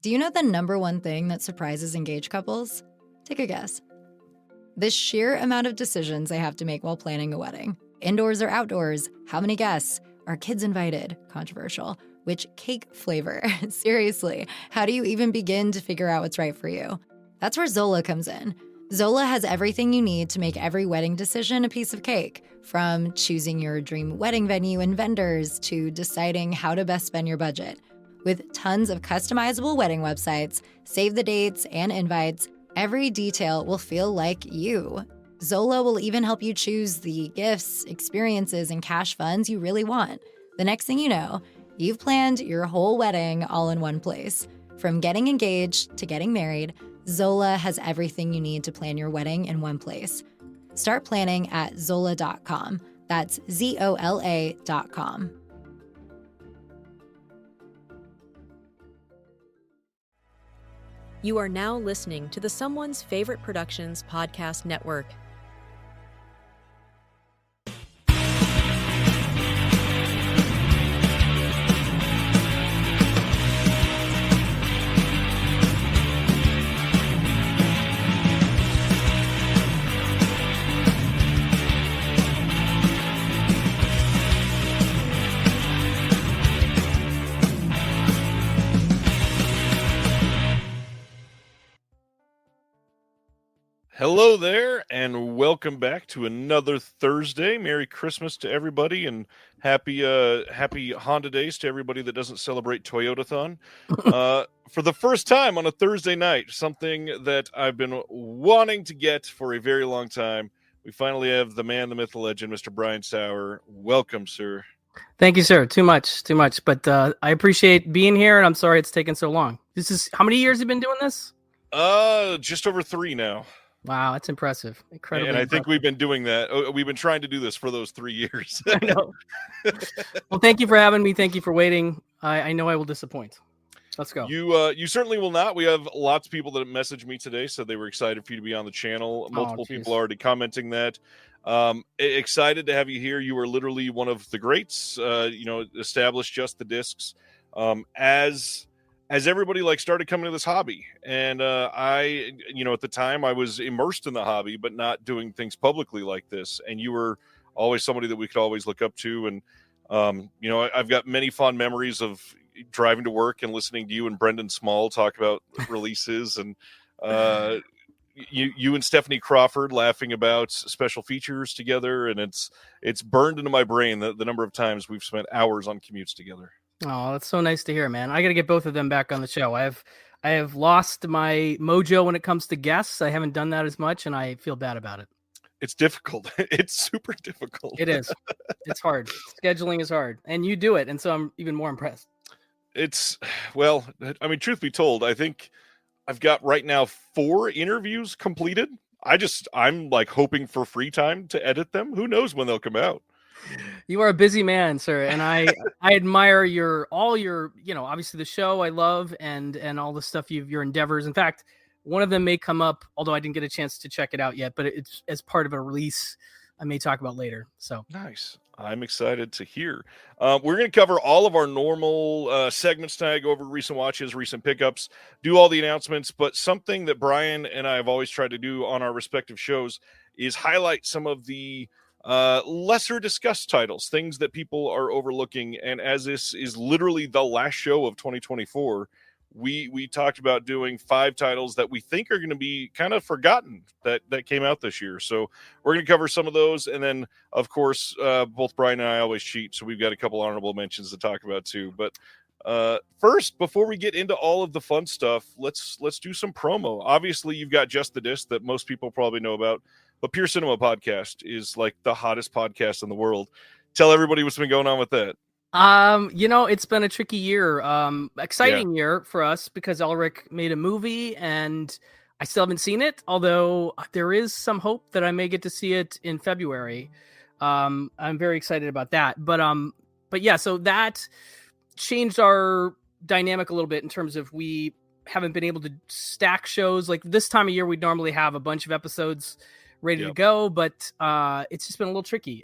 Do you know the number one thing that surprises engaged couples? Take a guess. The sheer amount of decisions they have to make while planning a wedding. Indoors or outdoors? How many guests? Are kids invited? Controversial. Which cake flavor? Seriously, how do you even begin to figure out what's right for you? That's where Zola comes in. Zola has everything you need to make every wedding decision a piece of cake, from choosing your dream wedding venue and vendors to deciding how to best spend your budget. With tons of customizable wedding websites, save the dates and invites, every detail will feel like you. Zola will even help you choose the gifts, experiences, and cash funds you really want. The next thing you know, you've planned your whole wedding all in one place. From getting engaged to getting married, Zola has everything you need to plan your wedding in one place. Start planning at Zola.com. That's Zola.com. You are now listening to the Someone's Favorite Productions podcast network. Hello there, and welcome back to another Thursday. Merry Christmas to everybody, and happy Honda Days to everybody that doesn't celebrate Toyotathon. For the first time on a Thursday night, something that I've been wanting to get for a very long time, we finally have the man, the myth, the legend, Mr. Brian Saur. Welcome, sir. Thank you, sir. Too much. But I appreciate being here, and I'm sorry it's taken so long. This is how many years have you been doing this? Just over 3 now. Wow, that's impressive. Incredible. And I think we've been doing that. We've been trying to do this for those 3 years. I know. Well, thank you for having me. Thank you for waiting. I know I will disappoint. Let's go. You certainly will not. We have lots of people that messaged me today, said they were excited for you to be on the channel. Multiple people already commenting that. Excited to have you here. You are literally one of the greats. Established Just the Discs. As everybody started coming to this hobby, and I at the time I was immersed in the hobby, but not doing things publicly like this. And you were always somebody that we could always look up to. And I've got many fond memories of driving to work and listening to you and Brendan Small talk about releases, and you and Stephanie Crawford laughing about special features together. And it's burned into my brain the number of times we've spent hours on commutes together. Oh, that's so nice to hear, man. I got to get both of them back on the show. I have lost my mojo when it comes to guests. I haven't done that as much, and I feel bad about it. It's difficult. It's super difficult. It is. It's hard. Scheduling is hard, and you do it, and so I'm even more impressed. Truth be told, I think I've got right now 4 interviews completed. I'm hoping for free time to edit them. Who knows when they'll come out? You are a busy man, sir, and I admire all your obviously the show I love and all the stuff your endeavors. In fact, one of them may come up, although I didn't get a chance to check it out yet, but it's as part of a release I may talk about later. So nice. I'm excited to hear. We're going to cover all of our normal segments tonight, go over recent watches, recent pickups, do all the announcements. But something that Brian and I have always tried to do on our respective shows is highlight some of the lesser discussed titles, things that people are overlooking. And as this is literally the last show of 2024, we talked about doing 5 titles that we think are going to be kind of forgotten that came out this year. So we're going to cover some of those. And then, of course, both Brian and I always cheat, so we've got a couple honorable mentions to talk about too. But first, before we get into all of the fun stuff, let's do some promo. Obviously, you've got Just the Disc that most people probably know about. But Pure Cinema Podcast is the hottest podcast in the world. Tell everybody what's been going on with that. It's been a tricky year, exciting year for us because Ulrich made a movie and I still haven't seen it, although there is some hope that I may get to see it in February. I'm very excited about that. But yeah, so that changed our dynamic a little bit in terms of we haven't been able to stack shows. Like this time of year, we'd normally have a bunch of episodes ready to go, but it's just been a little tricky.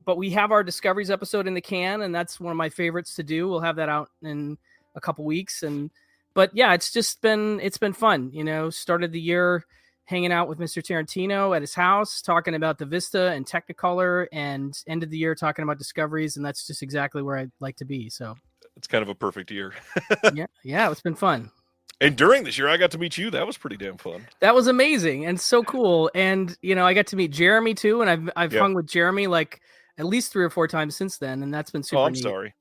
But we have our Discoveries episode in the can, and that's one of my favorites to do. We'll have that out in a couple weeks, and But yeah, it's been fun. Started the year hanging out with Mr. Tarantino at his house, talking about the Vista and Technicolor, and ended the year talking about Discoveries, and that's just exactly where I'd like to be. So it's kind of a perfect year. yeah, it's been fun. And during this year, I got to meet you. That was pretty damn fun. That was amazing and so cool. And I got to meet Jeremy too, and I've hung with Jeremy like at least 3 or 4 times since then, and that's been super neat. Sorry.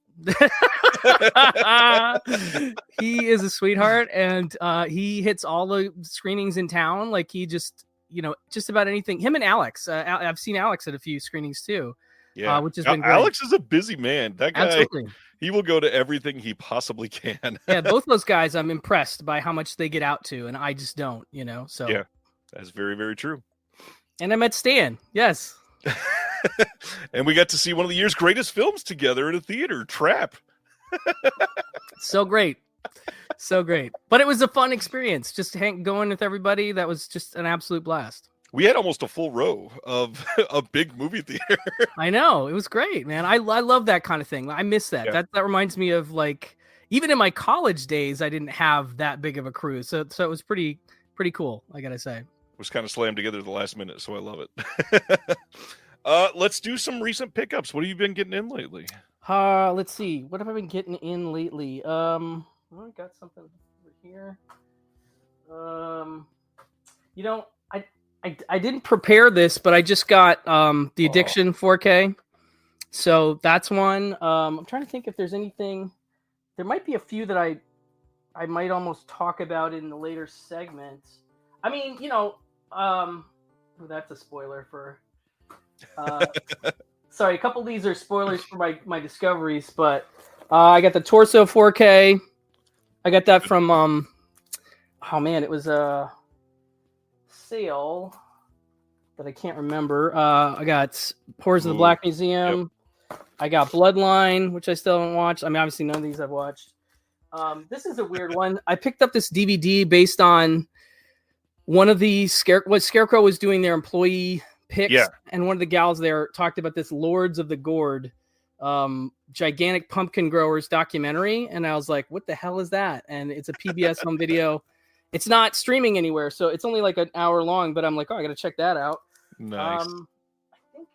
He is a sweetheart, and he hits all the screenings in town. Like he just about anything. Him and Alex. I've seen Alex at a few screenings too. Yeah, which has been great. Alex is a busy man. That guy, absolutely. He will go to everything he possibly can. Yeah, both those guys, I'm impressed by how much they get out to, and I just don't. So yeah, that's very, very true. And I met Stan. Yes. And we got to see one of the year's greatest films together in a theater, Trap. So great. But it was a fun experience. Just going with everybody. That was just an absolute blast. We had almost a full row of a big movie theater. I know. It was great, man. I love that kind of thing. I miss that. Yeah. That reminds me of like, even in my college days, I didn't have that big of a crew. So it was pretty cool, I gotta say. It was kind of slammed together at the last minute, so I love it. Let's do some recent pickups. What have you been getting in lately? Let's see. What have I been getting in lately? I got something over here. I didn't prepare this, but I just got The Addiction 4K. So that's one. I'm trying to think if there's anything. There might be a few that I might almost talk about in the later segments. I mean, that's a spoiler for. Sorry, a couple of these are spoilers for my discoveries, but I got the Torso 4K. I got that from it was a sale that I can't remember. I got Horrors of the Black Museum. Yep. I got Bloodline, which I still haven't watched. I mean, obviously none of these I've watched. This is a weird one. I picked up this DVD based on one of the what Scarecrow was doing their employee picks, and one of the gals there talked about this Lords of the Gourd gigantic pumpkin growers documentary, and I was like, what the hell is that? And it's a PBS home video. It's not streaming anywhere, so it's only like an hour long, but I'm like, I gotta check that out. Nice. I think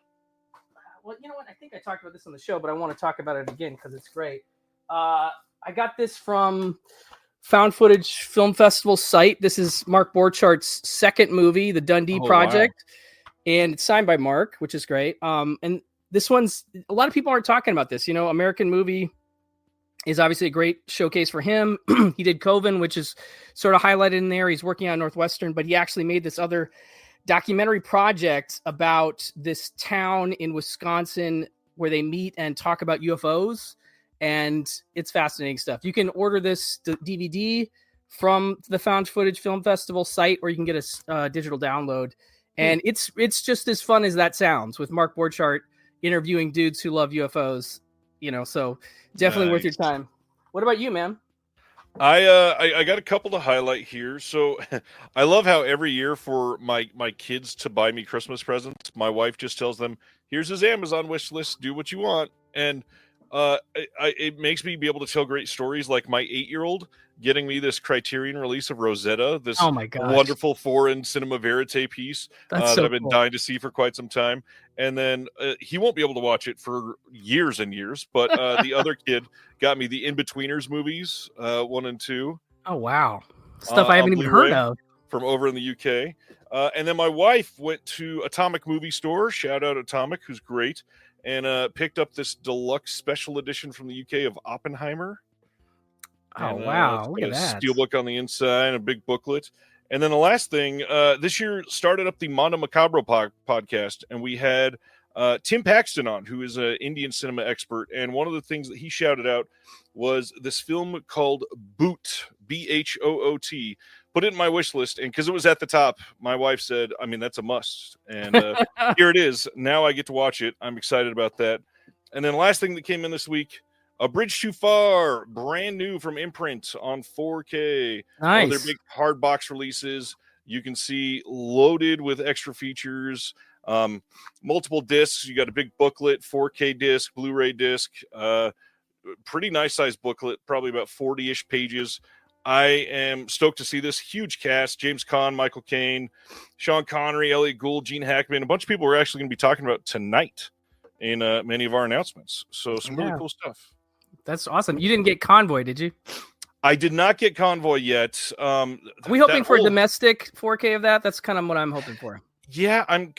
you know what, I think I talked about this on the show, but I want to talk about it again because it's great. I got this from Found Footage Film Festival site. This is Mark Borchart's second movie, The Dundee Project. Wow. And it's signed by Mark, which is great. And this one's, a lot of people aren't talking about this. American Movie is obviously a great showcase for him. He did Coven, which is sort of highlighted in there. He's working on Northwestern, but he actually made this other documentary project about this town in Wisconsin where they meet and talk about UFOs. And it's fascinating stuff. You can order this DVD from the Found Footage Film Festival site, or you can get a digital download. And it's just as fun as that sounds, with Mark Borchardt interviewing dudes who love UFOs, so definitely worth your time. What about you, man? I got a couple to highlight here. So I love how every year for my kids to buy me Christmas presents, my wife just tells them, here's his Amazon wish list, do what you want. And it makes me be able to tell great stories, like my 8-year-old getting me this Criterion release of Rosetta, this wonderful foreign cinema verite piece that I've been dying to see for quite some time. And then he won't be able to watch it for years and years, but the other kid got me the In-Betweeners movies, 1 and 2. Oh, wow. Stuff I haven't even heard of. From over in the UK. And then my wife went to Atomic Movie Store, shout out Atomic, who's great, and picked up this deluxe special edition from the UK of Oppenheimer. Oh, wow. Look at that. Steelbook on the inside, a big booklet. And then the last thing, this year started up the Mondo Macabro podcast, and we had Tim Paxton on, who is an Indian cinema expert. And one of the things that he shouted out was this film called Boot, Bhoot. Put it in my wish list, and because it was at the top, my wife said, I mean, that's a must. And here it is. Now I get to watch it. I'm excited about that. And then the last thing that came in this week, A Bridge Too Far, brand new from Imprint on 4K. Nice. Their big hard box releases. You can see loaded with extra features, multiple discs. You got a big booklet, 4K disc, Blu-ray disc, pretty nice size booklet, probably about 40-ish pages. I am stoked to see this huge cast: James Caan, Michael Caine, Sean Connery, Elliot Gould, Gene Hackman. A bunch of people we're actually going to be talking about tonight in many of our announcements. So some really cool stuff. That's awesome. You didn't get Convoy, did you? I did not get Convoy yet. Are we hoping for a domestic 4K of that? That's kind of what I'm hoping for. Yeah, I'm.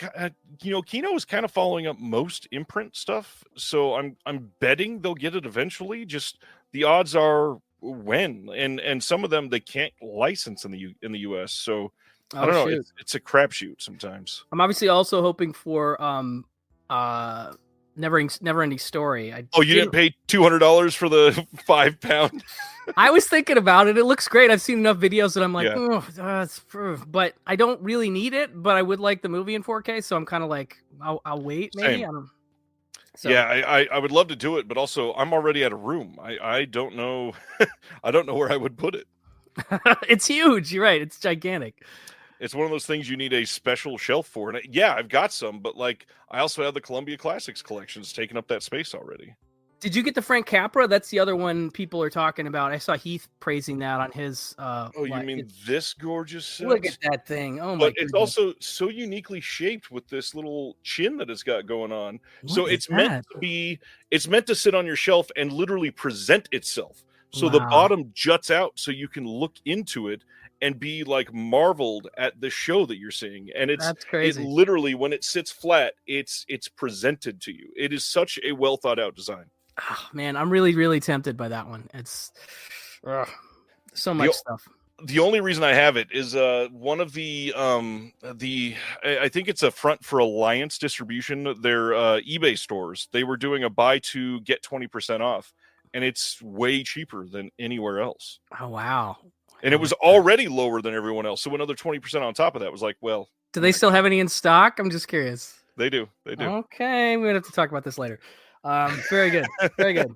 Kino is kind of following up most imprint stuff, so I'm betting they'll get it eventually. Just the odds are when, and some of them they can't license in the US. So I don't know. It's a crapshoot sometimes. I'm obviously also hoping for Never Ending Story. You didn't pay $200 for the 5 pound? I was thinking about it. It looks great. I've seen enough videos that I'm like, but I don't really need it. But I would like the movie in 4K, so I'm kind of like, I'll wait. Maybe. I would love to do it, but also I'm already out of room. I don't know. I don't know where I would put it. It's huge. You're right. It's gigantic. It's one of those things you need a special shelf for. And yeah, I've got some, but like I also have the Columbia Classics collections taking up that space already. Did you get the Frank Capra? That's the other one people are talking about. I saw Heath praising that on his. You mean this gorgeous set? Look at that thing! Oh my! But it's also so uniquely shaped with this little chin that it's got going on. So it's meant to be. It's meant to sit on your shelf and literally present itself. So the bottom juts out, so you can look into it and be like marveled at the show that you're seeing. And that's crazy. It literally, when it sits flat, it's presented to you. It is such a well thought out design. Oh, man, I'm really, really tempted by that one. It's so much stuff. The only reason I have it is one of the I think it's a front for Alliance Distribution. Their eBay stores. They were doing a buy 2 get 20% off, and it's way cheaper than anywhere else. Oh wow! And it was already lower than everyone else. So another 20% on top of that was like, well, do they still have any in stock? I'm just curious. They do. Okay, we're gonna have to talk about this later. Very good. Very good.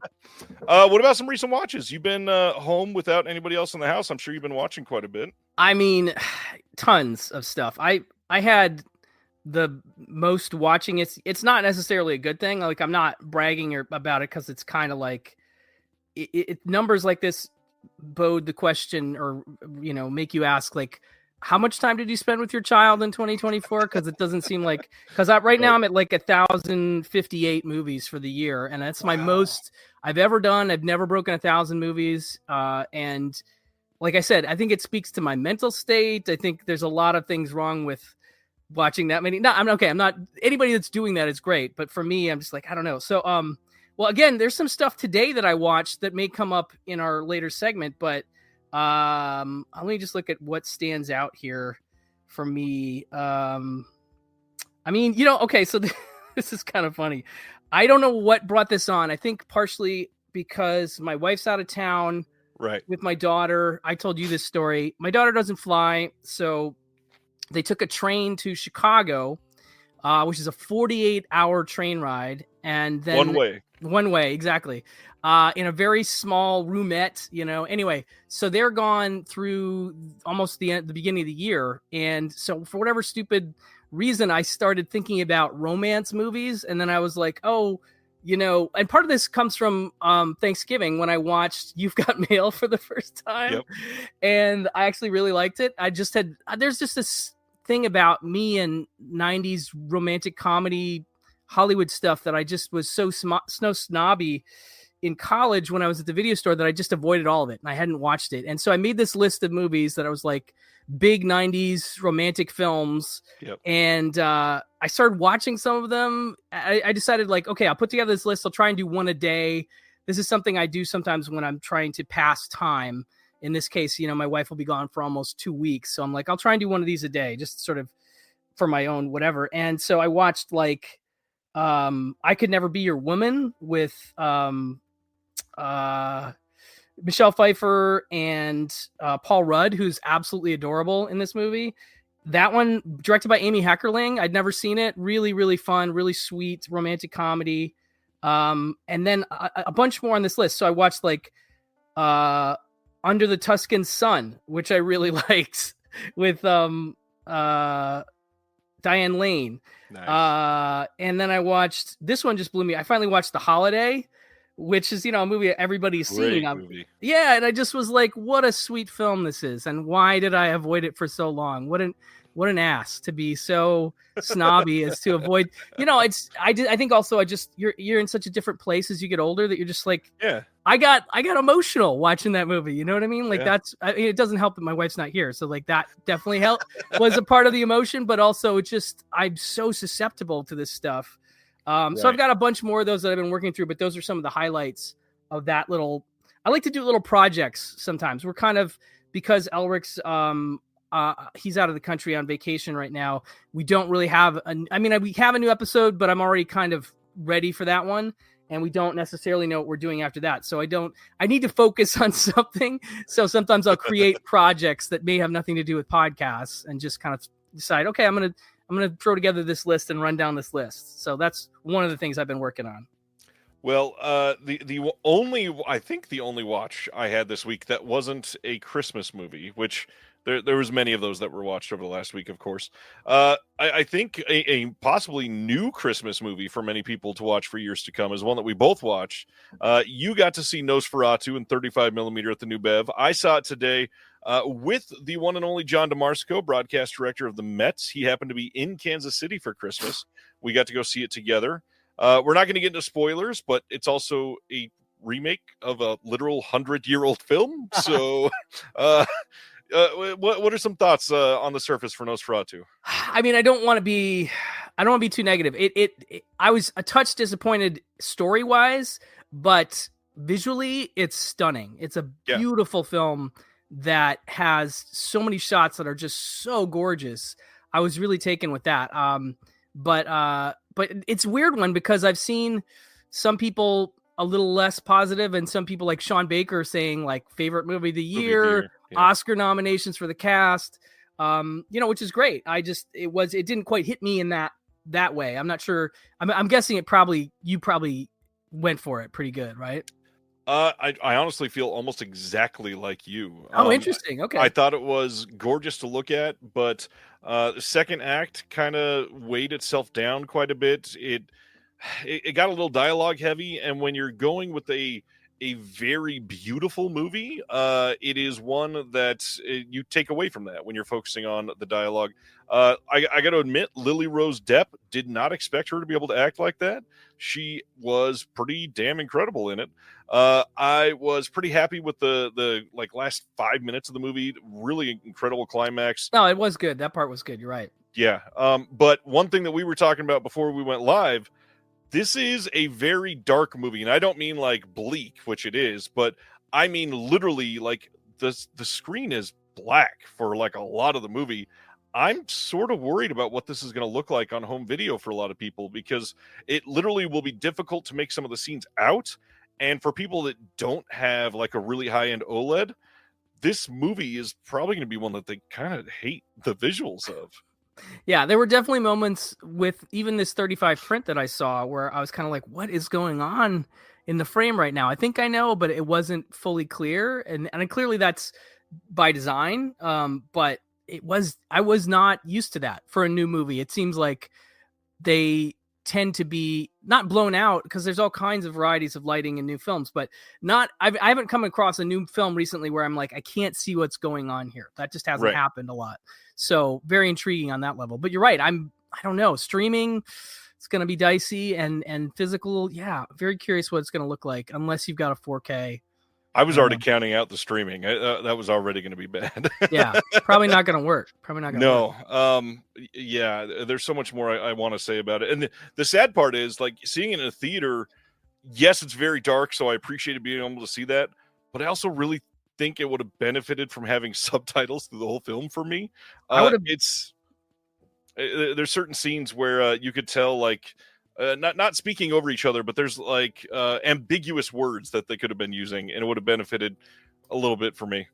What about some recent watches? You've been home without anybody else in the house. I'm sure you've been watching quite a bit. I mean, tons of stuff. I had the most watching. It's not necessarily a good thing. Like, I'm not bragging about it because it's kind of like it numbers like this bode the question, or make you ask, like, how much time did you spend with your child in 2024? Because it doesn't seem like, right now I'm at like 1,058 movies for the year, and that's my most I've ever done. I've never broken 1,000 movies, and like I said, I think it speaks to my mental state. I think there's a lot of things wrong with watching that many. No, I'm okay. I'm not. Anybody that's doing that is great, but for me, I'm just like, I don't know. So, well, again, there's some stuff today that I watched that may come up in our later segment, but. Let me just look at what stands out here for me. I mean, okay, so this is kind of funny. I don't know what brought this on. I think partially because my wife's out of town, right, with my daughter. I told you this story. My daughter doesn't fly, so they took a train to Chicago, which is a 48-hour train ride, and then one way, exactly. In a very small roomette, Anyway, so they're gone through almost the beginning of the year, and so for whatever stupid reason, I started thinking about romance movies, and then I was like, and part of this comes from Thanksgiving when I watched You've Got Mail for the first time, and I actually really liked it. There's just this thing about me and 90s romantic comedy Hollywood stuff that I just was so snobby in college when I was at the video store that I just avoided all of it, and I hadn't watched it. And so I made this list of movies that I was like big 90s romantic films. And I started watching some of them. I decided, like, okay, I'll put together this list. I'll try and do one a day. This is something I do sometimes when I'm trying to pass time. In this case, my wife will be gone for almost 2 weeks. So I'm like, I'll try and do one of these a day, just sort of for my own whatever. And so I watched like I Could Never Be Your Woman with Michelle Pfeiffer and Paul Rudd, who's absolutely adorable in this movie. That one, directed by Amy Heckerling. I'd never seen it. Really, really fun, really sweet romantic comedy. And then a bunch more on this list. So I watched like Under the Tuscan Sun, which I really liked, with Diane Lane. Nice. And then I watched, this one just blew me. I finally watched The Holiday which is, a movie everybody's Great seen. movie. Yeah, and I just was like, what a sweet film this is, and why did I avoid it for so long? What an ass to be so snobby as to avoid. I think also you're in such a different place as you get older that you're just like, Yeah. I got emotional watching that movie. You know what I mean? Like Yeah. it doesn't help that my wife's not here. So like that definitely was a part of the emotion, but also I'm so susceptible to this stuff. So I've got a bunch more of those that I've been working through, but those are some of the highlights of that I like to do little projects sometimes. We're kind of, because Elric's, he's out of the country on vacation right now. We don't really have we have a new episode, but I'm already kind of ready for that one. And we don't necessarily know what we're doing after that. So I need to focus on something. So sometimes I'll create projects that may have nothing to do with podcasts and just kind of decide, okay, I'm going to throw together this list and run down this list. So that's one of the things I've been working on. Well, the only watch I had this week that wasn't a Christmas movie, which there was many of those that were watched over the last week, of course. I think a possibly new Christmas movie for many people to watch for years to come is one that we both watched. You got to see Nosferatu in 35mm at the New Bev. I saw it today with the one and only John DeMarco, broadcast director of the Mets. He happened to be in Kansas City for Christmas. We got to go see it together. We're not going to get into spoilers, but it's also a remake of a literal 100-year-old film. So what are some thoughts on the surface for Nosferatu? I mean, I don't want to be too negative. I was a touch disappointed story-wise, but visually it's stunning. It's a beautiful film that has so many shots that are just so gorgeous. I was really taken with that. But it's a weird one because I've seen some people a little less positive and some people like Sean Baker saying like favorite movie of the year, Oscar nominations for the cast, which is great. It didn't quite hit me in that way. I'm not sure. I'm guessing you probably went for it pretty good, right? I honestly feel almost exactly like you. Oh, interesting. Okay. I thought it was gorgeous to look at, but the second act kind of weighed itself down quite a bit. It got a little dialogue heavy, and when you're going with a very beautiful movie, it is one that you take away from that when you're focusing on the dialogue. I got to admit, LeRose Depp, did not expect her to be able to act like that. She was pretty damn incredible in it. I was pretty happy with the last 5 minutes of the movie. Really incredible climax. No, it was good. That part was good. You're right. Yeah. But one thing that we were talking about before we went live, this is a very dark movie, and I don't mean like bleak, which it is, but I mean literally like the screen is black for like a lot of the movie. I'm sort of worried about what this is going to look like on home video for a lot of people, because it literally will be difficult to make some of the scenes out. And for people that don't have like a really high-end OLED, this movie is probably going to be one that they kind of hate the visuals of. Yeah, there were definitely moments with even this 35 print that I saw where I was kind of like, what is going on in the frame right now? I think I know, but it wasn't fully clear. And clearly that's by design. But I was not used to that for a new movie. It seems like they tend to be not blown out because there's all kinds of varieties of lighting in new films, but I haven't come across a new film recently where I'm like, I can't see what's going on here. That just hasn't happened a lot. So very intriguing on that level, but you're right. I don't know, streaming, it's going to be dicey and physical. Yeah. Very curious what it's going to look like unless you've got a 4K. I was already counting out the streaming. That was already going to be bad. Yeah. Probably not going to work. No. Yeah. There's so much more I want to say about it. And the sad part is like seeing it in a theater. Yes, it's very dark. So I appreciated being able to see that, but I also really think it would have benefited from having subtitles through the whole film for me. There's certain scenes where you could tell like, not speaking over each other, but there's like ambiguous words that they could have been using, and it would have benefited a little bit for me.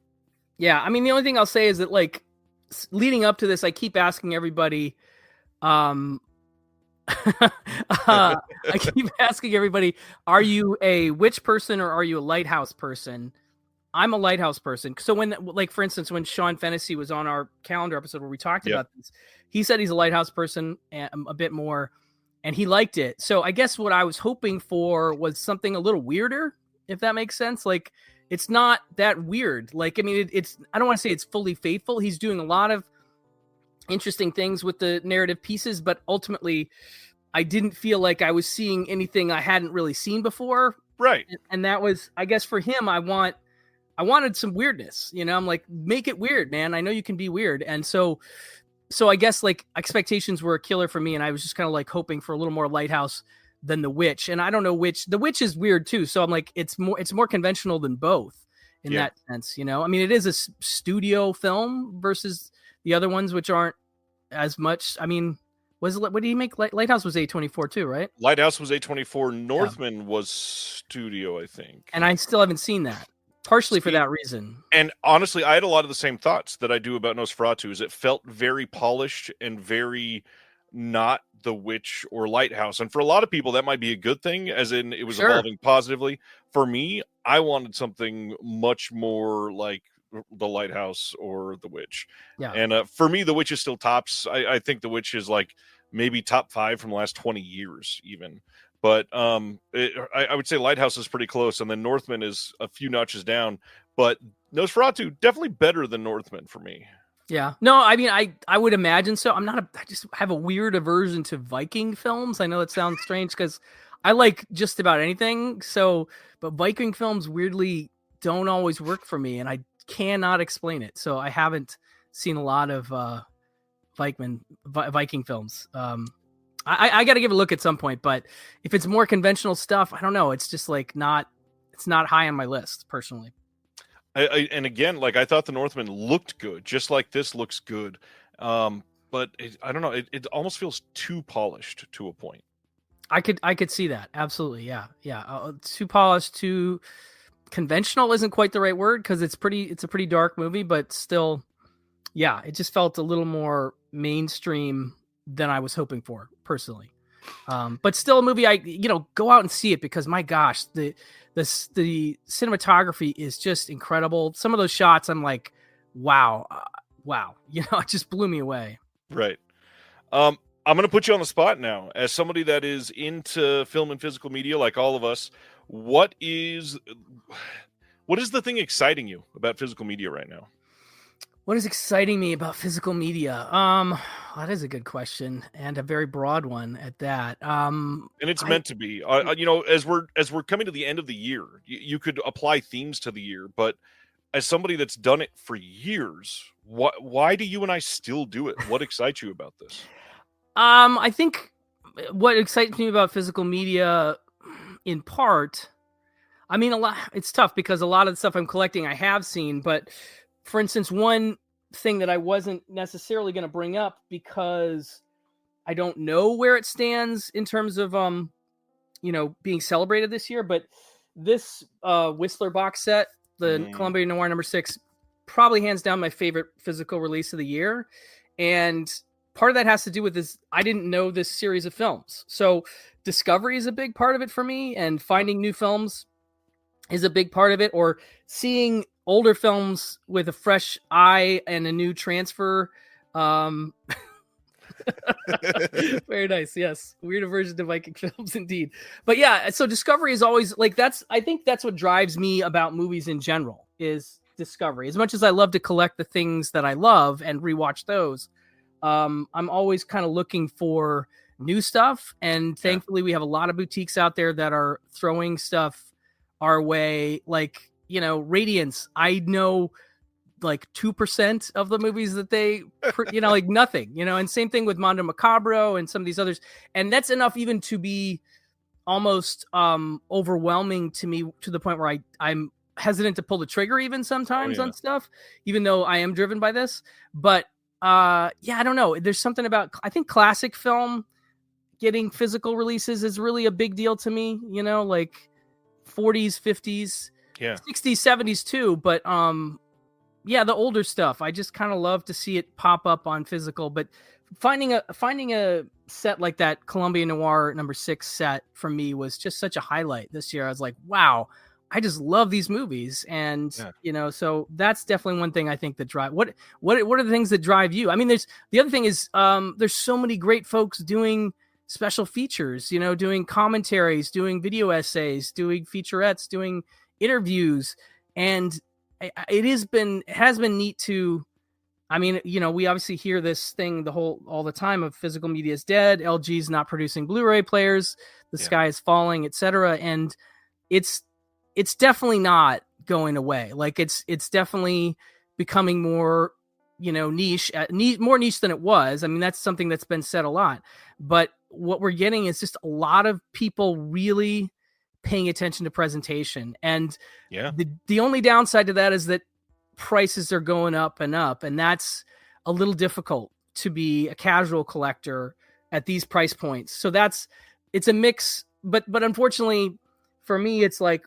Yeah, I mean, the only thing I'll say is that like leading up to this, I keep asking everybody, are you a witch person or are you a lighthouse person? I'm a lighthouse person. So when, like, for instance, when Sean Fennessy was on our calendar episode where we talked about this, he said he's a lighthouse person a bit more. and he liked it. So I guess what I was hoping for was something a little weirder, if that makes sense. Like, it's not that weird. Like, I mean, it's I don't want to say it's fully faithful. He's doing a lot of interesting things with the narrative pieces, but ultimately I didn't feel like I was seeing anything I hadn't really seen before. Right. And that was, I guess, for him, I wanted some weirdness, you know. I'm like, make it weird, man. I know you can be weird. And so I guess like expectations were a killer for me, and I was just kind of like hoping for a little more Lighthouse than The Witch. And I don't know The Witch is weird too. So I'm like, it's more conventional than both in that sense, you know. I mean, it is a studio film versus the other ones, which aren't as much. I mean, what did he make? Lighthouse was A24 too, right? Lighthouse was A24. Northman was studio, I think. And I still haven't seen that. Partially for that reason. And honestly, I had a lot of the same thoughts that I do about Nosferatu. Is it felt very polished and very not The Witch or Lighthouse. And for a lot of people, that might be a good thing, as in it was evolving positively. For me, I wanted something much more like The Lighthouse or The Witch. Yeah. And for me, The Witch is still tops. I think The Witch is like maybe top 5 from the last 20 years even. But I would say Lighthouse is pretty close, and then Northman is a few notches down. But Nosferatu, definitely better than Northman for me. Yeah. No, I mean, I would imagine so. I just have a weird aversion to Viking films. I know it sounds strange because I like just about anything. But Viking films weirdly don't always work for me, and I cannot explain it. So I haven't seen a lot of Viking films. I got to give it a look at some point, but if it's more conventional stuff, I don't know. It's just like it's not high on my list personally. And again, like I thought the Northman looked good, just like this looks good. But I don't know. It almost feels too polished to a point. I could see that. Absolutely. Yeah. Too polished, too conventional isn't quite the right word, because it's a pretty dark movie, but still, yeah, it just felt a little more mainstream than I was hoping for personally. But still a movie go out and see it, because my gosh, the cinematography is just incredible. Some of those shots I'm like, wow, it just blew me away. Right. I'm going to put you on the spot now as somebody that is into film and physical media like all of us. What is the thing exciting you about physical media right now? What is exciting me about physical media? That is a good question, and a very broad one at that. And it's meant to be. As we're coming to the end of the year, you could apply themes to the year, but as somebody that's done it for years, why do you and I still do it? What excites you about this? I think what excites me about physical media, in part, I mean, it's tough because a lot of the stuff I'm collecting I have seen, but for instance, one thing that I wasn't necessarily going to bring up because I don't know where it stands in terms of, being celebrated this year, but this Whistler box set, the Columbia Noir #6, probably hands down my favorite physical release of the year. And part of that has to do with this. I didn't know this series of films. So discovery is a big part of it for me, and finding new films is a big part of it, or seeing older films with a fresh eye and a new transfer. Very nice. Yes. Weird aversion to Viking films indeed. But yeah, so discovery is always like, I think that's what drives me about movies in general, is discovery. As much as I love to collect the things that I love and rewatch those, I'm always kind of looking for new stuff. And thankfully we have a lot of boutiques out there that are throwing stuff our way. Like, Radiance, I know like 2% of the movies that they, like nothing, and same thing with Mondo Macabro and some of these others. And that's enough even to be almost overwhelming to me, to the point where I'm hesitant to pull the trigger even sometimes on stuff, even though I am driven by this. But I don't know. There's something about, I think classic film getting physical releases is really a big deal to me, like 40s, 50s, 60s, 70s too. But the older stuff, I just kind of love to see it pop up on physical. But finding a set like that Columbia Noir #6 set for me was just such a highlight this year. I was like, wow, I just love these movies. And so that's definitely one thing I think that drive what are the things that drive you? I mean, the other thing is there's so many great folks doing special features, doing commentaries, doing video essays, doing featurettes, doing interviews. And it has been neat to, I mean, we obviously hear this thing all the time of physical media is dead. LG's not producing Blu-ray players. The sky is falling, etc. And it's definitely not going away. Like it's definitely becoming more, niche, more niche than it was. I mean, that's something that's been said a lot, but what we're getting is just a lot of people really paying attention to presentation. And the only downside to that is that prices are going up, and that's a little difficult to be a casual collector at these price points. So it's a mix, but unfortunately for me, it's like,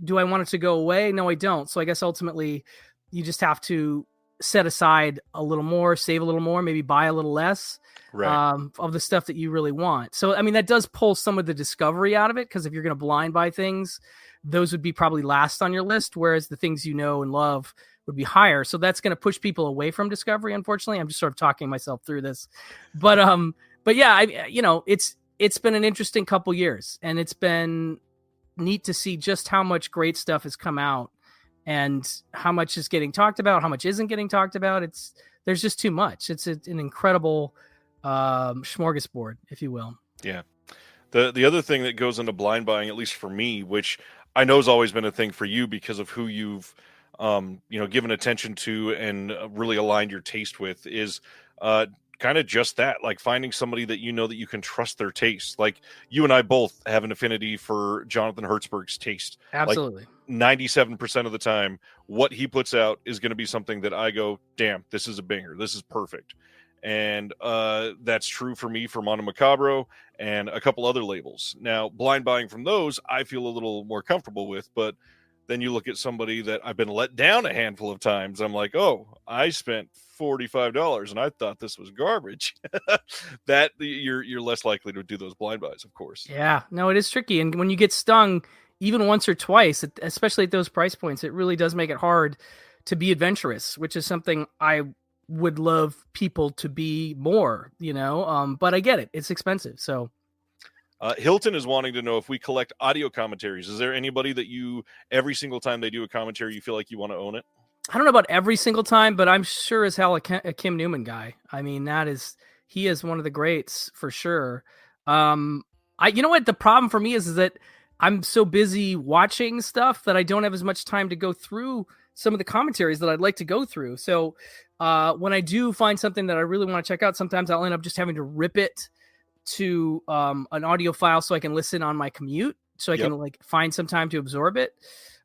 do I want it to go away? No, I don't. So I guess ultimately you just have to set aside a little more, save a little more, maybe buy a little less of the stuff that you really want. So, I mean, that does pull some of the discovery out of it, because if you're going to blind buy things, those would be probably last on your list, whereas the things you know and love would be higher. So that's going to push people away from discovery. Unfortunately, I'm just sort of talking myself through this, but yeah, it's been an interesting couple years, and it's been neat to see just how much great stuff has come out and how much is getting talked about, how much isn't getting talked about. There's just too much. It's an incredible smorgasbord, if you will. Yeah. The other thing that goes into blind buying, at least for me, which I know has always been a thing for you because of who you've given attention to and really aligned your taste with, is kind of just that, like finding somebody that that you can trust their taste. Like you and I both have an affinity for Jonathan Hertzberg's taste. Absolutely. Like 97% of the time, what he puts out is going to be something that I go, damn, this is a banger. This is perfect. And that's true for me for Mono Macabro and a couple other labels. Now, blind buying from those, I feel a little more comfortable with, but then you look at somebody that I've been let down a handful of times. I'm like, oh, I spent $45 and I thought this was garbage. That you're less likely to do those blind buys, of course. Yeah, no, it is tricky. And when you get stung even once or twice, especially at those price points, it really does make it hard to be adventurous, which is something I would love people to be more, but I get it. It's expensive. So Hilton is wanting to know if we collect audio commentaries. Is there anybody that every single time they do a commentary, you feel like you want to own it? I don't know about every single time, but I'm sure as hell a Kim Newman guy. I mean, he is one of the greats for sure. You know what? The problem for me is that I'm so busy watching stuff that I don't have as much time to go through some of the commentaries that I'd like to go through. So when I do find something that I really want to check out, sometimes I'll end up just having to rip it to an audio file so I can listen on my commute, so I can like find some time to absorb it.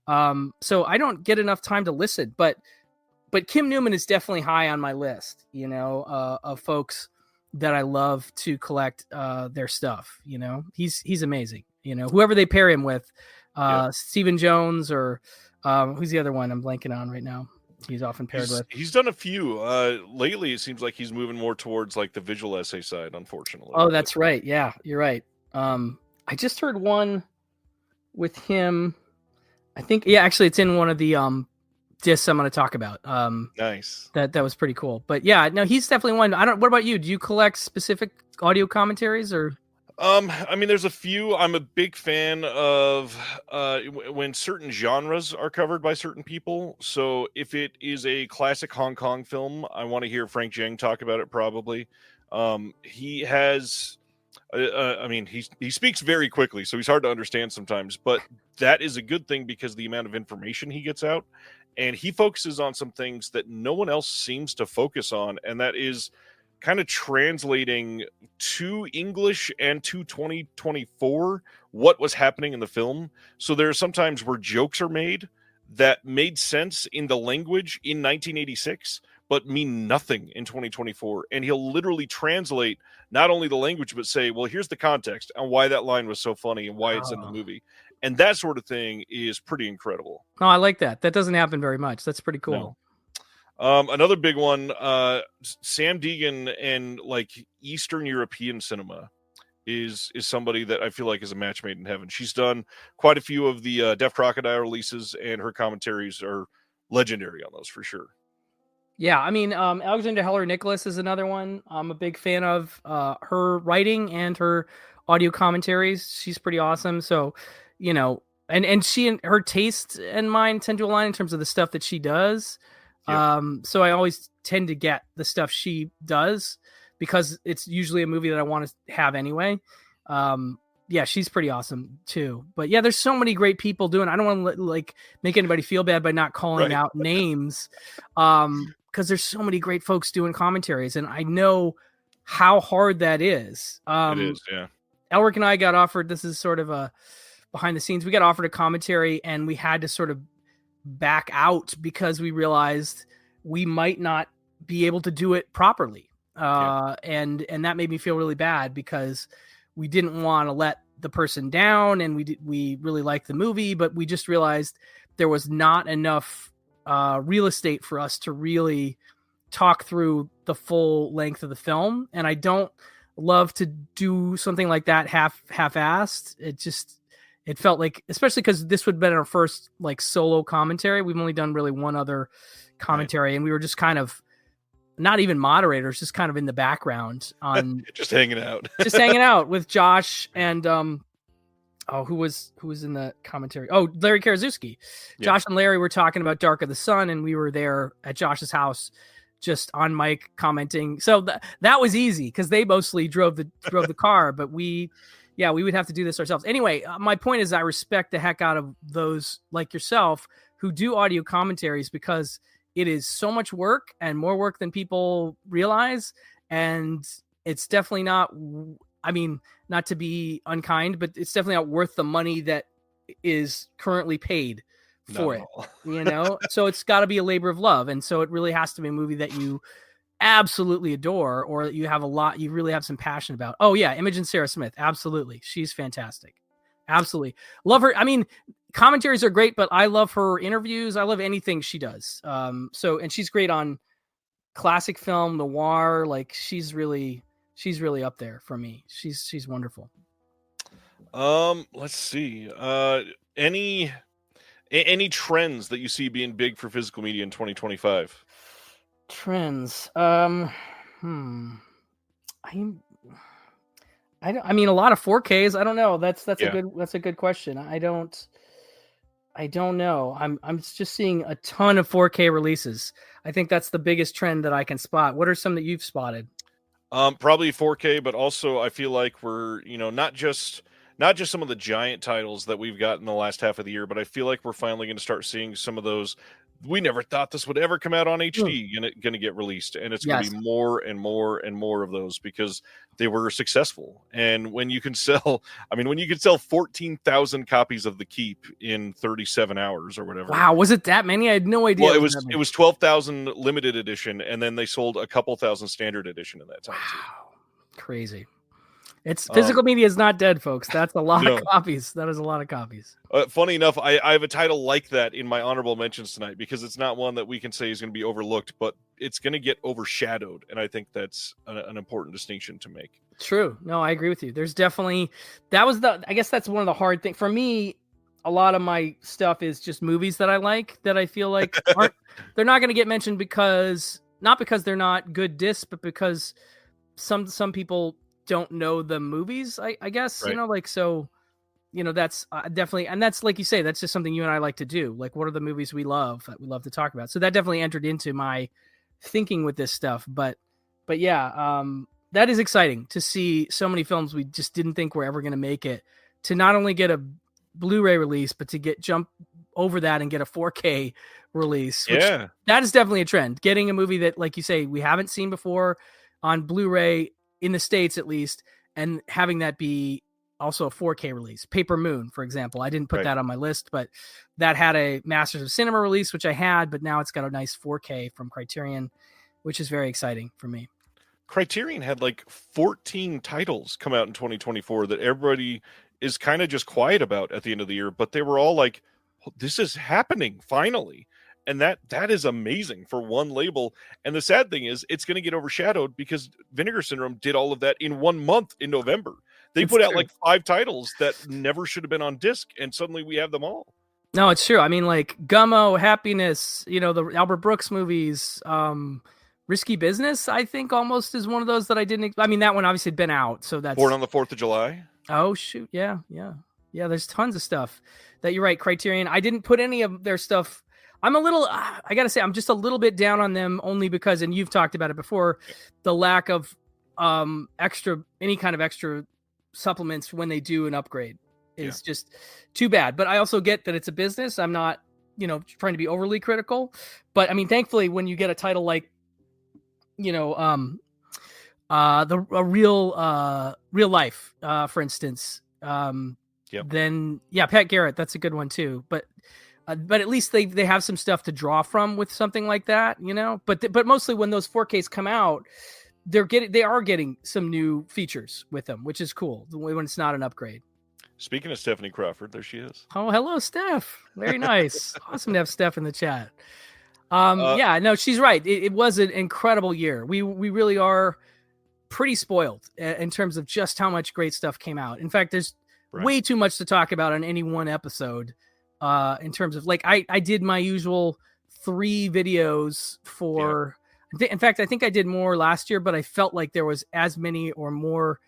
So I don't get enough time to listen, but Kim Newman is definitely high on my list, of folks that I love to collect their stuff. He's amazing. Whoever they pair him with, Stephen Jones or who's the other one I'm blanking on right now. He's often paired with. He's done a few lately. It seems like he's moving more towards like the visual essay side, unfortunately. Oh, that's right. Yeah, you're right. I just heard one with him. I think, actually it's in one of the discs I'm going to talk about. Nice. That was pretty cool. But yeah, no, he's definitely one. What about you? Do you collect specific audio commentaries or? I mean, there's a few. I'm a big fan of when certain genres are covered by certain people. So if it is a classic Hong Kong film, I want to hear Frank Jiang talk about it probably. He has, he speaks very quickly, so he's hard to understand sometimes, but that is a good thing because the amount of information he gets out, and he focuses on some things that no one else seems to focus on, and that is kind of translating to English and to 2024 what was happening in the film. So there are sometimes where jokes are made that made sense in the language in 1986 but mean nothing in 2024, and he'll literally translate not only the language but say, well, here's the context and why that line was so funny and why it's in the movie. And that sort of thing is pretty incredible. Oh, I like that. That doesn't happen very much. That's pretty cool. No. Another big one, Sam Deegan and like Eastern European cinema is somebody that I feel like is a match made in heaven. She's done quite a few of the Deaf Crocodile releases, and her commentaries are legendary on those for sure. Yeah, I mean, Alexandra Heller Nicholas is another one I'm a big fan of. Her writing and her audio commentaries, she's pretty awesome. So, you know, and she and her tastes and mine tend to align in terms of the stuff that she does. Yep. So I always tend to get the stuff she does because it's usually a movie that I want to have anyway. Yeah, she's pretty awesome too. But yeah, there's so many great people doing. I don't want to like make anybody feel bad by not calling Right. out names. Because there's so many great folks doing commentaries, and I know how hard that is. It is, yeah. Elric and I got offered, this is sort of a behind the scenes, we got offered a commentary, and we had to sort of back out because we realized we might not be able to do it properly. And that made me feel really bad because we didn't want to let the person down, and we really liked the movie, but we just realized there was not enough real estate for us to really talk through the full length of the film. And I don't love to do something like that half-assed. It felt like, especially because this would have been our first like solo commentary. We've only done really one other commentary, right. And we were just kind of not even moderators, just kind of in the background on just hanging out with Josh and who was in the commentary? Oh, Larry Karaszewski. Yeah. Josh and Larry were talking about Dark of the Sun, and we were there at Josh's house, just on mic commenting. So that was easy because they mostly drove the car, but we would have to do this ourselves. Anyway, my point is I respect the heck out of those like yourself who do audio commentaries because it is so much work and more work than people realize, and it's definitely not. I mean, not to be unkind, but it's definitely not worth the money that is currently paid for it, you know? So it's got to be a labor of love. And so it really has to be a movie that you absolutely adore, or that you really have some passion about. Oh yeah. Imogen Sarah Smith. Absolutely. She's fantastic. Absolutely. Love her. I mean, commentaries are great, but I love her interviews. I love anything she does. And she's great on classic film, noir. Like she's really up there for me. She's wonderful. Let's see. Any trends that you see being big for physical media in 2025? Trends. I mean, a lot of 4Ks. I don't know. That's a good question. I don't know. I'm just seeing a ton of 4K releases. I think that's the biggest trend that I can spot. What are some that you've spotted? Probably 4K, but also I feel like we're, not just some of the giant titles that we've got in the last half of the year, but I feel like we're finally going to start seeing some of those. We never thought this would ever come out on HD, going to get released, and it's going to be more and more and more of those because they were successful. And when you can sell 14,000 copies of The Keep in 37 hours or whatever. Wow, was it that many? I had no idea. Well, it was 12,000 limited edition, and then they sold a couple thousand standard edition in that time. Wow, crazy. It's physical media is not dead, folks. That's a lot of copies. That is a lot of copies. Funny enough, I have a title like that in my honorable mentions tonight because it's not one that we can say is going to be overlooked, but it's going to get overshadowed. And I think that's an important distinction to make. True. No, I agree with you. There's definitely, I guess that's one of the hard things for me. A lot of my stuff is just movies that I like that I feel like they're not going to get mentioned not because they're not good discs, but because some people don't know the movies, I guess, right. So, that's definitely, and that's like you say, that's just something you and I like to do. Like, what are the movies we love that we love to talk about? So that definitely entered into my thinking with this stuff. But yeah, that is exciting to see so many films we just didn't think were ever going to make it, to not only get a Blu-ray release, but to jump over that and get a 4K release. Yeah, that is definitely a trend. Getting a movie that, like you say, we haven't seen before on Blu-ray in the States at least, and having that be also a 4K release. Paper Moon, for example. I didn't put that on my list, but that had a Masters of Cinema release, which I had, but now it's got a nice 4K from Criterion, which is very exciting for me. Criterion had like 14 titles come out in 2024 that everybody is kind of just quiet about at the end of the year, but they were all like, oh, this is happening finally. And that is amazing for one label. And the sad thing is it's going to get overshadowed because Vinegar Syndrome did all of that in 1 month in November. They put out like 5 titles that never should have been on disc, and suddenly we have them all. No, it's true. I mean, like Gummo, Happiness, the Albert Brooks movies, Risky Business, I think almost is one of those that I didn't. I mean, that one obviously had been out, so that's Born on the 4th of July. Oh shoot, yeah. There's tons of stuff that you're right. Criterion. I didn't put any of their stuff. I'm a little. I gotta say, I'm just a little bit down on them only because, and you've talked about it before, the lack of any kind of extra supplements when they do an upgrade is just too bad. But I also get that it's a business. I'm not, trying to be overly critical. But I mean, thankfully, when you get a title like, real life, for instance, then Pat Garrett, that's a good one too. But at least they have some stuff to draw from with something like that, But mostly when those 4Ks come out, they are getting some new features with them, which is cool when it's not an upgrade. Speaking of Stephanie Crawford, there she is. Oh, hello, Steph. Very nice. Awesome to have Steph in the chat. No, she's right. It was an incredible year. We really are pretty spoiled in terms of just how much great stuff came out. In fact, there's way too much to talk about on any one episode. In terms of I did my usual 3 videos for. Yeah. In fact, I think I did more last year, but I felt like there was as many or more.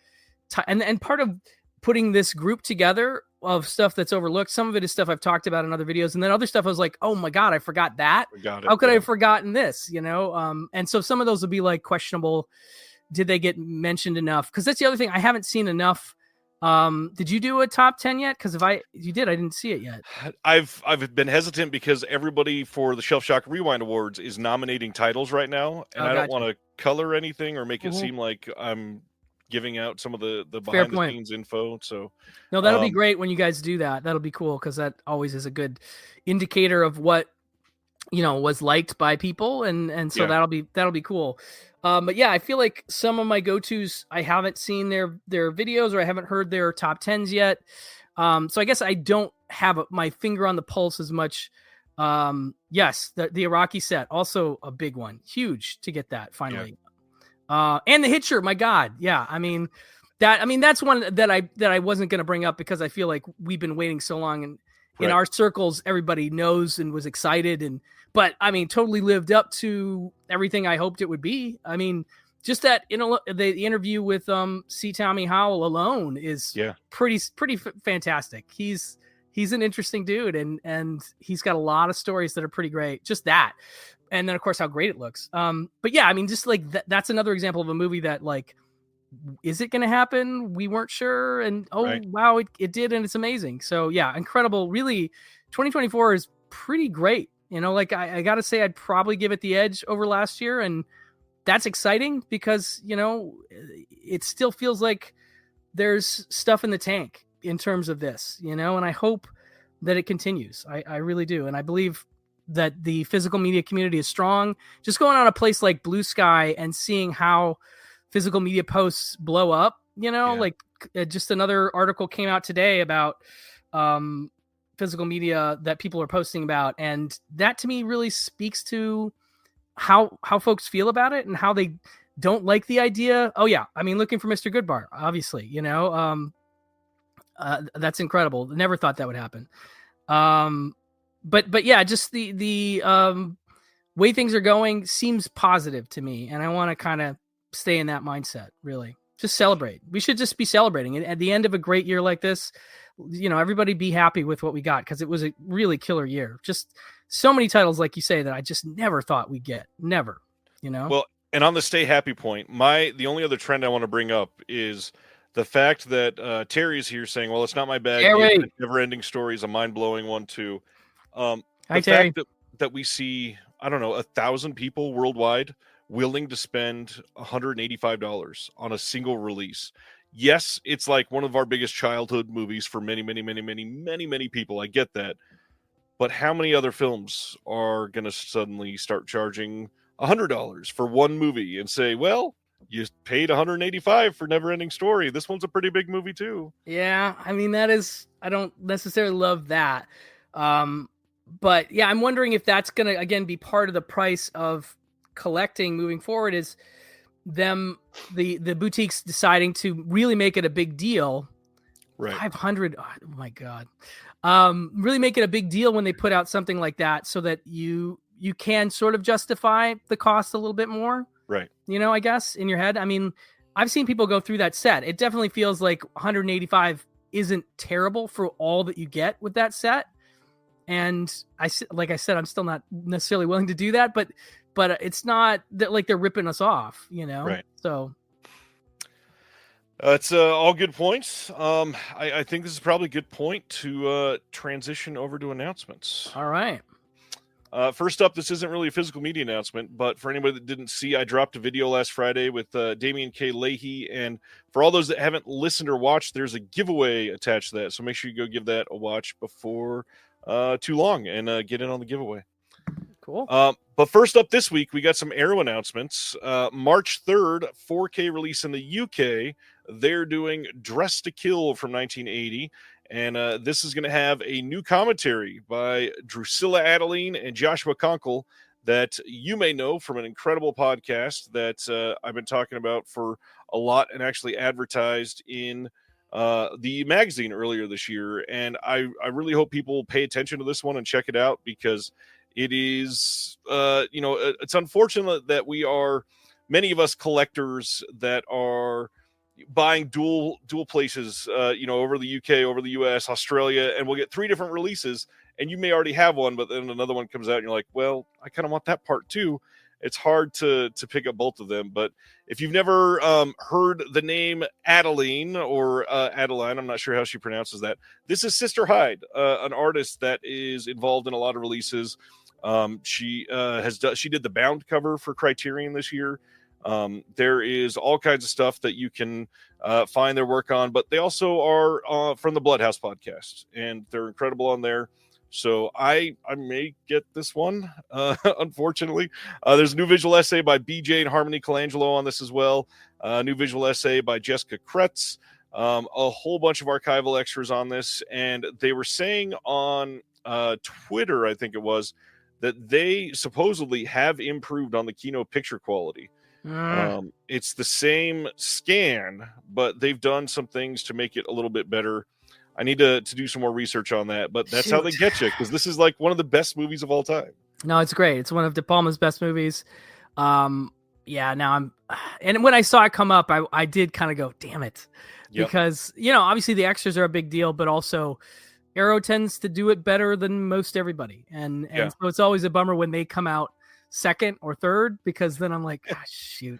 And part of putting this group together of stuff that's overlooked, some of it is stuff I've talked about in other videos, and then other stuff I was like, oh my god, I forgot that. How could I have forgotten this? And so some of those would be like questionable. Did they get mentioned enough? Because that's the other thing, I haven't seen enough. Did you do a top 10 yet? Because you did, I didn't see it yet. I've been hesitant because everybody for the Shelf Shock Rewind Awards is nominating titles right now, and I don't want to color anything or make it seem like I'm giving out some of the behind the scenes info. So no, that'll be great when you guys do that. That'll be cool because that always is a good indicator of what was liked by people, and so that'll be cool. But yeah, I feel like some of my go-tos, I haven't seen their videos or I haven't heard their top 10s yet. So I guess I don't have my finger on the pulse as much. Yes, the Iraqi set, also a big one, huge to get that finally. And the Hitcher, my God. Yeah. That's one that I wasn't going to bring up because I feel like we've been waiting so long, and in our circles, everybody knows and was excited, but totally lived up to everything I hoped it would be. Just that, the interview with C. Tommy Howell alone is pretty fantastic. He's an interesting dude, and he's got a lot of stories that are pretty great. Just that. And then of course how great it looks. But yeah, just like that's another example of a movie that like, is it going to happen? We weren't sure. And wow, it did. And it's amazing. So yeah, incredible. Really 2024 is pretty great. I got to say, I'd probably give it the edge over last year. And that's exciting because, it still feels like there's stuff in the tank in terms of this, and I hope that it continues. I really do. And I believe that the physical media community is strong. Just going on a place like Blue Sky and seeing how physical media posts blow up, just another article came out today about physical media that people are posting about. And that to me really speaks to how folks feel about it and how they don't like the idea. Oh yeah. Looking for Mr. Goodbar, obviously, that's incredible. Never thought that would happen. But yeah, just the way things are going seems positive to me. And I want to kind of stay in that mindset, really. Just celebrate. We should just be celebrating. And at the end of a great year like this, everybody be happy with what we got because it was a really killer year. Just so many titles, like you say, that I just never thought we'd get. Never, Well, and on the stay happy point, the only other trend I want to bring up is the fact that Terry's here saying, well, it's not my bag. Never-ending story is a mind-blowing one, too. Hi, the Terry. fact that we see, 1,000 people worldwide willing to spend $185 on a single release. Yes, it's like one of our biggest childhood movies for many, many, many, many, many, many people. I get that. But how many other films are going to suddenly start charging $100 for one movie and say, well, you paid $185 for Never-Ending Story. This one's a pretty big movie too. Yeah, I don't necessarily love that. But yeah, I'm wondering if that's going to, again, be part of the price of collecting moving forward, is the boutiques deciding to really make it a big deal Right. 500. Oh my God. Really make it a big deal when they put out something like that so that you can sort of justify the cost a little bit more. Right. I guess in your head. I mean, I've seen people go through that set. It definitely feels like 185 isn't terrible for all that you get with that set. And like I said, I'm still not necessarily willing to do that, but it's not that like they're ripping us off, Right. So it's all good points. I think this is probably a good point to transition over to announcements. All right. First up, this isn't really a physical media announcement, but for anybody that didn't see, I dropped a video last Friday with Damian K. Leahy, and for all those that haven't listened or watched, there's a giveaway attached to that, so make sure you go give that a watch before too long and get in on the giveaway. Cool. But first up this week, we got some Arrow announcements. March 3rd, 4K release in the UK. They're doing Dress to Kill from 1980. And this is going to have a new commentary by Drusilla Adeline and Joshua Conkle that you may know from an incredible podcast that I've been talking about for a lot and actually advertised in the magazine earlier this year. And I really hope people pay attention to this one and check it out because it is, it's unfortunate that many of us collectors that are buying dual places, over the UK, over the US, Australia, and we'll get 3 different releases and you may already have one, but then another one comes out and you're like, well, I kind of want that part too. It's hard to pick up both of them. But if you've never heard the name Adeline or Adeline, I'm not sure how she pronounces that. This is Sister Hyde, an artist that is involved in a lot of releases. She did the bound cover for Criterion this year. There is all kinds of stuff that you can find their work on, but they also are from the Bloodhouse podcast, and they're incredible on there. So I may get this one, unfortunately. There's a new visual essay by BJ and Harmony Colangelo on this as well. A new visual essay by Jessica Kretz. A whole bunch of archival extras on this, and they were saying on Twitter, I think it was, that they supposedly have improved on the Kino picture quality. It's the same scan, but they've done some things to make it a little bit better. I need to do some more research on that, but that's how they get you, because this is like one of the best movies of all time. No, it's great. It's one of De Palma's best movies. And when I saw it come up, I did kind of go, damn it. Yep. Because, obviously the extras are a big deal, but also Arrow tends to do it better than most everybody. And so it's always a bummer when they come out second or third, because then I'm like, shoot,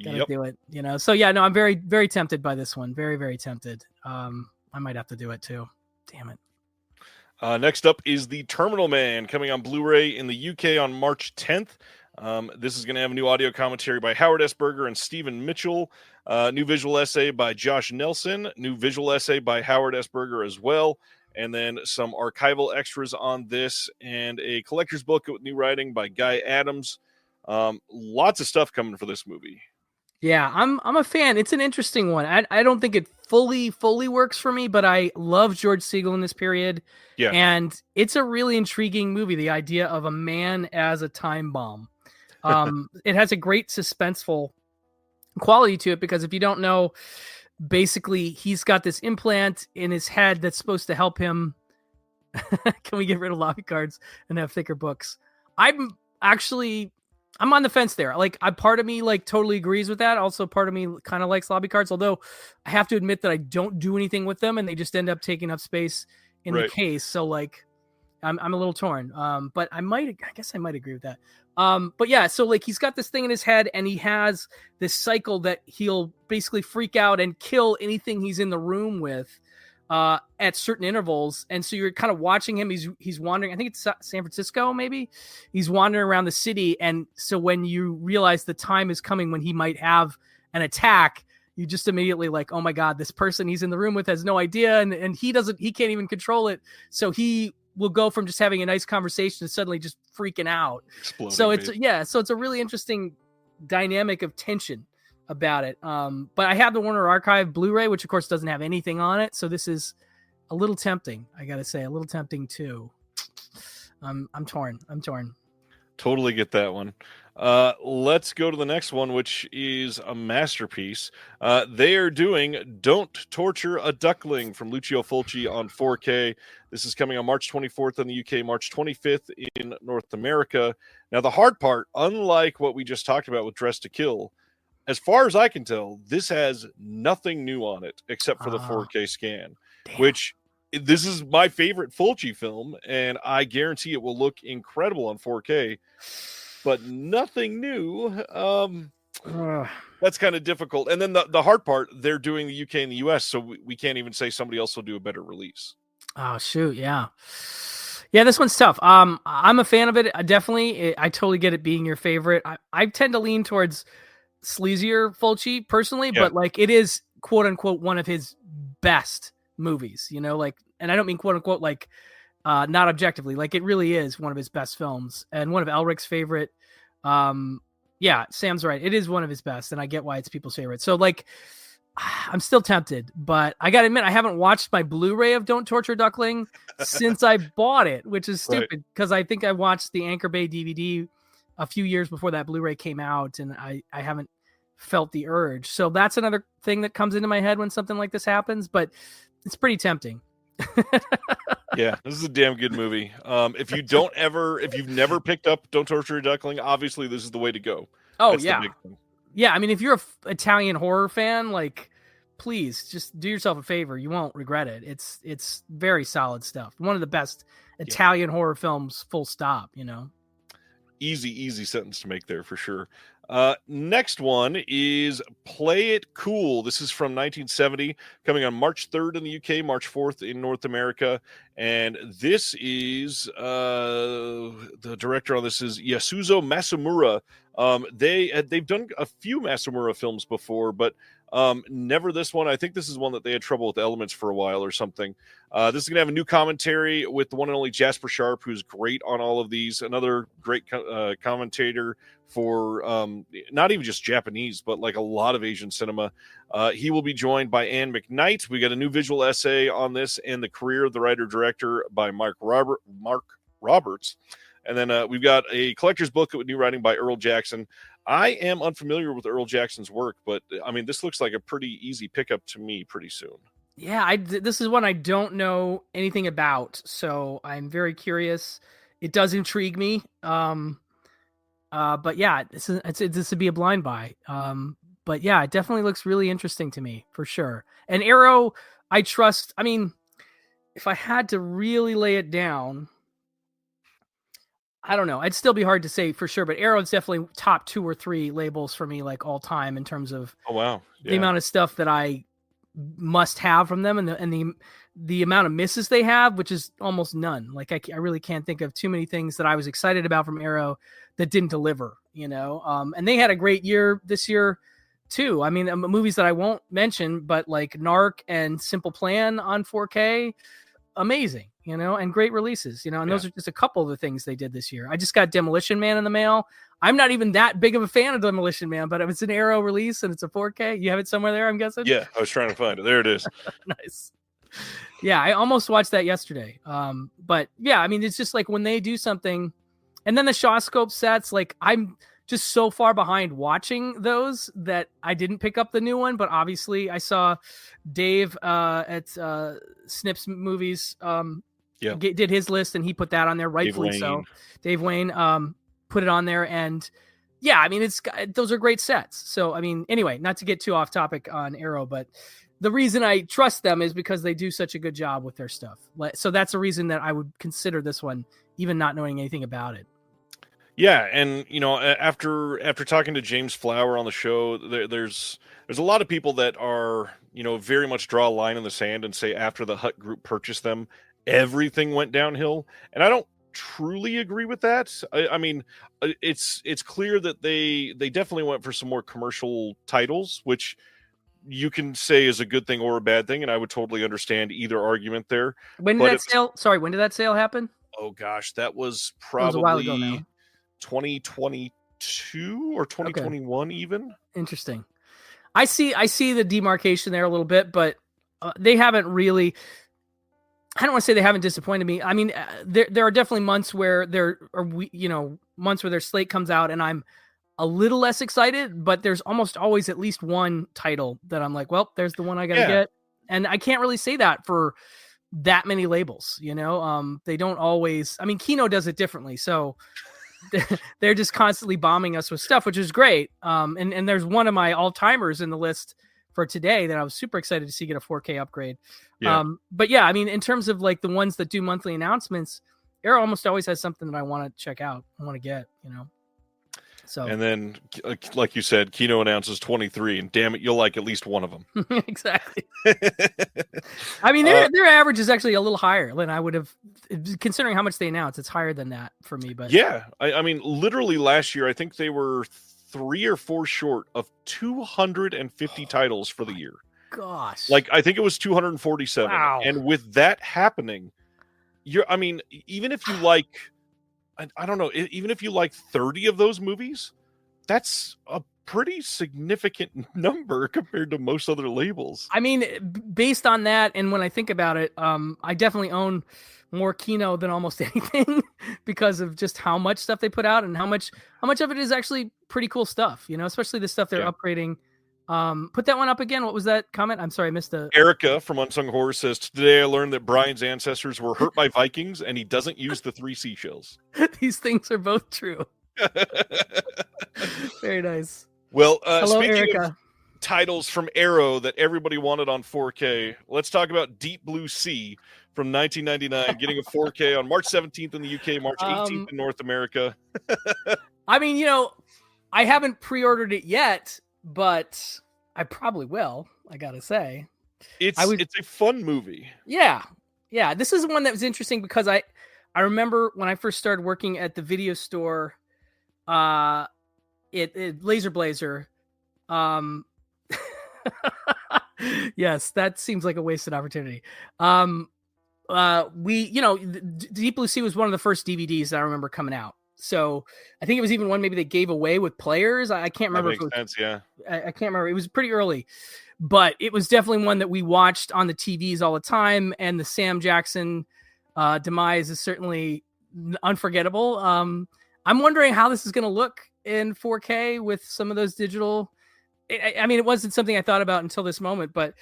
gotta do it. So I'm very, very tempted by this one. Very, very tempted. I might have to do it too. Damn it. Next up is The Terminal Man, coming on Blu-ray in the UK on March 10th. This is going to have a new audio commentary by Howard S. Berger and Stephen Mitchell. New visual essay by Josh Nelson. New visual essay by Howard S. Berger as well. And then some archival extras on this, and a collector's book with new writing by Guy Adams. Lots of stuff coming for this movie. Yeah, I'm a fan. It's an interesting one. I don't think it fully works for me, but I love George Segal in this period. Yeah. And it's a really intriguing movie, the idea of a man as a time bomb. It has a great suspenseful quality to it, because if you don't know, basically he's got this implant in his head that's supposed to help him. Can we get rid of lobby cards and have thicker books? I'm on the fence there. Like, part of me totally agrees with that. Also, part of me kind of likes lobby cards, although I have to admit that I don't do anything with them, and they just end up taking up space in the case. So I'm a little torn. But I guess I might agree with that. But yeah, so he's got this thing in his head, and he has this cycle that he'll basically freak out and kill anything he's in the room with at certain intervals. And so you're kind of watching him. He's wandering. I think it's San Francisco, maybe. He's wandering around the city. And so when you realize the time is coming when he might have an attack, you just immediately oh my God, this person he's in the room with has no idea. And he can't even control it. So he will go from just having a nice conversation to suddenly just freaking out. Exploding, so it's a really interesting dynamic of tension about it. But I have the Warner Archive Blu-ray, which of course doesn't have anything on it. So this is a little tempting. I got to say, a little tempting too. I'm torn. Totally get that one. Let's go to the next one, which is a masterpiece. They are doing Don't Torture a Duckling from Lucio Fulci on 4K. This is coming on March 24th in the UK, March 25th in North America. Now, the hard part, unlike what we just talked about with Dress to Kill, as far as I can tell, this has nothing new on it except for the 4K scan, which this is my favorite Fulci film, and I guarantee it will look incredible on 4K. But nothing new. That's kind of difficult. And then the hard part, they're doing the UK and the US, so we can't even say somebody else will do a better release. Oh, shoot, yeah. Yeah, this one's tough. I'm a fan of it. Definitely. I totally get it being your favorite. I tend to lean towards sleazier Fulci personally, but like it is quote unquote one of his best movies, you know, like, and I don't mean quote unquote like not objectively, like it really is one of his best films and one of Elric's favorite. Yeah, Sam's right. It is one of his best, and I get why it's people's favorite. So like, I'm still tempted, but I gotta admit, I haven't watched my Blu-ray of Don't Torture Duckling since I bought it, which is stupid because I think I watched the Anchor Bay DVD a few years before that Blu-ray came out, and I haven't felt the urge. So that's another thing that comes into my head when something like this happens, but it's pretty tempting. Yeah, this is a damn good movie. If you've never picked up Don't Torture a Duckling, obviously this is the way to go. Oh, That's yeah. Yeah, I mean, if you're a Italian horror fan, like, please just do yourself a favor. You won't regret it. It's very solid stuff. One of the best Italian horror films, full stop, you know? Easy sentence to make there for sure. Next one is Play It Cool. This is from 1970, coming on March 3rd in the UK, March 4th in North America. And this is the director on this is Yasuzo Masumura. They've done a few Masumura films before, but never this one. I think this is one that they had trouble with elements for a while or something. This is going to have a new commentary with the one and only Jasper Sharp, who's great on all of these. Another great commentator for not even just Japanese, but like a lot of Asian cinema. He will be joined by Anne McKnight. We got a new visual essay on this and the career of the writer-director by Mark Roberts. And then we've got a collector's book with new writing by Earl Jackson. I am unfamiliar with Earl Jackson's work, but I mean, this looks like a pretty easy pickup to me pretty soon. Yeah, this is one I don't know anything about, so I'm very curious. It does intrigue me. But yeah, this would be a blind buy. But yeah, it definitely looks really interesting to me for sure. And Arrow, I trust. I mean, if I had to really lay it down, I don't know. It'd still be hard to say for sure, but Arrow is definitely top 2 or 3 labels for me, like all time in terms of the amount of stuff that I must have from them and the amount of misses they have, which is almost none. Like I really can't think of too many things that I was excited about from Arrow that didn't deliver, you know? And they had a great year this year too. I mean, movies that I won't mention, but like Narc and Simple Plan on 4K, amazing, you know, and great releases, you know, and those are just a couple of the things they did this year. I just got Demolition Man in the mail. I'm not even that big of a fan of Demolition Man, but if it's an Arrow release and it's a 4K, you have it somewhere there, I'm guessing? Yeah, I was trying to find it. There it is. Nice. Yeah, I almost watched that yesterday. But yeah, I mean, it's just like when they do something, and then the Shawscope sets, like I'm just so far behind watching those that I didn't pick up the new one, but obviously I saw Dave at Snips Movies did his list and he put that on there, rightfully so. Dave Wayne put it on there, and yeah, I mean those are great sets. So I mean, anyway, not to get too off topic on Arrow, but the reason I trust them is because they do such a good job with their stuff. So that's a reason that I would consider this one, even not knowing anything about it. Yeah, and you know, after talking to James Flower on the show, there's a lot of people that are, you know, very much draw a line in the sand and say after the Hut Group purchased them, everything went downhill, and I don't truly agree with that. I mean, it's clear that they definitely went for some more commercial titles, which you can say is a good thing or a bad thing, and I would totally understand either argument there. When did that sale happen? Oh gosh, that was probably a while ago now. 2022 or 2021 even. Interesting. I see the demarcation there a little bit, but they haven't really, I don't want to say they haven't disappointed me. I mean, there are definitely months where months where their slate comes out and I'm a little less excited, but there's almost always at least one title that I'm like, well, there's the one I got to get. And I can't really say that for that many labels, they don't always, I mean, Kino does it differently. So they're just constantly bombing us with stuff, which is great. And there's one of my all timers in the list for today that I was super excited to see get a 4K upgrade. Yeah. But yeah, I mean, in terms of like the ones that do monthly announcements, Arrow almost always has something that I want to check out. I want to get, So, and then, like you said, Kino announces 23, and damn it, you'll like at least one of them. Exactly. I mean, their average is actually a little higher than I would have, considering how much they announce. It's higher than that for me. But yeah, I mean, literally last year, I think they were 3 or 4 short of 250 titles for the year. Gosh, like I think it was 247. Wow. And with that happening, even if you like. I don't know, even if you like 30 of those movies, that's a pretty significant number compared to most other labels. I mean, based on that, and when I think about it, I definitely own more Kino than almost anything because of just how much stuff they put out and how much of it is actually pretty cool stuff, especially the stuff they're upgrading. Put that one up again. What was that comment? I'm sorry, I missed the. Erica from Unsung Horror says, today I learned that Brian's ancestors were hurt by Vikings and he doesn't use the 3 seashells. These things are both true. Very nice. Well, hello, speaking Erica. of titles from Arrow that everybody wanted on 4K, let's talk about Deep Blue Sea from 1999, getting a 4K on March 17th in the UK, March 18th in North America. I mean, I haven't pre-ordered it yet, but I probably will. I gotta say, it's a fun movie. Yeah. This is one that was interesting because I remember when I first started working at the video store, Laser Blazer. Yes, that seems like a wasted opportunity. Deep Blue Sea was one of the first DVDs that I remember coming out. So I think it was even one maybe they gave away with players. I can't remember. That makes sense, yeah. I can't remember. It was pretty early, but it was definitely one that we watched on the TVs all the time. And the Sam Jackson demise is certainly unforgettable. I'm wondering how this is going to look in 4K with some of those digital. I mean, it wasn't something I thought about until this moment, but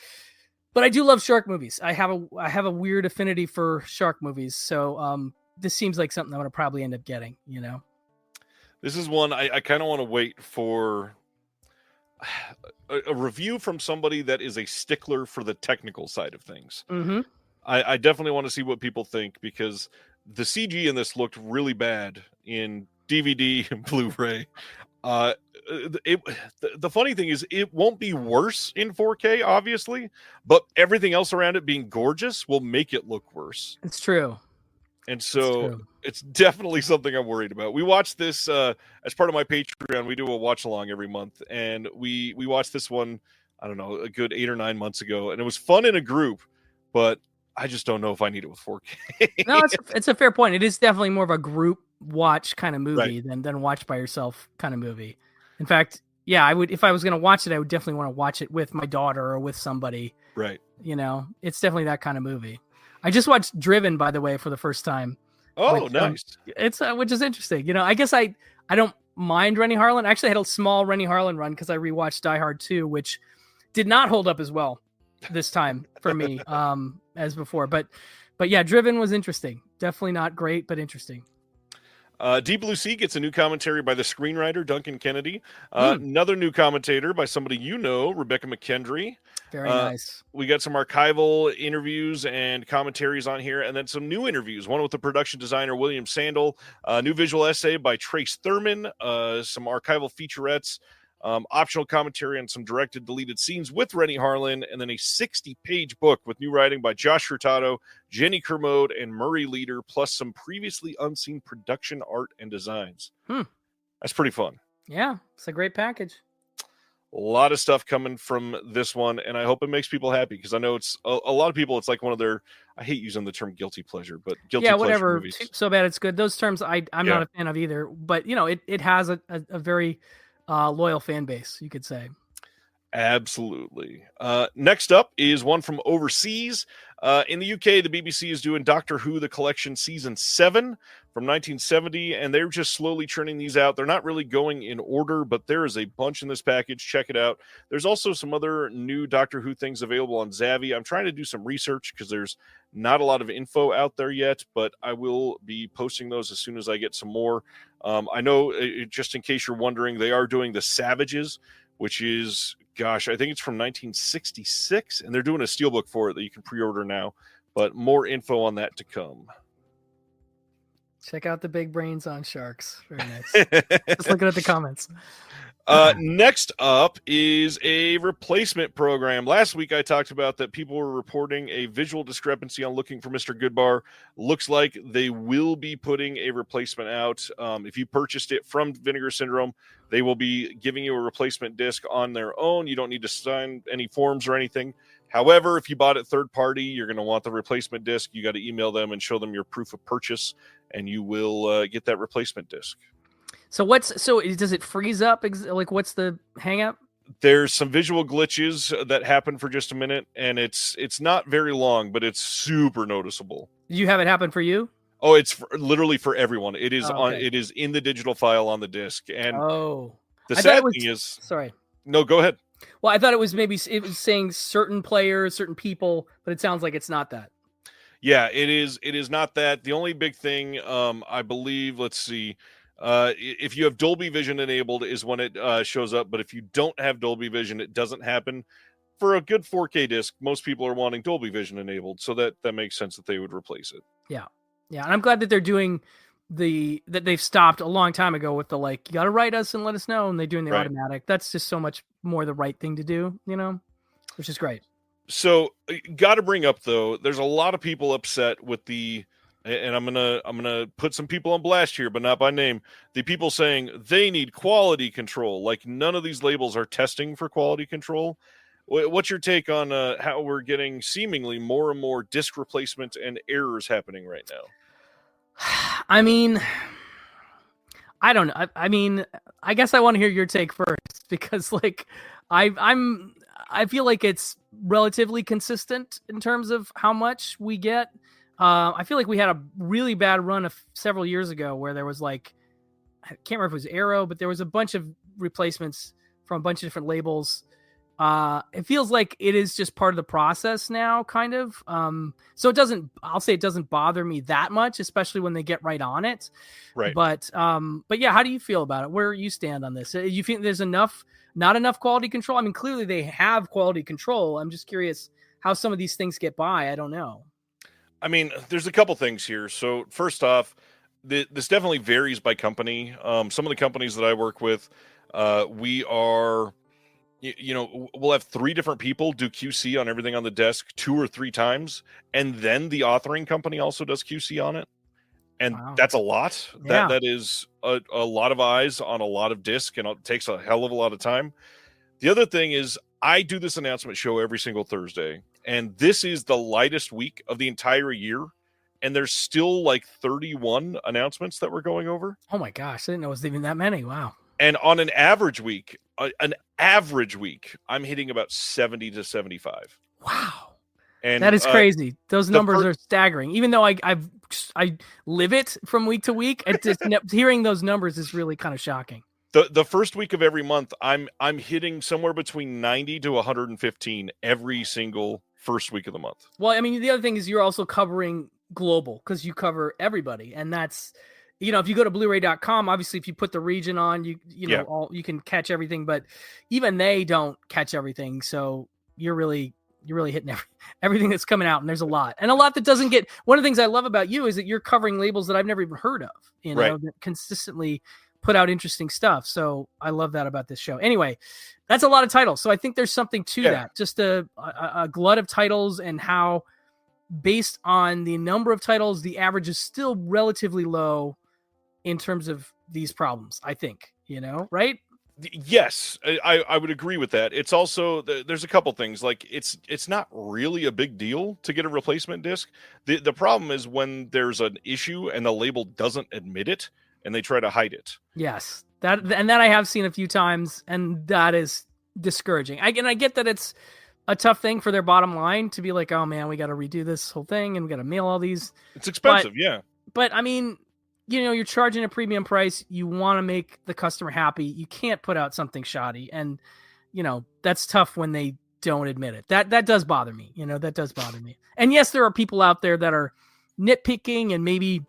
I do love shark movies. I have a weird affinity for shark movies. So, this seems like something I'm going to probably end up getting, This is one I kind of want to wait for a review from somebody that is a stickler for the technical side of things. Mm-hmm. I definitely want to see what people think because the CG in this looked really bad in DVD and Blu-ray. The funny thing is it won't be worse in 4K, obviously, but everything else around it being gorgeous will make it look worse. It's true. And so it's definitely something I'm worried about. We watched this as part of my Patreon. We do a watch along every month, and we watched this one, I don't know, a good 8 or 9 months ago, and it was fun in a group, but I just don't know if I need it with 4K. No, it's a fair point. It is definitely more of a group watch kind of movie than watch by yourself kind of movie. In fact, yeah, I would, if I was going to watch it, I would definitely want to watch it with my daughter or with somebody. Right. It's definitely that kind of movie. I just watched Driven, by the way, for the first time. Oh, nice. It's which is interesting. I guess I don't mind Rennie Harlan. I actually had a small Rennie Harlan run because I rewatched Die Hard 2, which did not hold up as well this time for me as before. But yeah, Driven was interesting. Definitely not great, but interesting. Deep Blue Sea gets a new commentary by the screenwriter Duncan Kennedy. Another new commentator by somebody Rebecca McKendry. Very nice. We got some archival interviews and commentaries on here, and then some new interviews. One with the production designer William Sandel, a new visual essay by Trace Thurman, some archival featurettes, optional commentary on some directed deleted scenes with Rennie Harlan, and then a 60-page book with new writing by Josh Hurtado, Jenny Kermode, and Murray Leader, plus some previously unseen production art and designs. That's pretty fun. Yeah, it's a great package. A lot of stuff coming from this one, and I hope it makes people happy because I know it's a lot of people. It's like one of their. I hate using the term guilty pleasure, but guilty pleasure whatever. Movies. So bad it's good. Those terms I'm not a fan of either. But it has a very loyal fan base, you could say. Absolutely. Next up is one from overseas. In the UK, the BBC is doing Doctor Who: The Collection Season 7 from 1970, and they're just slowly churning these out. They're not really going in order, but there is a bunch in this package. Check it out. There's also some other new Doctor Who things available on Zavvi. I'm trying to do some research because there's not a lot of info out there yet, but I will be posting those as soon as I get some more. I know, just in case you're wondering, they are doing the Savages, which is, gosh, I think it's from 1966, and they're doing a steelbook for it that you can pre-order now, but more info on that to come. Check out the big brains on sharks. Very nice. Just looking at the comments. Next up is a replacement program. Last week I talked about that people were reporting a visual discrepancy on Looking for Mr. Goodbar. Looks like they will be putting a replacement out. If you purchased it from Vinegar Syndrome, they will be giving you a replacement disc on their own. You don't need to sign any forms or anything. However, if you bought it third party, you're going to want the replacement disc. You got to email them and show them your proof of purchase, and you will get that replacement disc. So does it freeze up? Like, what's the hang up? There's some visual glitches that happen for just a minute, and it's not very long, but it's super noticeable. You have it happen for you? Oh, it's literally for everyone. It is okay. It is in the digital file on the disc. And the I sad thing is, sorry. No, go ahead. Well, I thought it was saying certain players, certain people, but it sounds like it's not that. Yeah, it is. It is not that. The only big thing, I believe, let's see, if you have Dolby Vision enabled is when it shows up. But if you don't have Dolby Vision, it doesn't happen. For a good 4K disc, most people are wanting Dolby Vision enabled, so that makes sense that they would replace it. Yeah, and I'm glad that they're doing that they've stopped a long time ago with the, like, you got to write us and let us know, and they're doing the automatic. That's just so much more the right thing to do, which is great. So, got to bring up though, there's a lot of people upset with the, and I'm gonna put some people on blast here, but not by name. The people saying they need quality control, like none of these labels are testing for quality control. What's your take on how we're getting seemingly more and more disc replacement and errors happening right now? I mean, I don't know. I mean, I guess I want to hear your take first, because like I feel like it's relatively consistent in terms of how much we get. I feel like we had a really bad run of several years ago where there was, like, I can't remember if it was Arrow, but there was a bunch of replacements from a bunch of different labels. It feels like it is just part of the process now, kind of. So I'll say it doesn't bother me that much, especially when they get right on it. Right. But yeah, how do you feel about it? Where you stand on this? You think there's not enough quality control? I mean, clearly they have quality control. I'm just curious how some of these things get by. I don't know. I mean, there's a couple things here. So first off, this definitely varies by company. Some of the companies that I work with, we are, we'll have 3 different people do QC on everything on the desk 2 or 3 times. And then the authoring company also does QC on it. And that's a lot. Yeah. That is a lot of eyes on a lot of disc, and it takes a hell of a lot of time. The other thing is, I do this announcement show every single Thursday, and this is the lightest week of the entire year, and there's still like 31 announcements that we're going over. Oh my gosh, I didn't know it was even that many. Wow. And on an average week, I'm hitting about 70 to 75. Wow. And that is crazy. Those numbers are staggering. Even though I live it from week to week, and just hearing those numbers is really kind of shocking. The first week of every month, I'm hitting somewhere between 90 to 115 every single first week of the month. Well, I mean, the other thing is you're also covering global, because you cover everybody, and that's, if you go to Blu-ray.com, obviously if you put the region on, you can catch everything, but even they don't catch everything. So you're really hitting everything that's coming out, and there's a lot that doesn't get. One of the things I love about you is that you're covering labels that I've never even heard of, that consistently put out interesting stuff. So I love that about this show. Anyway, that's a lot of titles. So I think there's something to that, just a glut of titles, and how based on the number of titles, the average is still relatively low in terms of these problems, I think, right? Yes, I would agree with that. It's also, there's a couple things, like it's not really a big deal to get a replacement disc. The problem is when there's an issue and the label doesn't admit it and they try to hide it. Yes, that I have seen a few times, and that is discouraging. I get that it's a tough thing for their bottom line to be like, oh man, we got to redo this whole thing and we got to mail all these. It's expensive, yeah. But I mean, you're charging a premium price. You want to make the customer happy. You can't put out something shoddy. And, that's tough when they don't admit it. That does bother me. That does bother me. And yes, there are people out there that are nitpicking, and maybe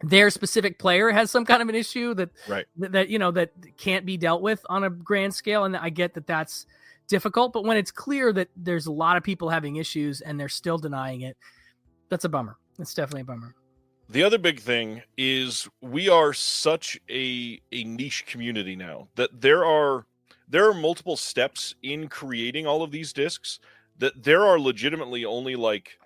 their specific player has some kind of an issue that can't be dealt with on a grand scale. And I get that that's difficult, but when it's clear that there's a lot of people having issues and they're still denying it, that's a bummer. It's definitely a bummer. The other big thing is we are such a niche community now that there are multiple steps in creating all of these discs, that there are legitimately only like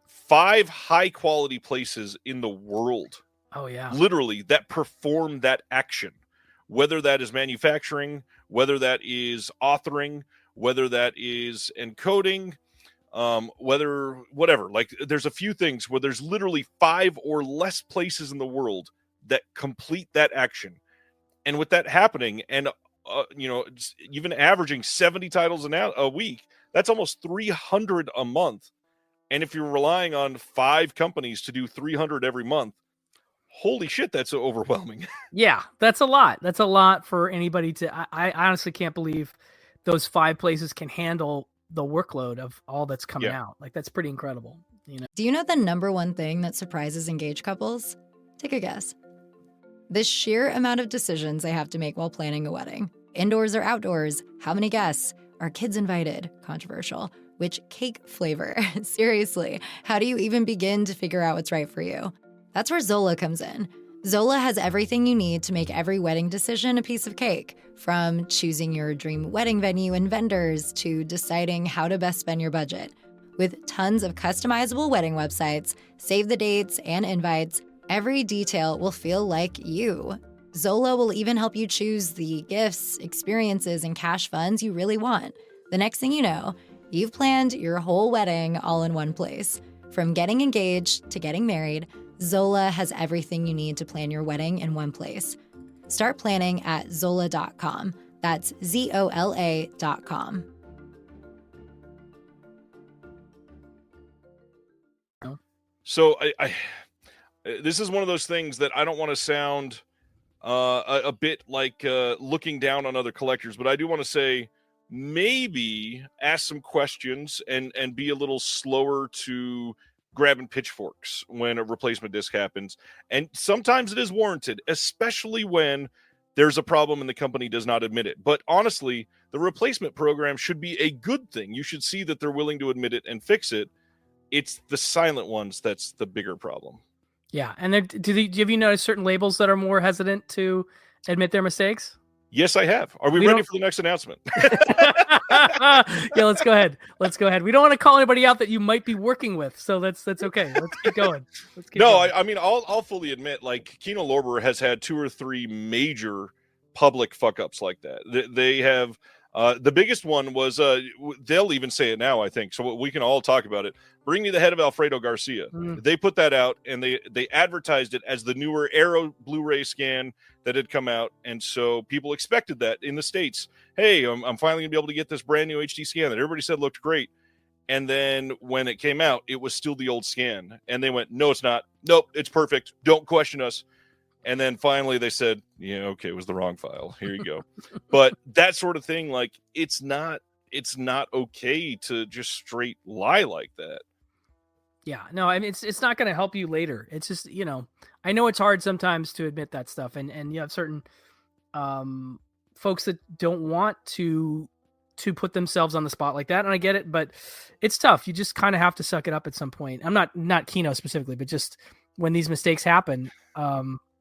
5 high quality places in the world. Oh yeah. Literally that perform that action, whether that is manufacturing, whether that is authoring, whether that is encoding, whatever. Like there's a few things where there's literally 5 or less places in the world that complete that action. And with that happening, and even averaging 70 titles a week, that's almost 300 a month. And if you're relying on 5 companies to do 300 every month, holy shit, that's overwhelming. Yeah, that's a lot. That's a lot for anybody to. I honestly can't believe those 5 places can handle the workload of all that's coming out. Like, that's pretty incredible. Do you know the number one thing that surprises engaged couples? Take a guess. The sheer amount of decisions they have to make while planning a wedding. Indoors or outdoors? How many guests? Are kids invited? Controversial. Which cake flavor? Seriously, how do you even begin to figure out what's right for you? That's where Zola comes in. Zola has everything you need to make every wedding decision a piece of cake, from choosing your dream wedding venue and vendors to deciding how to best spend your budget. With tons of customizable wedding websites, save the dates, and invites, every detail will feel like you. Zola will even help you choose the gifts, experiences, and cash funds you really want. The next thing you know, you've planned your whole wedding all in one place. From getting engaged to getting married, Zola has everything you need to plan your wedding in one place. Start planning at Zola.com. That's Zola.com. So I this is one of those things that I don't want to sound a bit like looking down on other collectors, but I do want to say maybe ask some questions and be a little slower to grabbing pitchforks when a replacement disc happens. And sometimes it is warranted, especially when there's a problem and the company does not admit it. But honestly, the replacement program should be a good thing. You should see that they're willing to admit it and fix it. It's the silent ones that's the bigger problem. Yeah. And have you noticed certain labels that are more hesitant to admit their mistakes? Yes, I have. Are we ready for the next announcement? Yeah, let's go ahead. We don't want to call anybody out that you might be working with, so that's okay. Let's keep going. I mean, I'll fully admit, like, Kino Lorber has had 2 or 3 major public fuck ups like that. They have. The biggest one was, they'll even say it now, I think, so we can all talk about it. Bring Me the Head of Alfredo Garcia. They put that out, and they advertised it as the newer Aero Blu-ray scan that had come out, and so people expected that in the States. Hey, I'm finally going to be able to get this brand new HD scan that everybody said looked great. And then when it came out, it was still the old scan. And they went, no, it's not. Nope, it's perfect. Don't question us. And then finally they said, yeah, okay, it was the wrong file. Here you go. But that sort of thing, like, it's not okay to just straight lie like that. Yeah, no, I mean, it's not going to help you later. It's just, I know it's hard sometimes to admit that stuff. And you have certain folks that don't want to put themselves on the spot like that. And I get it, but it's tough. You just kind of have to suck it up at some point. I'm not Kino specifically, but just when these mistakes happen,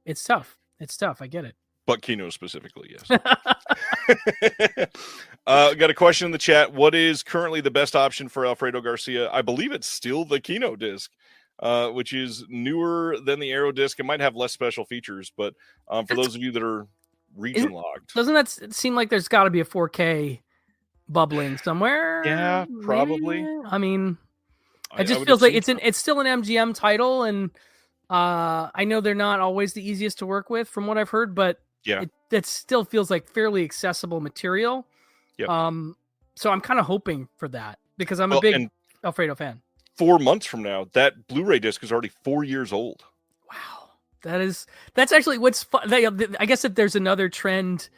it's tough. I get it. But Kino specifically, yes. Got a question in the chat. What is currently the best option for Alfredo Garcia? I believe it's still the Kino disc, which is newer than the Aero disc. It might have less special features, but for those of you that are region locked. Doesn't that seem like there's got to be a 4K bubbling somewhere? Yeah, probably. Maybe? I mean, it just feels like it's still an MGM title, and I know they're not always the easiest to work with from what I've heard, but yeah, it still feels like fairly accessible material. Yep. So I'm kind of hoping for that because I'm a big Alfredo fan. 4 months from now, that Blu-ray disc is already 4 years old. Wow. That's actually what's fun. I guess if there's another trend,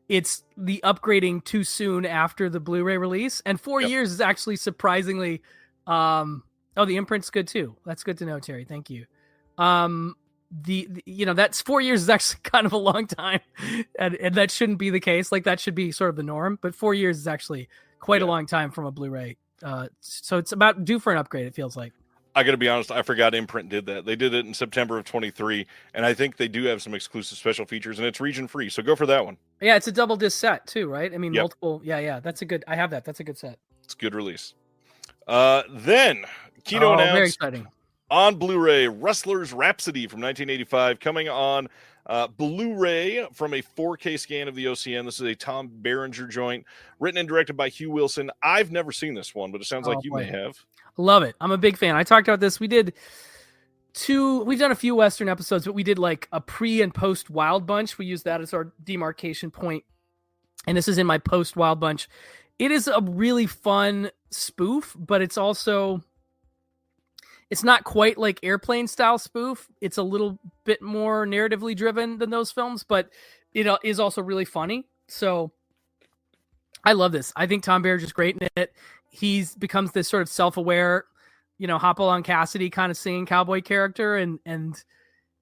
it's the upgrading too soon after the Blu-ray release. And 4 years is actually surprisingly, the imprint's good too. That's good to know, Terry. Thank you. That's 4 years is actually kind of a long time, and that shouldn't be the case. Like that should be sort of the norm, but 4 years is actually quite a long time from a Blu-ray. So it's about due for an upgrade. It feels like. I got to be honest, I forgot Imprint did that. They did it in September of 23, and I think they do have some exclusive special features, and it's region free, so go for that one. Yeah, it's a double disc set too, right? I mean, multiple. Yeah, that's a good. I have that. That's a good set. It's a good release. Then Kino announced very exciting. On Blu-ray, Rustler's Rhapsody from 1985, coming on Blu-ray from a 4K scan of the OCN. This is a Tom Berenger joint, written and directed by Hugh Wilson. I've never seen this one, but it sounds like you may have. Love it. I'm a big fan. I talked about this. We've done a few Western episodes, but we did like a pre and post Wild Bunch. We used that as our demarcation point. And this is in my post Wild Bunch. It is a really fun spoof, but it's not quite like Airplane style spoof. It's a little bit more narratively driven than those films, but it is also really funny. So I love this. I think Tom Berenger's great in it. He becomes this sort of self-aware, Hopalong Cassidy kind of singing cowboy character. And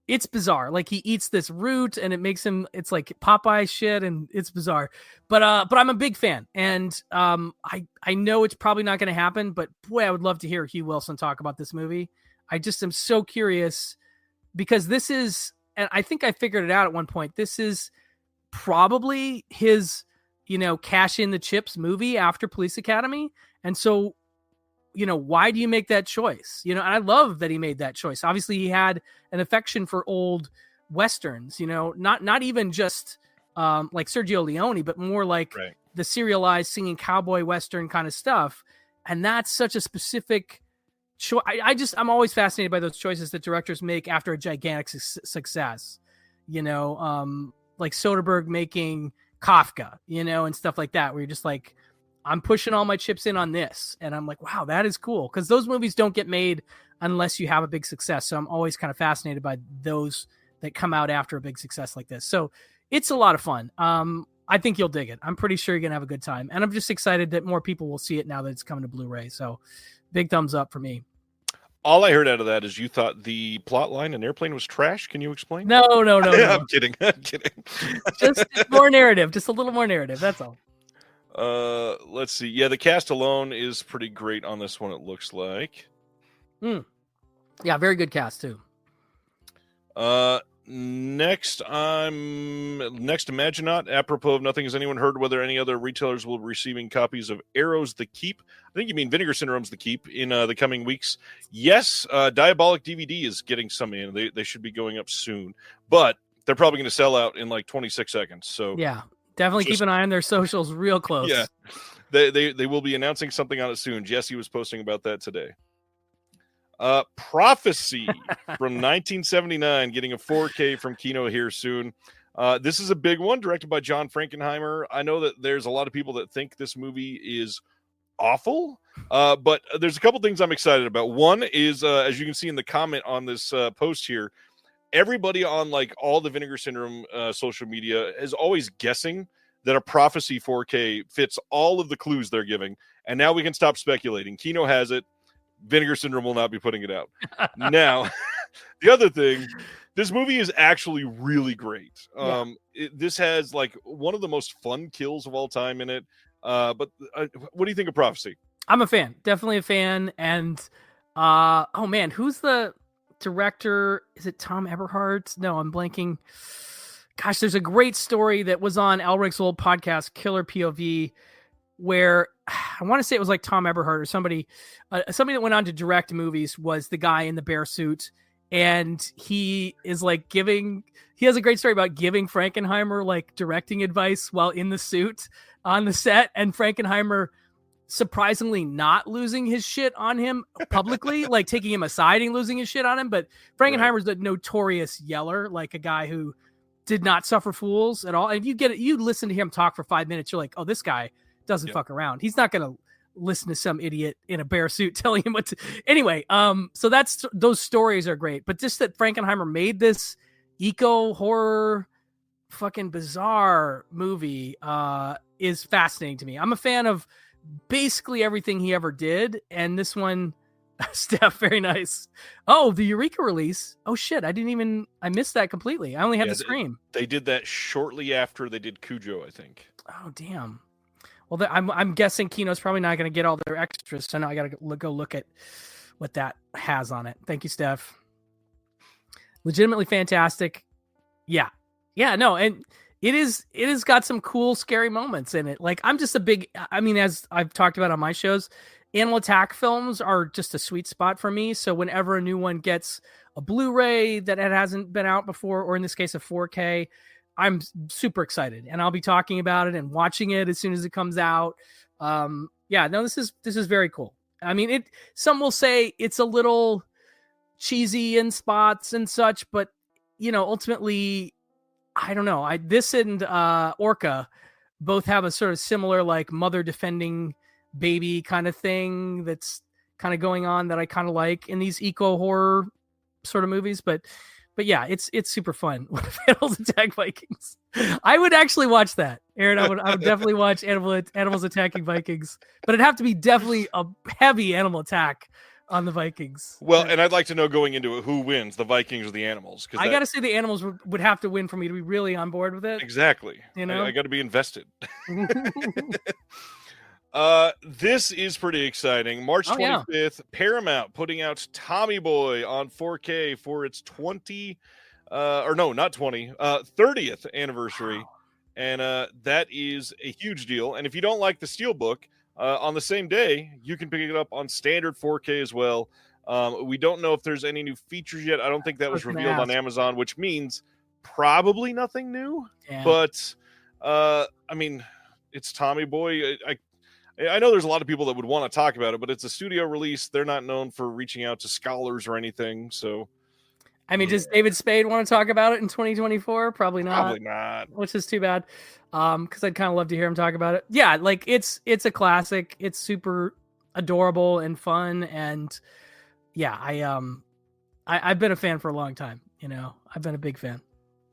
it's bizarre. Like he eats this root and it makes him, it's like Popeye shit and it's bizarre, but I'm a big fan. And I know it's probably not going to happen, but boy, I would love to hear Hugh Wilson talk about this movie. I just am so curious because this is, and I think I figured it out at one point. This is probably his, cash in the chips movie after Police Academy. And so, why do you make that choice? And I love that he made that choice. Obviously he had an affection for old Westerns, not even just like Sergio Leone, but more like the serialized singing cowboy Western kind of stuff. And that's such a specific choice. I'm always fascinated by those choices that directors make after a gigantic success, like Soderbergh making Kafka, and stuff like that, where you're just like, I'm pushing all my chips in on this. And I'm like, wow, that is cool. Because those movies don't get made unless you have a big success. So I'm always kind of fascinated by those that come out after a big success like this. So it's a lot of fun. I think you'll dig it. I'm pretty sure you're going to have a good time. And I'm just excited that more people will see it now that it's coming to Blu-ray. So big thumbs up for me. All I heard out of that is you thought the plot line in Airplane was trash. Can you explain? No. I'm kidding. Just more narrative. Just a little more narrative. That's all. Let's see. Yeah, the cast alone is pretty great on this one, it looks like. Yeah, very good cast too. Next Imaginaut. Apropos of nothing, has anyone heard whether any other retailers will be receiving copies of Arrow's The Keep? I think you mean Vinegar Syndrome's The Keep in the coming weeks. Yes, Diabolic DVD is getting some in. They should be going up soon, but they're probably going to sell out in like 26 seconds. So yeah. Definitely keep an eye on their socials real close. Yeah, they will be announcing something on it soon. Jesse was posting about that today. Prophecy from 1979, getting a 4K from Kino here soon. This is a big one, directed by John Frankenheimer. I know that there's a lot of people that think this movie is awful, but there's a couple things I'm excited about. One is, as you can see in the comment on this post here, everybody on like all the Vinegar Syndrome social media is always guessing that a Prophecy 4K fits all of the clues they're giving. And now we can stop speculating. Kino has it. Vinegar Syndrome will not be putting it out. Now, the other thing, this movie is actually really great. This has like one of the most fun kills of all time in it. But what do you think of Prophecy? I'm a fan. Definitely a fan. And who's the director? Is it Tom Eberhardt? No, I'm blanking. Gosh, there's a great story that was on Elric's old podcast, Killer POV, where I want to say it was like Tom Eberhardt or somebody that went on to direct movies was the guy in the bear suit. And he is like he has a great story about giving Frankenheimer like directing advice while in the suit on the set. And Frankenheimer surprisingly not losing his shit on him publicly, like taking him aside and losing his shit on him. But Frankenheimer's a notorious yeller, like a guy who did not suffer fools at all. And you listen to him talk for 5 minutes, you're like, oh, this guy doesn't fuck around. He's not going to listen to some idiot in a bear suit telling him what to. Anyway, so those stories are great. But just that Frankenheimer made this eco horror, fucking bizarre movie is fascinating to me. I'm a fan of basically everything he ever did, and this one, Steph, very nice. Oh, the Eureka release. Oh shit, I missed that completely. I only had the Scream. They did that shortly after they did Cujo, I think. Oh damn. Well, I'm guessing Kino's probably not going to get all their extras, so now I got to go look at what that has on it. Thank you, Steph. Legitimately fantastic. Yeah, no, and it has got some cool, scary moments in it. Like, I'm just as I've talked about on my shows, animal attack films are just a sweet spot for me. So whenever a new one gets a Blu-ray that it hasn't been out before, or in this case, a 4K, I'm super excited, and I'll be talking about it and watching it as soon as it comes out. This is very cool. I mean, some will say it's a little cheesy in spots and such, but ultimately, I don't know. This and Orca both have a sort of similar, like, mother defending baby kind of thing that's kind of going on that I kind of like in these eco horror sort of movies. But yeah, it's super fun. Animals Attack Vikings. I would actually watch that, Aaron. I would definitely watch Animals Attacking Vikings, but it'd have to be definitely a heavy animal attack on the Vikings. Well, and I'd like to know going into it who wins, the Vikings or the animals. I got to say the animals would have to win for me to be really on board with it. Exactly. I got to be invested. This is pretty exciting. March 25th, Paramount putting out Tommy Boy on 4K for its 30th anniversary. Wow. And that is a huge deal. And if you don't like the Steelbook, on the same day, you can pick it up on standard 4K as well. We don't know if there's any new features yet. I don't think that was revealed on Amazon, which means probably nothing new. Yeah. But, I mean, it's Tommy Boy. I know there's a lot of people that would want to talk about it, but it's a studio release. They're not known for reaching out to scholars or anything. So, I mean, does David Spade want to talk about it in 2024? Probably not. Probably not. Which is too bad. Because I'd kind of love to hear him talk about it. Yeah, like it's a classic. It's super adorable and fun, and yeah, I've been a fan for a long time. I've been a big fan.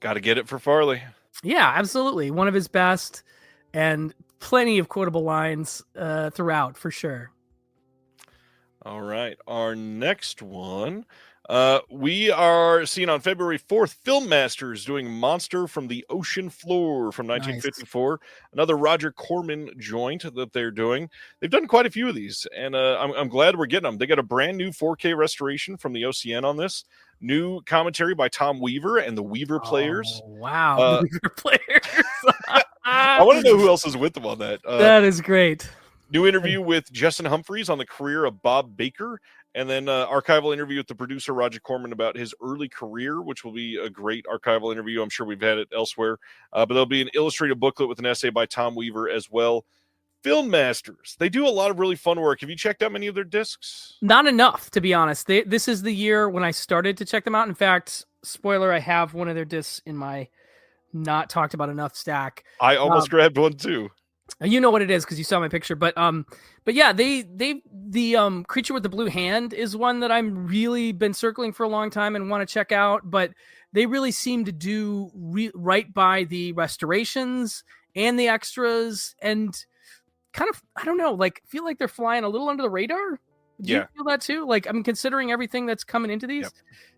Got to get it for Farley. Yeah, absolutely. One of his best, and plenty of quotable lines throughout, for sure. All right. Our next one, we are seeing on February 4th, Film Masters doing Monster from the Ocean Floor from 1954. Nice. Another Roger Corman joint that they're doing. They've done quite a few of these, and I'm glad we're getting them. They got a brand new 4K restoration from the OCN on this. New commentary by Tom Weaver and the Weaver Players. Wow, the Weaver Players. I want to know who else is with them on that. That is great. New interview with Justin Humphreys on the career of Bob Baker, and then archival interview with the producer Roger Corman about his early career, which will be a great archival interview. I'm sure we've had it elsewhere. But there'll be an illustrated booklet with an essay by Tom Weaver as well. Film Masters. They do a lot of really fun work. Have you checked out many of their discs? Not enough, to be honest. This is the year when I started to check them out. In fact, spoiler, I have one of their discs in my not talked about enough stack. I almost grabbed one too. You know what it is because you saw my picture, but yeah, the Creature with the Blue Hand is one that I'm really been circling for a long time and want to check out. But they really seem to do right by the restorations and the extras, and kind of, I don't know, like feel like they're flying a little under the radar. Do you feel that too? Like, I'm considering everything that's coming into these. Yep.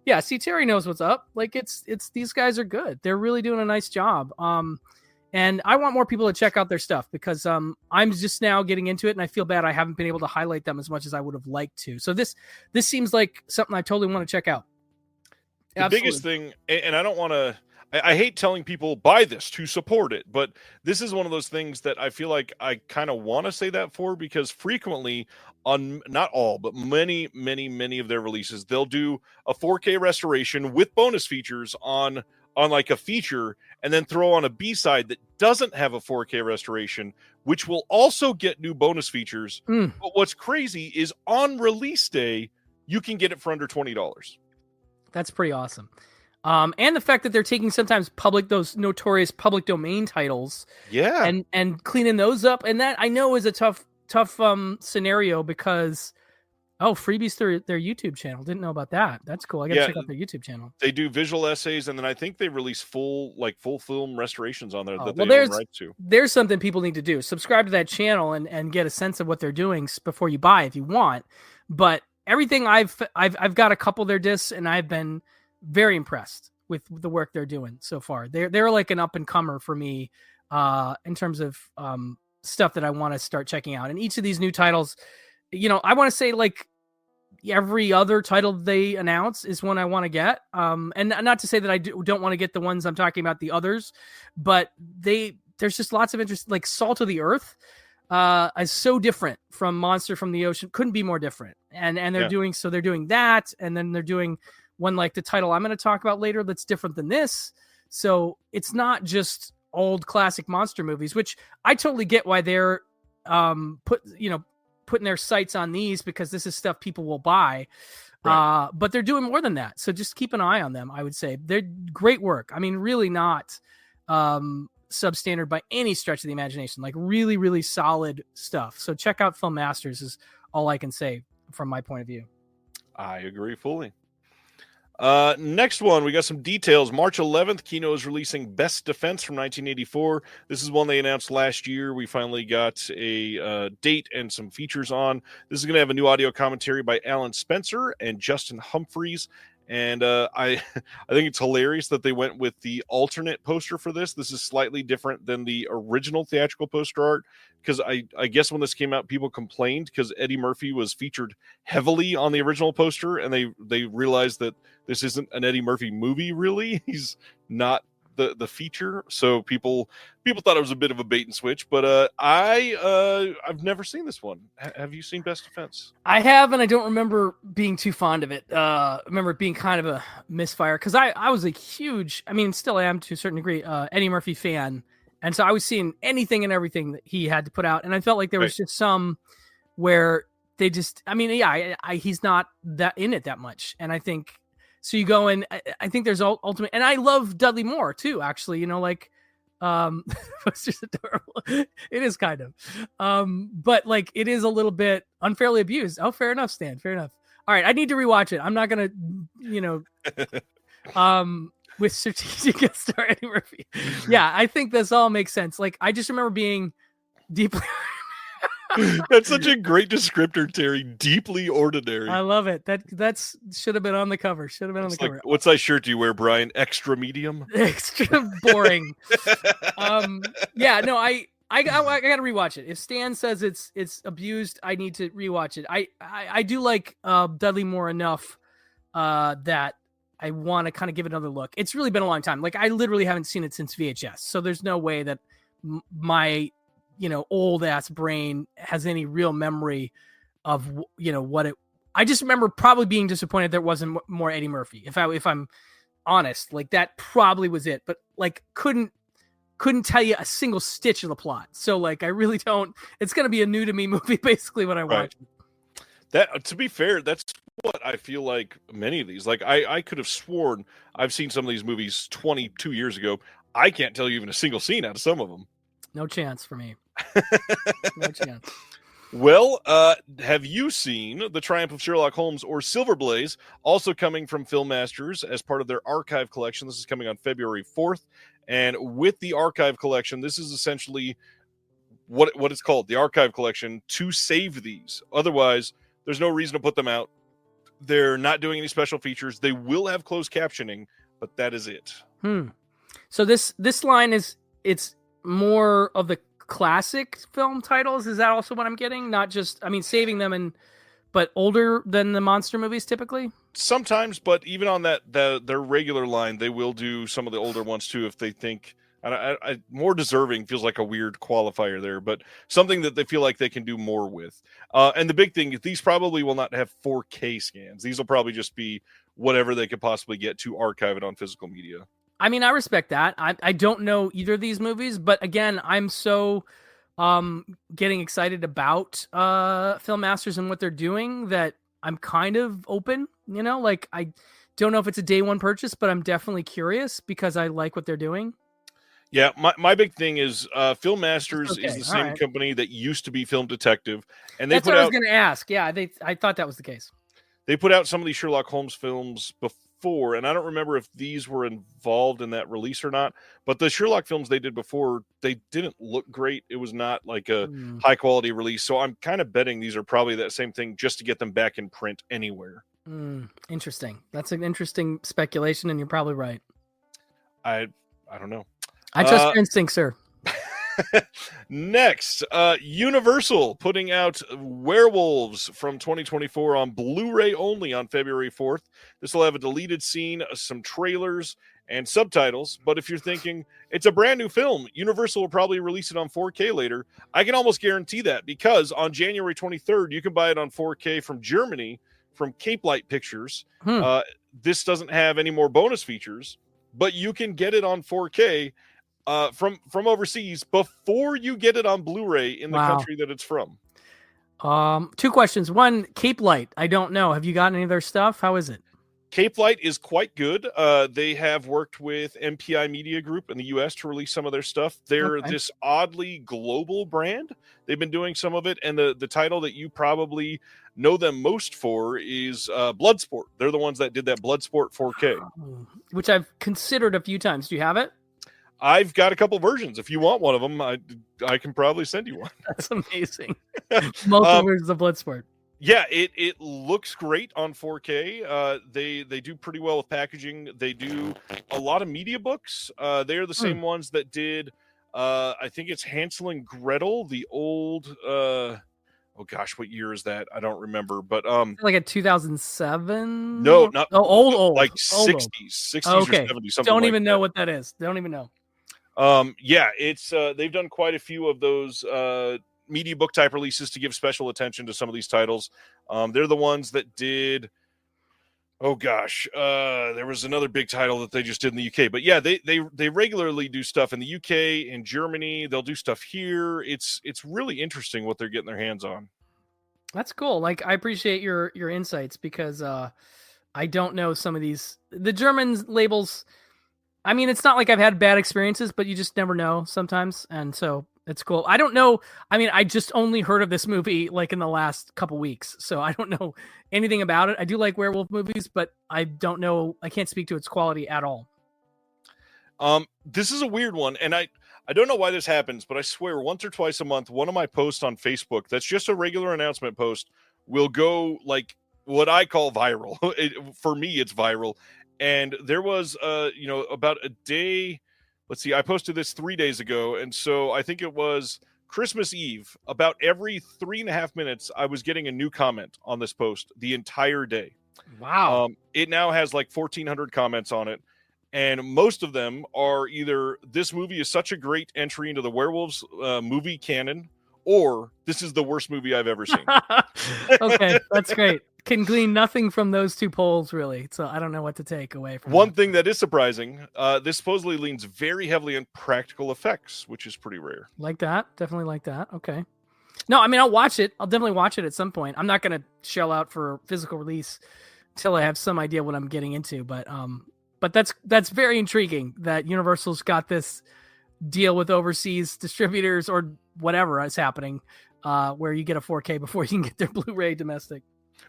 Yeah, see, Terry knows what's up. Like, it's these guys are good. They're really doing a nice job. And I want more people to check out their stuff because I'm just now getting into it, and I feel bad I haven't been able to highlight them as much as I would have liked to. So this seems like something I totally want to check out. The Absolutely. Biggest thing, and I don't want to, I hate telling people buy this to support it, but this is one of those things that I feel like I kind of want to say that for, because frequently on not all, but many of their releases, they'll do a 4K restoration with bonus features on like a feature, and then throw on a B-side that doesn't have a 4K restoration, which will also get new bonus features. But what's crazy is on release day, you can get it for under $20. That's pretty awesome. And the fact that they're taking sometimes those notorious public domain titles, and cleaning those up, and that I know is a tough scenario because Oh, freebies through their YouTube channel. Didn't know about that. That's cool. I gotta check out their YouTube channel. They do visual essays, and then I think they release full film restorations on there that they own rights to. There's something people need to do. Subscribe to that channel and get a sense of what they're doing before you buy if you want. But everything I've got a couple of their discs, and I've been very impressed with the work they're doing so far. They're like an up and comer for me in terms of stuff that I want to start checking out. And each of these new titles, I want to say like every other title they announce is one I want to get. And not to say that I don't want to get the ones I'm talking about, the others, but there's just lots of interest. Like Salt of the Earth is so different from Monster from the Ocean. Couldn't be more different. And they're doing that. And then they're doing one like the title I'm going to talk about later that's different than this. So it's not just old classic monster movies, which I totally get why they're putting their sights on these, because this is stuff people will buy. Right. But they're doing more than that. So just keep an eye on them, I would say. They're great work. I mean, really not substandard by any stretch of the imagination, like really, really solid stuff. So check out Film Masters is all I can say from my point of view. I agree fully. Next one, we got some details. March 11th, Kino is releasing Best Defense from 1984. This is one they announced last year. We finally got a date and some features on. This is going to have a new audio commentary by Alan Spencer and Justin Humphreys. And I think it's hilarious that they went with the alternate poster for this. This is slightly different than the original theatrical poster art, because I guess when this came out, people complained because Eddie Murphy was featured heavily on the original poster, and they realized that this isn't an Eddie Murphy movie, really. He's not the feature, so people thought it was a bit of a bait and switch. But I've never seen this one. Have you seen Best Defense? I have, and I don't remember being too fond of it. I remember it being kind of a misfire, because I was a huge, I mean, still am to a certain degree, Eddie Murphy fan, and so I was seeing anything and everything that he had to put out, and I felt like there was just some where they just, I mean, yeah, he's not that in it that much, and I think. So you go in, I think there's ultimate, and I love Dudley Moore too, actually, it's just adorable. It is kind of, but like, it is a little bit unfairly abused. Oh, fair enough, Stan. Fair enough. All right. I need to rewatch it. I'm not going to, with strategic guest star Eddie Murphy. Yeah. I think this all makes sense. Like, I just remember being deeply That's such a great descriptor, Terry. Deeply ordinary. I love it. That's should have been on the cover. Should have been on the cover. What size shirt do you wear, Brian? Extra medium? Extra boring. Yeah, no, I gotta rewatch it. If Stan says it's abused, I need to rewatch it. I do like Dudley Moore enough that I want to kind of give it another look. It's really been a long time. Like, I literally haven't seen it since VHS, so there's no way that my old ass brain has any real memory of what it. I just remember probably being disappointed there wasn't more Eddie Murphy. If I'm honest, like, that probably was it. But like, couldn't tell you a single stitch of the plot. So like, I really don't. It's gonna be a new to me movie basically when I watch it. That, to be fair, that's what I feel like many of these. Like, I could have sworn I've seen some of these movies 22 years ago. I can't tell you even a single scene out of some of them. No chance for me. No chance. Well, have you seen The Triumph of Sherlock Holmes or Silver Blaze, also coming from Film Masters as part of their archive collection? This is coming on February 4th. And with the archive collection, this is essentially what it's called, the archive collection, to save these. Otherwise, there's no reason to put them out. They're not doing any special features. They will have closed captioning, but that is it. So this line it's more of the classic film titles. Is that also what I'm getting? Not just, I mean, saving them but older than the monster movies typically? Sometimes, but even on their regular line, they will do some of the older ones too if they think. I more deserving feels like a weird qualifier there, but something that they feel like they can do more with. And the big thing is these probably will not have 4K scans. These will probably just be whatever they could possibly get to archive it on physical media. I mean, I respect that. I don't know either of these movies, but again, I'm so getting excited about Film Masters and what they're doing that I'm kind of open, like, I don't know if it's a day one purchase, but I'm definitely curious because I like what they're doing. Yeah, my big thing is Film Masters Okay, is the all same right. company that used to be Film Detective, and they That's put what I was out going to ask. Yeah, I thought that was the case. some of these Sherlock Holmes films before, and I don't remember if these were involved in that release or not. But the Sherlock films they did before, they didn't look great. It was not like a high quality release. So I'm kind of betting these are probably that same thing, just to get them back in print anywhere. Interesting. That's an interesting speculation, and you're probably right. I don't know. I trust your instinct, sir. Next, Universal putting out Werewolves from 2024 on Blu-ray only on February 4th. This will have a deleted scene, some trailers, and subtitles. But if you're thinking it's a brand new film, Universal will probably release it on 4K later. I can almost guarantee that, because on January 23rd, you can buy it on 4K from Germany, from Cape Light Pictures. This doesn't have any more bonus features, but you can get it on 4K from overseas before you get it on Blu-ray in the country that it's from. 2 questions. One, Cape Light. I don't know. Have you gotten any of their stuff? How is it? Cape Light is quite good. They have worked with MPI Media Group in the U.S. to release some of their stuff. They're this oddly global brand. They've been doing some of it, and the title that you probably know them most for is Bloodsport. They're the ones that did that Bloodsport 4K. Which I've considered a few times. Do you have it? I've got a couple versions. If you want one of them, I can probably send you one. That's amazing. Multiple versions of Bloodsport. Yeah, it looks great on 4K. They do pretty well with packaging. They do a lot of media books. They're the same ones that did, I think it's Hansel and Gretel, the old. Oh gosh, what year is that? I don't remember, but like a 2007. No, not old, like old. 60s Okay. or 70s. Something Don't like even that. know what that is. Don't even know. Yeah, it's they've done quite a few of those media book type releases to give special attention to some of these titles. They're the ones that did. Oh gosh, there was another big title that they just did in the UK. But yeah, they regularly do stuff in the UK, in Germany. They'll do stuff here. It's really interesting what they're getting their hands on. That's cool. Like, I appreciate your insights, because I don't know some of the German labels. I mean, it's not like I've had bad experiences, but you just never know sometimes. And so it's cool. I don't know. I mean, I just only heard of this movie like in the last couple weeks, so I don't know anything about it. I do like werewolf movies, but I don't know. I can't speak to its quality at all. This is a weird one, and I don't know why this happens, but I swear once or twice a month, one of my posts on Facebook that's just a regular announcement post will go like what I call viral. For me, it's viral. And there was, about a day. Let's see, I posted this 3 days ago. And so I think it was Christmas Eve. About every 3.5 minutes, I was getting a new comment on this post the entire day. Wow. It now has like 1,400 comments on it. And most of them are either this movie is such a great entry into the werewolves movie canon, or this is the worst movie I've ever seen. Okay, that's great. Can glean nothing from those 2 polls, really. So I don't know what to take away from One thing that is surprising, this supposedly leans very heavily on practical effects, which is pretty rare. Like that. Definitely like that. Okay. No, I mean, I'll watch it. I'll definitely watch it at some point. I'm not going to shell out for physical release until I have some idea what I'm getting into. But that's very intriguing that Universal's got this deal with overseas distributors or whatever is happening, where you get a 4K before you can get their Blu-ray domestic.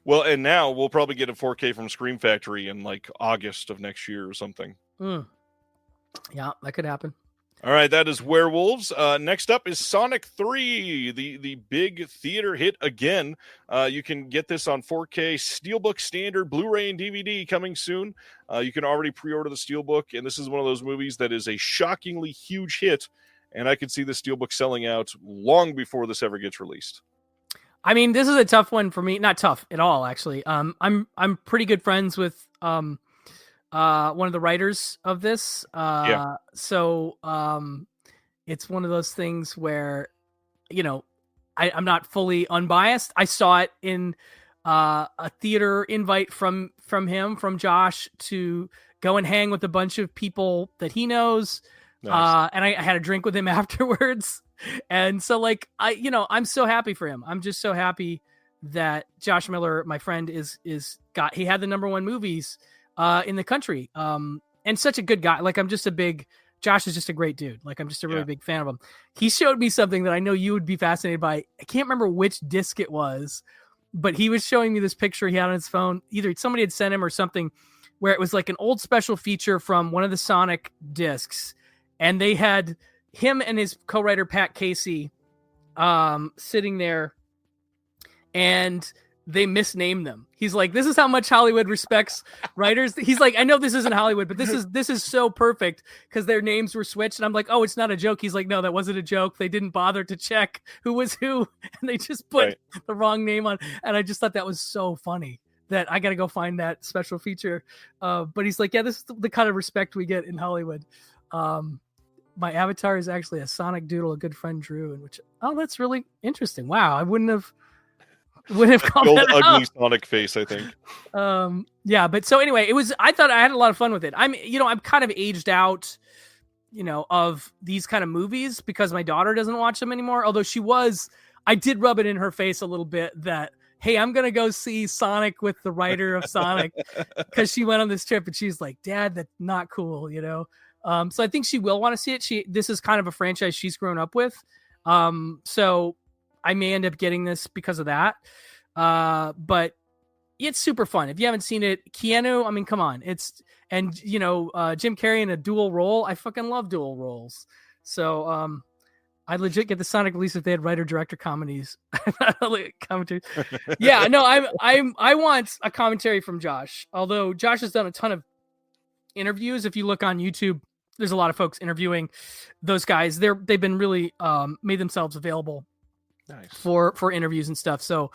Well, and now we'll probably get a 4K from Scream Factory in like August of next year or something. Yeah, that could happen. All right, that is Werewolves. Next up is Sonic 3, the big theater hit again. You can get this on 4K, Steelbook Standard, Blu-ray, and DVD coming soon. You can already pre-order the Steelbook, and this is one of those movies that is a shockingly huge hit, and I could see the Steelbook selling out long before this ever gets released. I mean, this is a tough one for me. Not tough at all, actually. I'm pretty good friends with one of the writers of this. So it's one of those things where, I'm not fully unbiased. I saw it in a theater invite from Josh to go and hang with a bunch of people that he knows. Nice. And I had a drink with him afterwards. And so I'm so happy for him. I'm just so happy that Josh Miller, my friend, he had the #1 movies in the country. And such a good guy. Like, I'm just a big Josh is just a great dude. Like, I'm just a really Yeah. big fan of him. He showed me something that I know you would be fascinated by. I can't remember which disc it was, but he was showing me this picture he had on his phone. Either somebody had sent him or something, where it was like an old special feature from one of the Sonic discs. And they had him and his co-writer, Pat Casey, sitting there, and they misnamed them. He's like, this is how much Hollywood respects writers. He's like, I know this isn't Hollywood, but this is so perfect because their names were switched. And I'm like, oh, it's not a joke. He's like, no, that wasn't a joke. They didn't bother to check who was who, and they just put the wrong name on. And I just thought that was so funny that I got to go find that special feature. But he's like, yeah, this is the kind of respect we get in Hollywood. My avatar is actually a Sonic doodle a good friend drew, and that's really interesting. Wow, I wouldn't have called the old that ugly out. Sonic face, I think. Yeah, but so anyway, I thought I had a lot of fun with it. I'm kind of aged out, of these kind of movies because my daughter doesn't watch them anymore. Although I did rub it in her face a little bit that, hey, I'm going to go see Sonic with the writer of Sonic, because she went on this trip and she's like, Dad, that's not cool, So I think she will want to see it. This is kind of a franchise she's grown up with. So I may end up getting this because of that. But it's super fun. If you haven't seen it, Keanu, I mean, come on. Jim Carrey in a dual role. I fucking love dual roles. So I'd legit get the Sonic release if they had writer-director comedies. Commentary. Yeah, no, I want a commentary from Josh. Although Josh has done a ton of interviews. If you look on YouTube, there's a lot of folks interviewing those guys. They've been really made themselves available. Nice. For interviews and stuff. So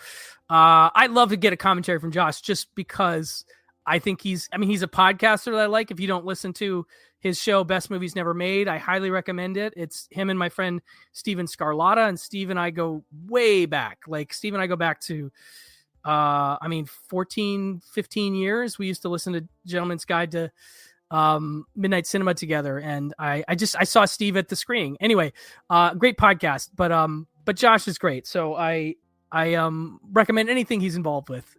I'd love to get a commentary from Josh, just because I think he's a podcaster that I like. If you don't listen to his show, Best Movies Never Made, I highly recommend it. It's him and my friend Steven Scarlatta, and Steve and I go way back. Like, Steve and I go back to 14, 15 years. We used to listen to Gentleman's Guide to Midnight Cinema together, and I saw Steve at the screening. Anyway, great podcast, but Josh is great. So I recommend anything he's involved with.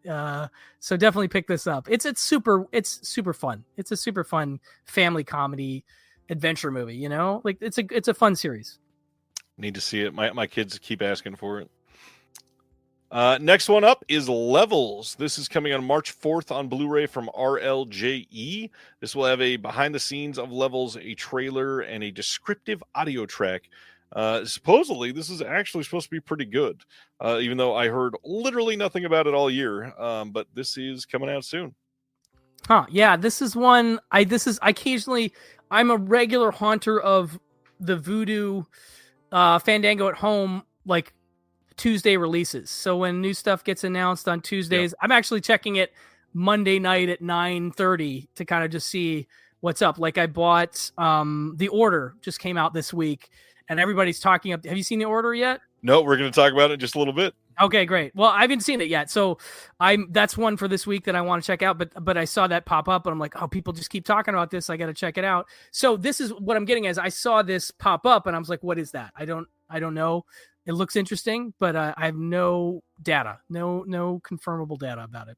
So definitely pick this up. It's super fun. It's a super fun family comedy adventure movie, like it's a fun series. Need to see it. My kids keep asking for it. Next one up is Levels. This is coming on March 4th on Blu-ray from RLJE. This will have a behind the scenes of Levels, a trailer, and a descriptive audio track. Supposedly, this is actually supposed to be pretty good, even though I heard literally nothing about it all year. But this is coming out soon. Huh? Yeah, this is one. I'm a regular haunter of the Voodoo Fandango at Home, like Tuesday releases. So when new stuff gets announced on Tuesdays, I'm actually checking it Monday night at 9:30 to kind of just see what's up. Like, I bought The Order, just came out this week, and everybody's talking up. Have you seen The Order yet? No, we're going to talk about it in just a little bit. Okay, great. Well, I haven't seen it yet, so that's one for this week that I want to check out. But I saw that pop up, and I'm like, oh, people just keep talking about this. I got to check it out. So this is what I'm getting as I saw this pop up, and I was like, what is that? I don't know. It looks interesting, but I have no data, no confirmable data about it.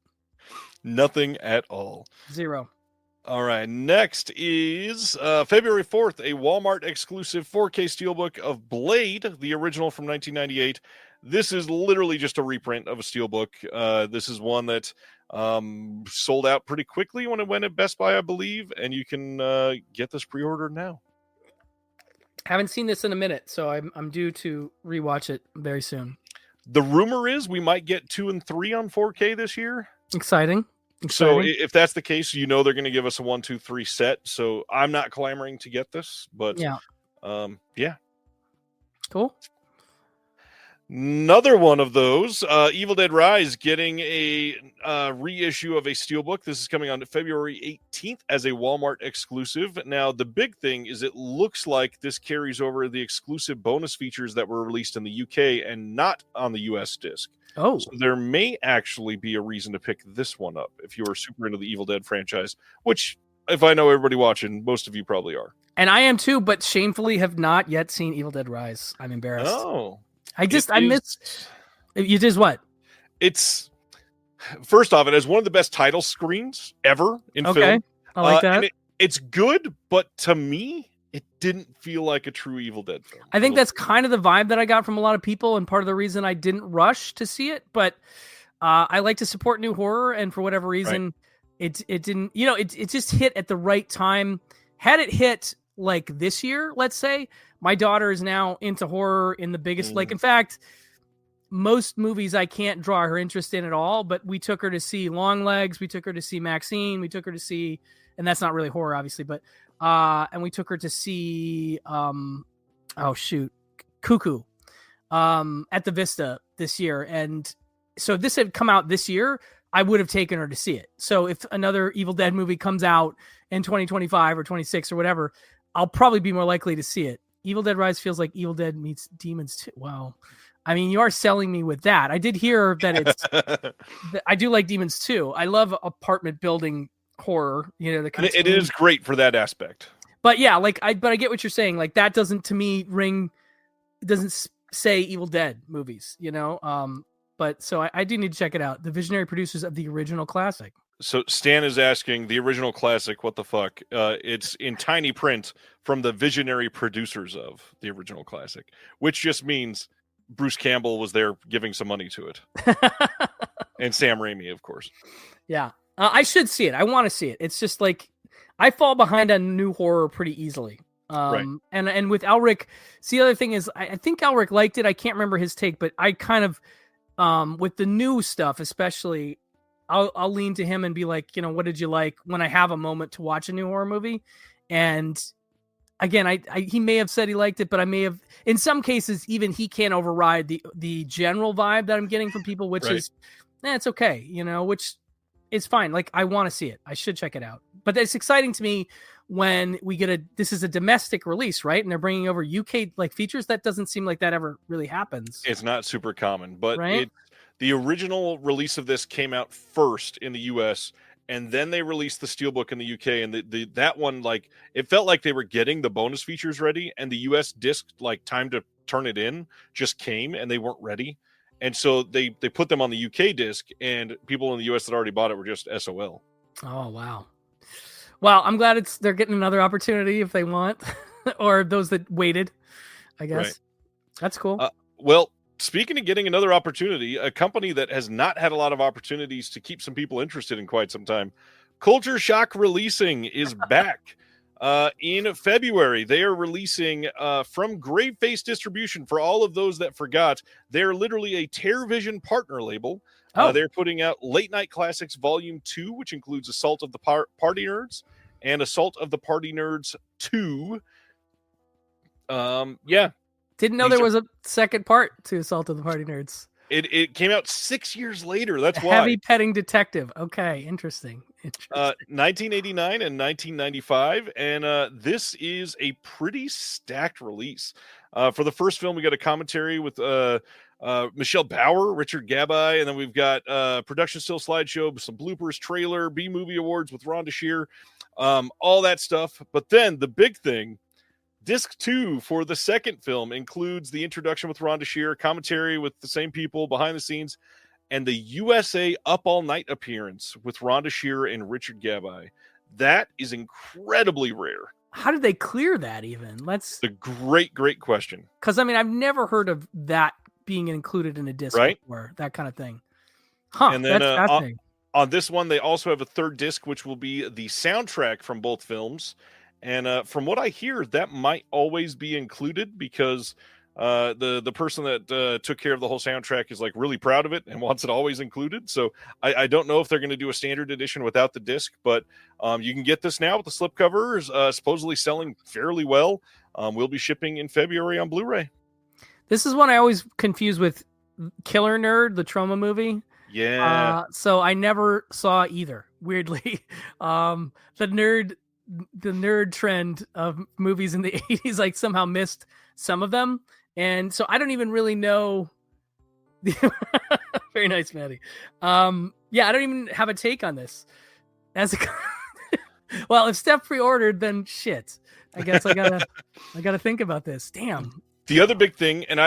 Nothing at all. Zero. All right. Next is February 4th, a Walmart exclusive 4K steelbook of Blade, the original from 1998. This is literally just a reprint of a steelbook. This is one that sold out pretty quickly when it went at Best Buy, I believe, and you can get this pre-ordered now. Haven't seen this in a minute, so I'm due to rewatch it very soon. The rumor is we might get 2 and 3 on 4K this year. Exciting. So if that's the case, they're going to give us a 1, 2, 3 set. So I'm not clamoring to get this, but yeah. Cool. Another one of those, Evil Dead Rise getting a reissue of a steelbook. This is coming on February 18th as a Walmart exclusive. Now, the big thing is it looks like this carries over the exclusive bonus features that were released in the UK and not on the US disc. Oh. So there may actually be a reason to pick this one up if you are super into the Evil Dead franchise, which, if I know everybody watching, most of you probably are. And I am too, but shamefully have not yet seen Evil Dead Rise. I'm embarrassed. Oh. I missed. You did what? It's, first off, it has one of the best title screens ever in film. I like that. And it's good, but to me, it didn't feel like a true Evil Dead film. I think that's kind of the vibe that I got from a lot of people, and part of the reason I didn't rush to see it. But I like to support new horror, and for whatever reason, it didn't. It just hit at the right time. Had it hit like this year, let's say, my daughter is now into horror in the biggest. Like, in fact, most movies I can't draw her interest in at all. But we took her to see Longlegs. We took her to see Maxine. We took her to see, and that's not really horror, obviously, but. And we took her to see Cuckoo at the Vista this year. And so if this had come out this year, I would have taken her to see it. So if another Evil Dead movie comes out in 2025 or 26 or whatever, I'll probably be more likely to see it. Evil Dead Rise feels like Evil Dead meets Demons 2. Wow. I mean, you are selling me with that. I did hear that it's I do like Demons 2. I love apartment building horror, it is great for that aspect. But yeah, I get what you're saying. Like, that doesn't, to me, doesn't say Evil Dead movies, but so I do need to check it out. The visionary producers of the original classic. So Stan is asking, the original classic, what the fuck? It's in tiny print from the visionary producers of the original classic, which just means Bruce Campbell was there giving some money to it. And Sam Raimi, of course. Yeah. I should see it. I want to see it. It's just like I fall behind on new horror pretty easily. Right. And with Elric, the other thing is I think Elric liked it. I can't remember his take, but I kind of with the new stuff, especially, I'll lean to him and be like, what did you like when I have a moment to watch a new horror movie? And again, he may have said he liked it, but I may have, in some cases, even he can't override the general vibe that I'm getting from people, which is, it's okay, which. It's fine. Like, I want to see it. I should check it out. But it's exciting to me when we get this is a domestic release, right? And they're bringing over UK features. That doesn't seem like that ever really happens. It's not super common, but right? The original release of this came out first in the US, and then they released the Steelbook in the UK. And that one, it felt like they were getting the bonus features ready, and the US disc, time to turn it in, just came, and they weren't ready. And so they put them on the UK disc, and people in the US that already bought it were just SOL. Oh, wow. Well, I'm glad they're getting another opportunity if they want, or those that waited, I guess. Right. That's cool. Well, speaking of getting another opportunity, a company that has not had a lot of opportunities to keep some people interested in quite some time, Culture Shock Releasing is back. In February, they are releasing from Graveface Distribution. For all of those that forgot, they're literally a TerrorVision partner label. They're putting out Late Night Classics Volume 2, which includes Assault of the Party Nerds and Assault of the Party Nerds 2. Didn't know there was a second part to Assault of the Party Nerds. It came out 6 years later. That's why. Heavy Petting Detective. Okay, interesting. 1989 and 1995, and this is a pretty stacked release. For the first film, we got a commentary with Michelle Bauer, Richard Gabai, and then we've got production still slideshow, some bloopers, trailer, B-Movie Awards with Rhonda Shear, all that stuff. But then the big thing, Disc 2 for the second film includes the introduction with Rhonda Shear, commentary with the same people behind the scenes, and the USA Up All Night appearance with Rhonda Shear and Richard Gabai. That is incredibly rare. How did they clear that even? That's a great question. Because, I've never heard of that being included in a disc before, that kind of thing. Huh, and then, that's fascinating. On this one, they also have a third disc, which will be the soundtrack from both films. And from what I hear, that might always be included because the person that took care of the whole soundtrack is really proud of it and wants it always included. So I don't know if they're going to do a standard edition without the disc, but you can get this now with the slipcover, supposedly selling fairly well. We'll be shipping in February on Blu-ray. This is one I always confuse with Killer Nerd, the Trauma movie. Yeah. So I never saw either, weirdly. The nerd trend of movies in the 80s somehow missed some of them, and so I don't even really know. Very nice, Maddie. I don't even have a take on this. Well, if Steph pre-ordered, then shit. I guess I gotta think about this. Damn. The other big thing, and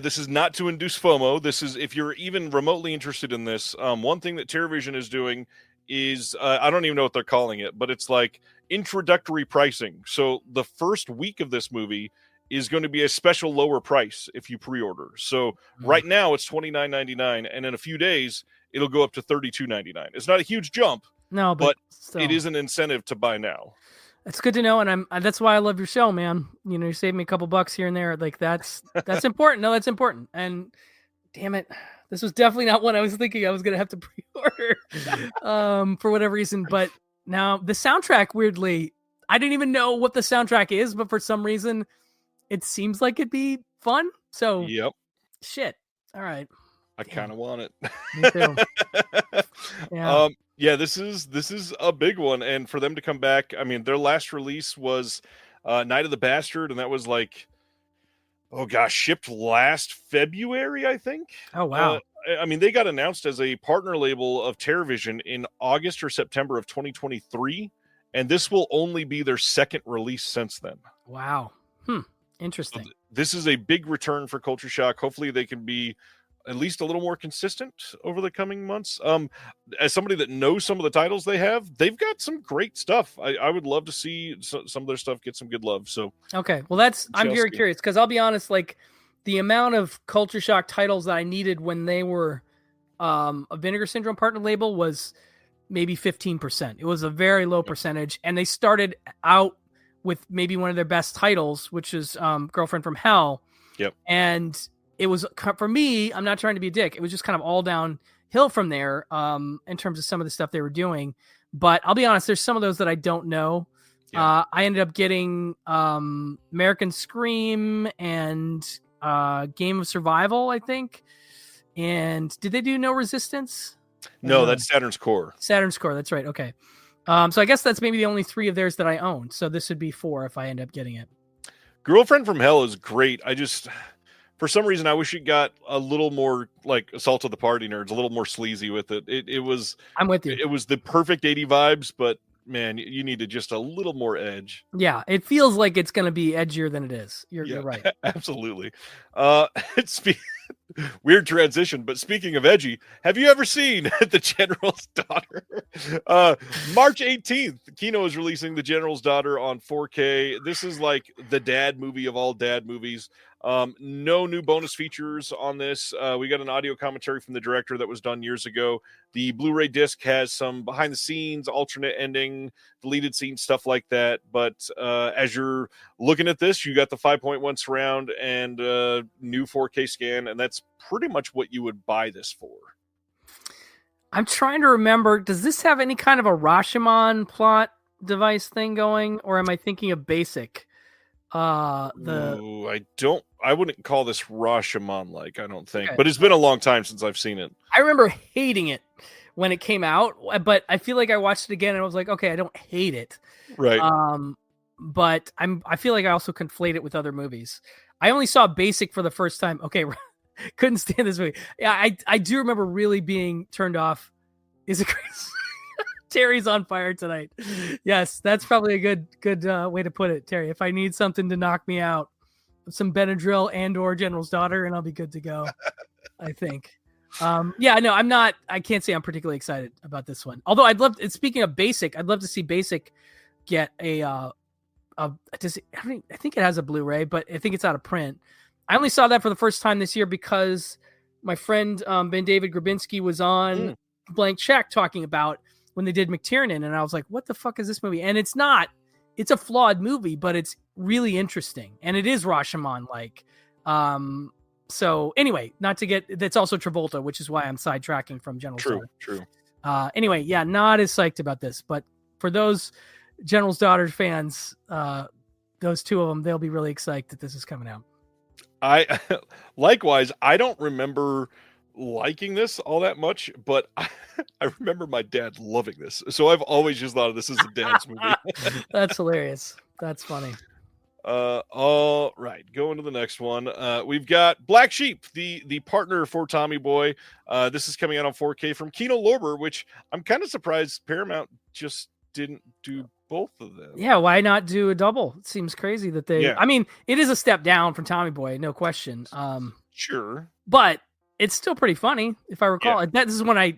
this is not to induce FOMO. This is if you're even remotely interested in this. One thing that TerrorVision is doing is I don't even know what they're calling it, but it's like introductory pricing. So the first week of this movie is going to be a special lower price if you pre-order. So right now it's $29.99, and in a few days it'll go up to $32.99. It's not a huge jump, but it is an incentive to buy now. It's good to know, and that's why I love your show, man. You know, you save me a couple bucks here and there. Like that's important. No, that's important. And damn it, this was definitely not one I was thinking I was gonna have to pre-order for whatever reason. But now the soundtrack, weirdly, I didn't even know what the soundtrack is, but for some reason, it seems like it'd be fun. So yep, shit. All right, I kind of want it. Me too. Yeah. Yeah, this is a big one, and for them to come back, I mean, their last release was Night of the Bastard, and that was like, oh gosh, shipped last February, I think. Oh wow. I mean, they got announced as a partner label of TerraVision in August or September of 2023, and this will only be their second release since then. Wow. Interesting. So this is a big return for Culture Shock. Hopefully they can be at least a little more consistent over the coming months. As somebody that knows some of the titles they have, they've got some great stuff. I would love to see some of their stuff get some good love. So okay, well I'm very curious, because I'll be honest, like the amount of Culture Shock titles that I needed when they were a Vinegar Syndrome partner label was maybe 15%. It was a very low percentage, and they started out with maybe one of their best titles, which is Girlfriend from Hell. Yep. And it was, for me, I'm not trying to be a dick, it was just kind of all downhill from there in terms of some of the stuff they were doing. But I'll be honest, there's some of those that I don't know. Yeah. I ended up getting American Scream and Game of Survival, I think. And did they do No Resistance? No, that's Saturn's Core. Saturn's Core, that's right. Okay. So I guess that's maybe the only 3 of theirs that I own. So this would be 4 if I end up getting it. Girlfriend from Hell is great. I just, for some reason, I wish it got a little more like Assault of the Party Nerds, a little more sleazy with it. It was. I'm with you. It was the perfect 80 vibes, but man, you needed just a little more edge. Yeah, it feels like it's going to be edgier than it is. You're right. Absolutely. Weird transition, but speaking of edgy, have you ever seen The General's Daughter? March 18th, Kino is releasing The General's Daughter on 4K. This is like the dad movie of all dad movies. No new bonus features on this. We got an audio commentary from the director that was done years ago. The Blu-ray disc has some behind the scenes, alternate ending, deleted scenes, stuff like that. But as you're looking at this, you got the 5.1 surround and new 4K scan, and that's pretty much what you would buy this for. I'm trying to remember, does this have any kind of a Rashomon plot device thing going, or am I thinking of Basic? I wouldn't call this Rashomon like, I don't think. Okay. But it's been a long time since I've seen it. I remember hating it when it came out, but I feel like I watched it again and I was like, okay, I don't hate it. Right. But I feel like I also conflate it with other movies. I only saw Basic for the first time. Okay, couldn't stand this movie. Yeah, I do remember really being turned off. Is it crazy? Terry's on fire tonight. Yes, that's probably a good way to put it, Terry. If I need something to knock me out, some Benadryl and or General's Daughter, and I'll be good to go, I think. I can't say I'm particularly excited about this one. Although speaking of Basic, I'd love to see Basic get I think it has a Blu-ray, but I think it's out of print. I only saw that for the first time this year because my friend Ben David Grabinski was on Blank Check talking about when they did McTiernan, and I was like, what the fuck is this movie? And it's a flawed movie, but it's really interesting. And it is Rashomon-like. So anyway, that's also Travolta, which is why I'm sidetracking from General's Daughter. True. Anyway, yeah, not as psyched about this, but for those General's Daughter fans, those 2 of them, they'll be really excited that this is coming out. Likewise, I don't remember liking this all that much, but I remember my dad loving this. So I've always just thought of this as a dad's movie. That's hilarious. That's funny. All right, going to the next one. We've got Black Sheep, the partner for Tommy Boy. This is coming out on 4K from Kino Lorber, which I'm kind of surprised Paramount just didn't do both of them. Yeah, why not do a double? It seems crazy that they. Yeah. I mean, it is a step down from Tommy Boy, no question. Sure, but it's still pretty funny, if I recall. Yeah. This is when I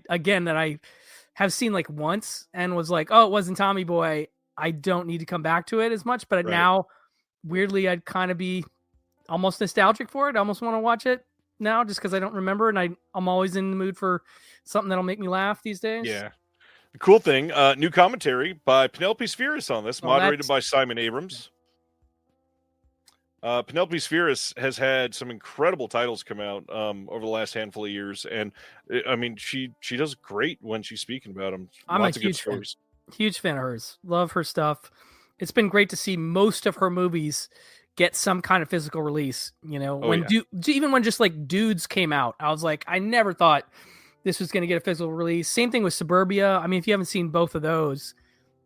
have seen like once and was like, oh, it wasn't Tommy Boy. I don't need to come back to it as much. But now, weirdly, I'd kind of be almost nostalgic for it. I almost want to watch it now just because I don't remember. And I'm always in the mood for something that'll make me laugh these days. Yeah. The cool thing, new commentary by Penelope Spheris on this, moderated by Simon Abrams. Penelope Spheris has had some incredible titles come out over the last handful of years, and I mean, she does great when she's speaking about them. I'm a huge fan of hers. Love her stuff. It's been great to see most of her movies get some kind of physical release. You know, even when just like Dudes came out, I was like, I never thought this was going to get a physical release. Same thing with Suburbia. I mean, if you haven't seen both of those,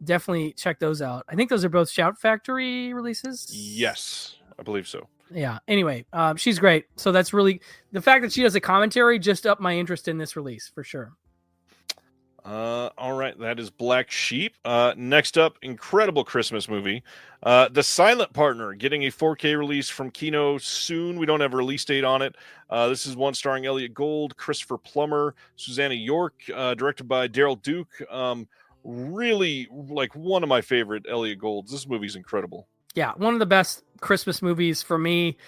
definitely check those out. I think those are both Shout Factory releases. Yes. I believe so. Yeah. Anyway, she's great. So that's really the fact that she does a commentary just upped my interest in this release for sure. All right. That is Black Sheep. Next up, incredible Christmas movie. The Silent Partner getting a 4K release from Kino soon. We don't have a release date on it. This is one starring Elliot Gould, Christopher Plummer, Susanna York, directed by Daryl Duke. Really like one of my favorite Elliot Goulds. This movie's incredible. Yeah, one of the best Christmas movies for me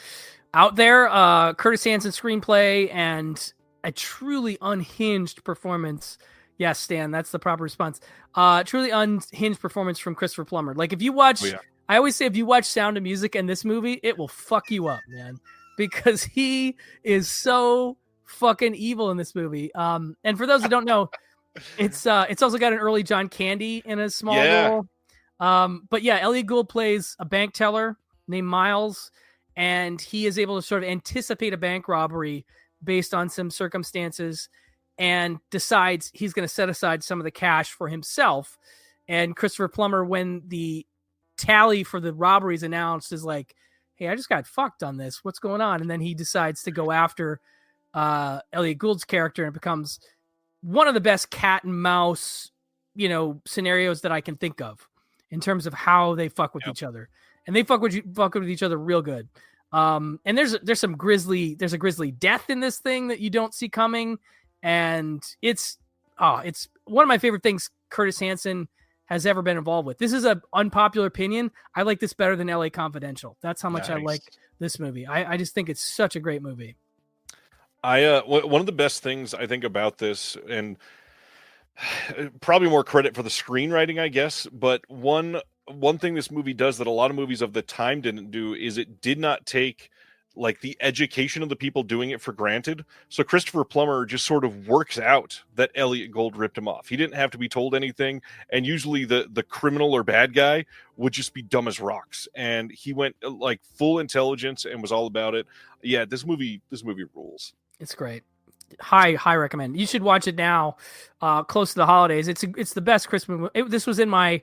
out there. Curtis Hanson screenplay and a truly unhinged performance. Yes, Stan, that's the proper response. Truly unhinged performance from Christopher Plummer. Like if you watch, I always say if you watch Sound of Music and this movie, it will fuck you up, man, because he is so fucking evil in this movie. And for those who don't know, it's also got an early John Candy in a small role. But yeah, Elliot Gould plays a bank teller named Miles, and he is able to sort of anticipate a bank robbery based on some circumstances and decides he's going to set aside some of the cash for himself. And Christopher Plummer, when the tally for the robbery is announced, is like, hey, I just got fucked on this. What's going on? And then he decides to go after Elliot Gould's character, and it becomes one of the best cat and mouse, scenarios that I can think of in terms of how they fuck with each other. And they fuck with each other real good. And there's a grisly death in this thing that you don't see coming. And it's one of my favorite things Curtis Hanson has ever been involved with. This is an unpopular opinion. I like this better than LA Confidential. That's how much I like this movie. I just think it's such a great movie. One of the best things I think about this, and probably more credit for the screenwriting, I guess, but one thing this movie does that a lot of movies of the time didn't do is it did not take like the education of the people doing it for granted. So Christopher Plummer just sort of works out that Elliot Gould ripped him off. He didn't have to be told anything, and usually the criminal or bad guy would just be dumb as rocks, and he went like full intelligence and was all about it. Yeah, this movie rules. It's great. High recommend. You should watch it now, close to the holidays. It's the best Christmas movie. This was in my,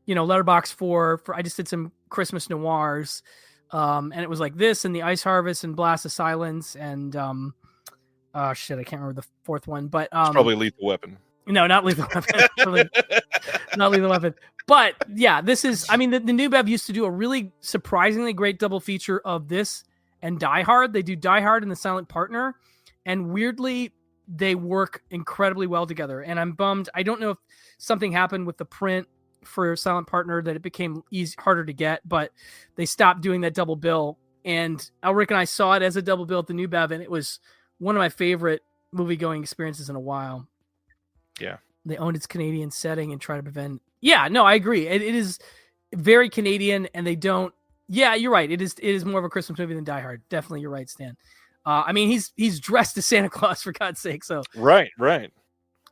letterbox for I just did some Christmas noirs, and it was like this and The Ice Harvest and Blast of Silence and I can't remember the fourth one, but it's probably Lethal Weapon. No, not Lethal Weapon. Not Lethal Weapon. But yeah, this is. I mean, the New Bev used to do a really surprisingly great double feature of this and Die Hard. They do Die Hard and The Silent Partner. And weirdly, they work incredibly well together. And I'm bummed. I don't know if something happened with the print for Silent Partner that it became harder to get, but they stopped doing that double bill. And Elric and I saw it as a double bill at the New Bev, and it was one of my favorite movie-going experiences in a while. Yeah. They owned its Canadian setting and try to prevent... Yeah, no, I agree. It is very Canadian, and they don't... Yeah, you're right. It is more of a Christmas movie than Die Hard. Definitely, you're right, Stan. I mean, he's dressed as Santa Claus, for God's sake. So right.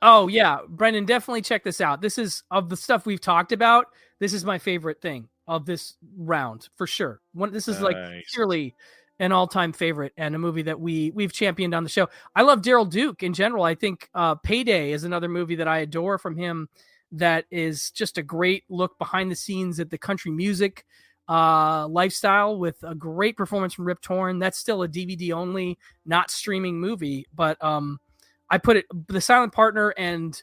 Oh yeah, Brendan, definitely check this out. This is, of the stuff we've talked about, this is my favorite thing of this round for sure. This is like purely an all-time favorite and a movie that we've championed on the show. I love Daryl Duke in general. I think Payday is another movie that I adore from him. That is just a great look behind the scenes at the country music lifestyle with a great performance from Rip Torn. That's still a DVD only, not streaming movie, but I put it, The Silent Partner and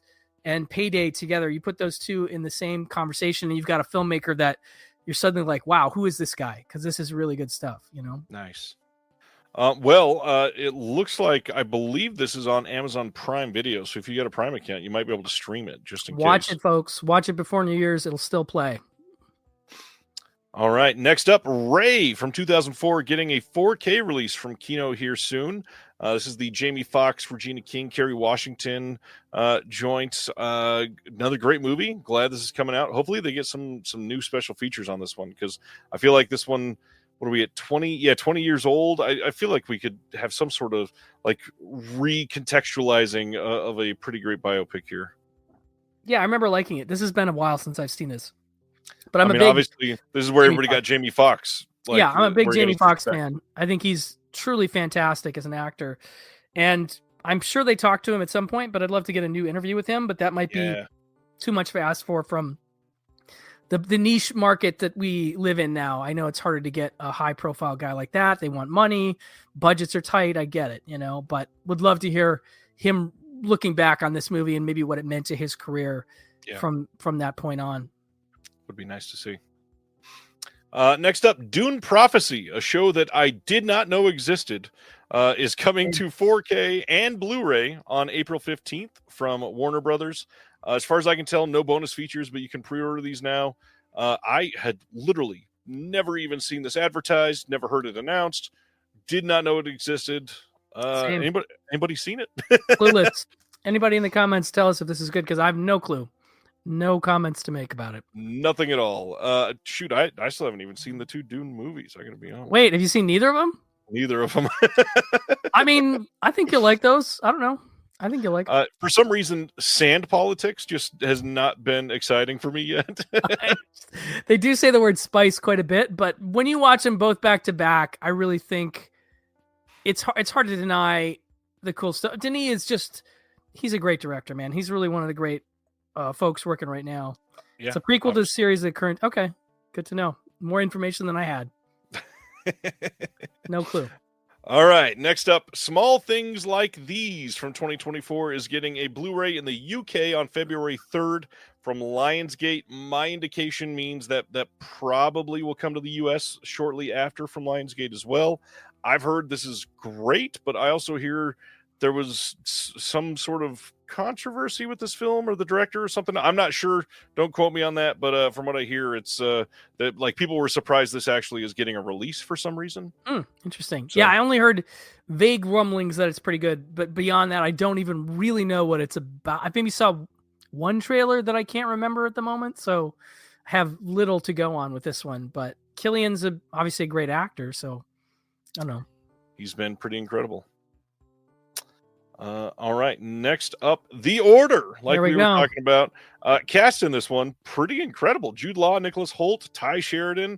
Payday together. You put those two in the same conversation, and you've got a filmmaker that you're suddenly like, wow, who is this guy? Because this is really good stuff, Nice. It looks like I believe this is on Amazon Prime Video. So if you got a Prime account, you might be able to stream it just in Watch case. it, folks. Watch it before New Year's. It'll still play. All right. Next up, Ray from 2004 getting a 4K release from Kino here soon. This is the Jamie Foxx, Regina King, Kerry Washington joint. Another great movie. Glad this is coming out. Hopefully they get some new special features on this one, because I feel like this one, what are we at, 20? Yeah, 20 years old. I feel like we could have some sort of like recontextualizing of a pretty great biopic here. Yeah, I remember liking it. This has been a while since I've seen this. But Obviously, this is where everybody got Jamie Foxx. Yeah, I'm a big Jamie Foxx fan. I think he's truly fantastic as an actor. And I'm sure they talked to him at some point, but I'd love to get a new interview with him. But that might be too much to ask for from the niche market that we live in now. I know it's harder to get a high profile guy like that. They want money. Budgets are tight. I get it, but would love to hear him looking back on this movie and maybe what it meant to his career from that point on. Would be nice to see. Next up, Dune Prophecy, a show that I did not know existed, is coming to 4K and Blu-ray on April 15th from Warner Brothers. As far as I can tell, no bonus features, but you can pre-order these now. I had literally never even seen this advertised, never heard it announced, did not know it existed. Anybody seen it? Clueless. Anybody in the comments tell us if this is good, because I have no clue. No comments to make about it. Nothing at all. I still haven't even seen the two Dune movies. I'm going to be honest. Wait, have you seen neither of them? Neither of them. I mean, I think you'll like those. I don't know. I think you'll like them. For some reason, sand politics just has not been exciting for me yet. They do say the word spice quite a bit, but when you watch them both back to back, I really think it's hard to deny the cool stuff. Denis is he's a great director, man. He's really one of the great folks working right now. Yeah, it's a prequel to the series of current. Okay, good to know. More information than I had. No clue. All right, next up, Small Things Like These from 2024 is getting a Blu-ray in the UK on February 3rd from Lionsgate. My indication means that probably will come to the US shortly after from Lionsgate as well. I've heard this is great, but I also hear there was some sort of controversy with this film or the director or something. I'm not sure. Don't quote me on that. But from what I hear, it's that like people were surprised this actually is getting a release for some reason. Interesting. So, yeah, I only heard vague rumblings that it's pretty good. But beyond that, I don't even really know what it's about. I maybe saw one trailer that I can't remember at the moment. So I have little to go on with this one. But Cillian's obviously a great actor. So I don't know. He's been pretty incredible. All right, next up, The Order, like we were talking about. Cast in this one, pretty incredible. Jude Law, Nicholas Hoult, Ty Sheridan,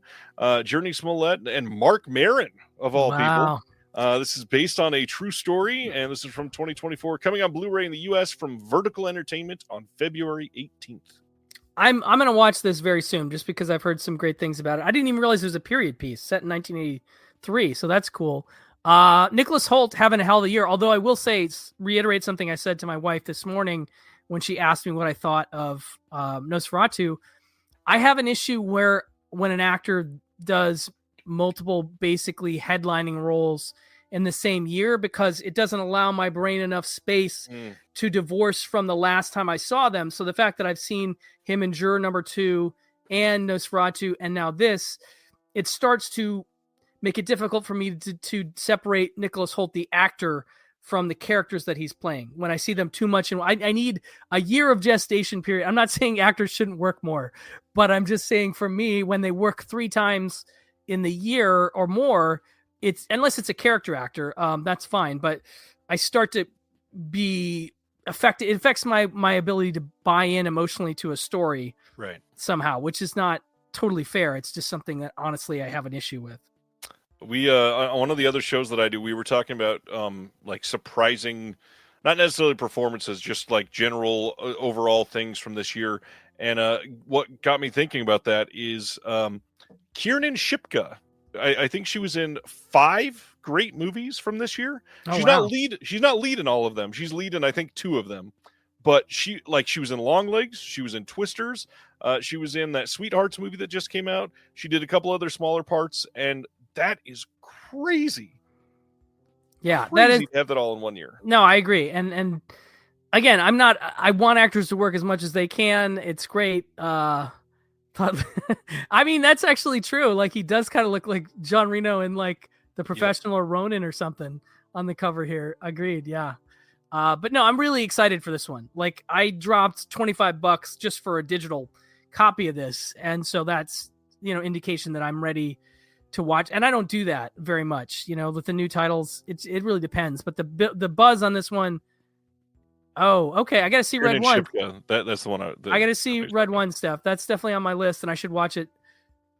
Journey Smollett, and Mark Maron, of all people. This is based on a true story, and this is from 2024, coming on Blu-ray in the U.S. from Vertical Entertainment on February 18th. I'm going to watch this very soon, just because I've heard some great things about it. I didn't even realize it was a period piece set in 1983, so that's cool. Nicholas Hoult having a hell of a year, although I will reiterate something I said to my wife this morning when she asked me what I thought of Nosferatu. I have an issue where when an actor does multiple basically headlining roles in the same year, because it doesn't allow my brain enough space to divorce from the last time I saw them. So the fact that I've seen him in Juror Number 2 and Nosferatu and now this, it starts to make it difficult for me to separate Nicholas Hoult, the actor, from the characters that he's playing. When I see them too much, and I need a year of gestation period. I'm not saying actors shouldn't work more, but I'm just saying for me, when they work 3 times in the year or more, it's unless it's a character actor, that's fine. But I start to be affected. It affects my ability to buy in emotionally to a story, right? Somehow, which is not totally fair. It's just something that honestly I have an issue with. We on one of the other shows that I do, we were talking about like surprising, not necessarily performances, just like general overall things from this year. And what got me thinking about that is Kiernan Shipka. I think she was in 5 great movies from this year. She's not lead. She's not lead in all of them. She's lead in I think 2 of them. But she was in Longlegs. She was in Twisters. She was in that Sweethearts movie that just came out. She did a couple other smaller parts, and that is crazy. Yeah, Crazy that is. to have that all in 1 year. No, I agree. And again, I want actors to work as much as they can. It's great. But I mean, that's actually true. Like, he does kind of look like John Reno in like The Professional or Ronin or something on the cover here. Agreed. Yeah. But no, I'm really excited for this one. Like, I dropped $25 just for a digital copy of this. And so that's, indication that I'm ready to watch. And I don't do that very much, with the new titles. It really depends. But the buzz on this one. Oh, okay. I got to see Red One. That's the one. I got to see Red One stuff. That's definitely on my list, and I should watch it.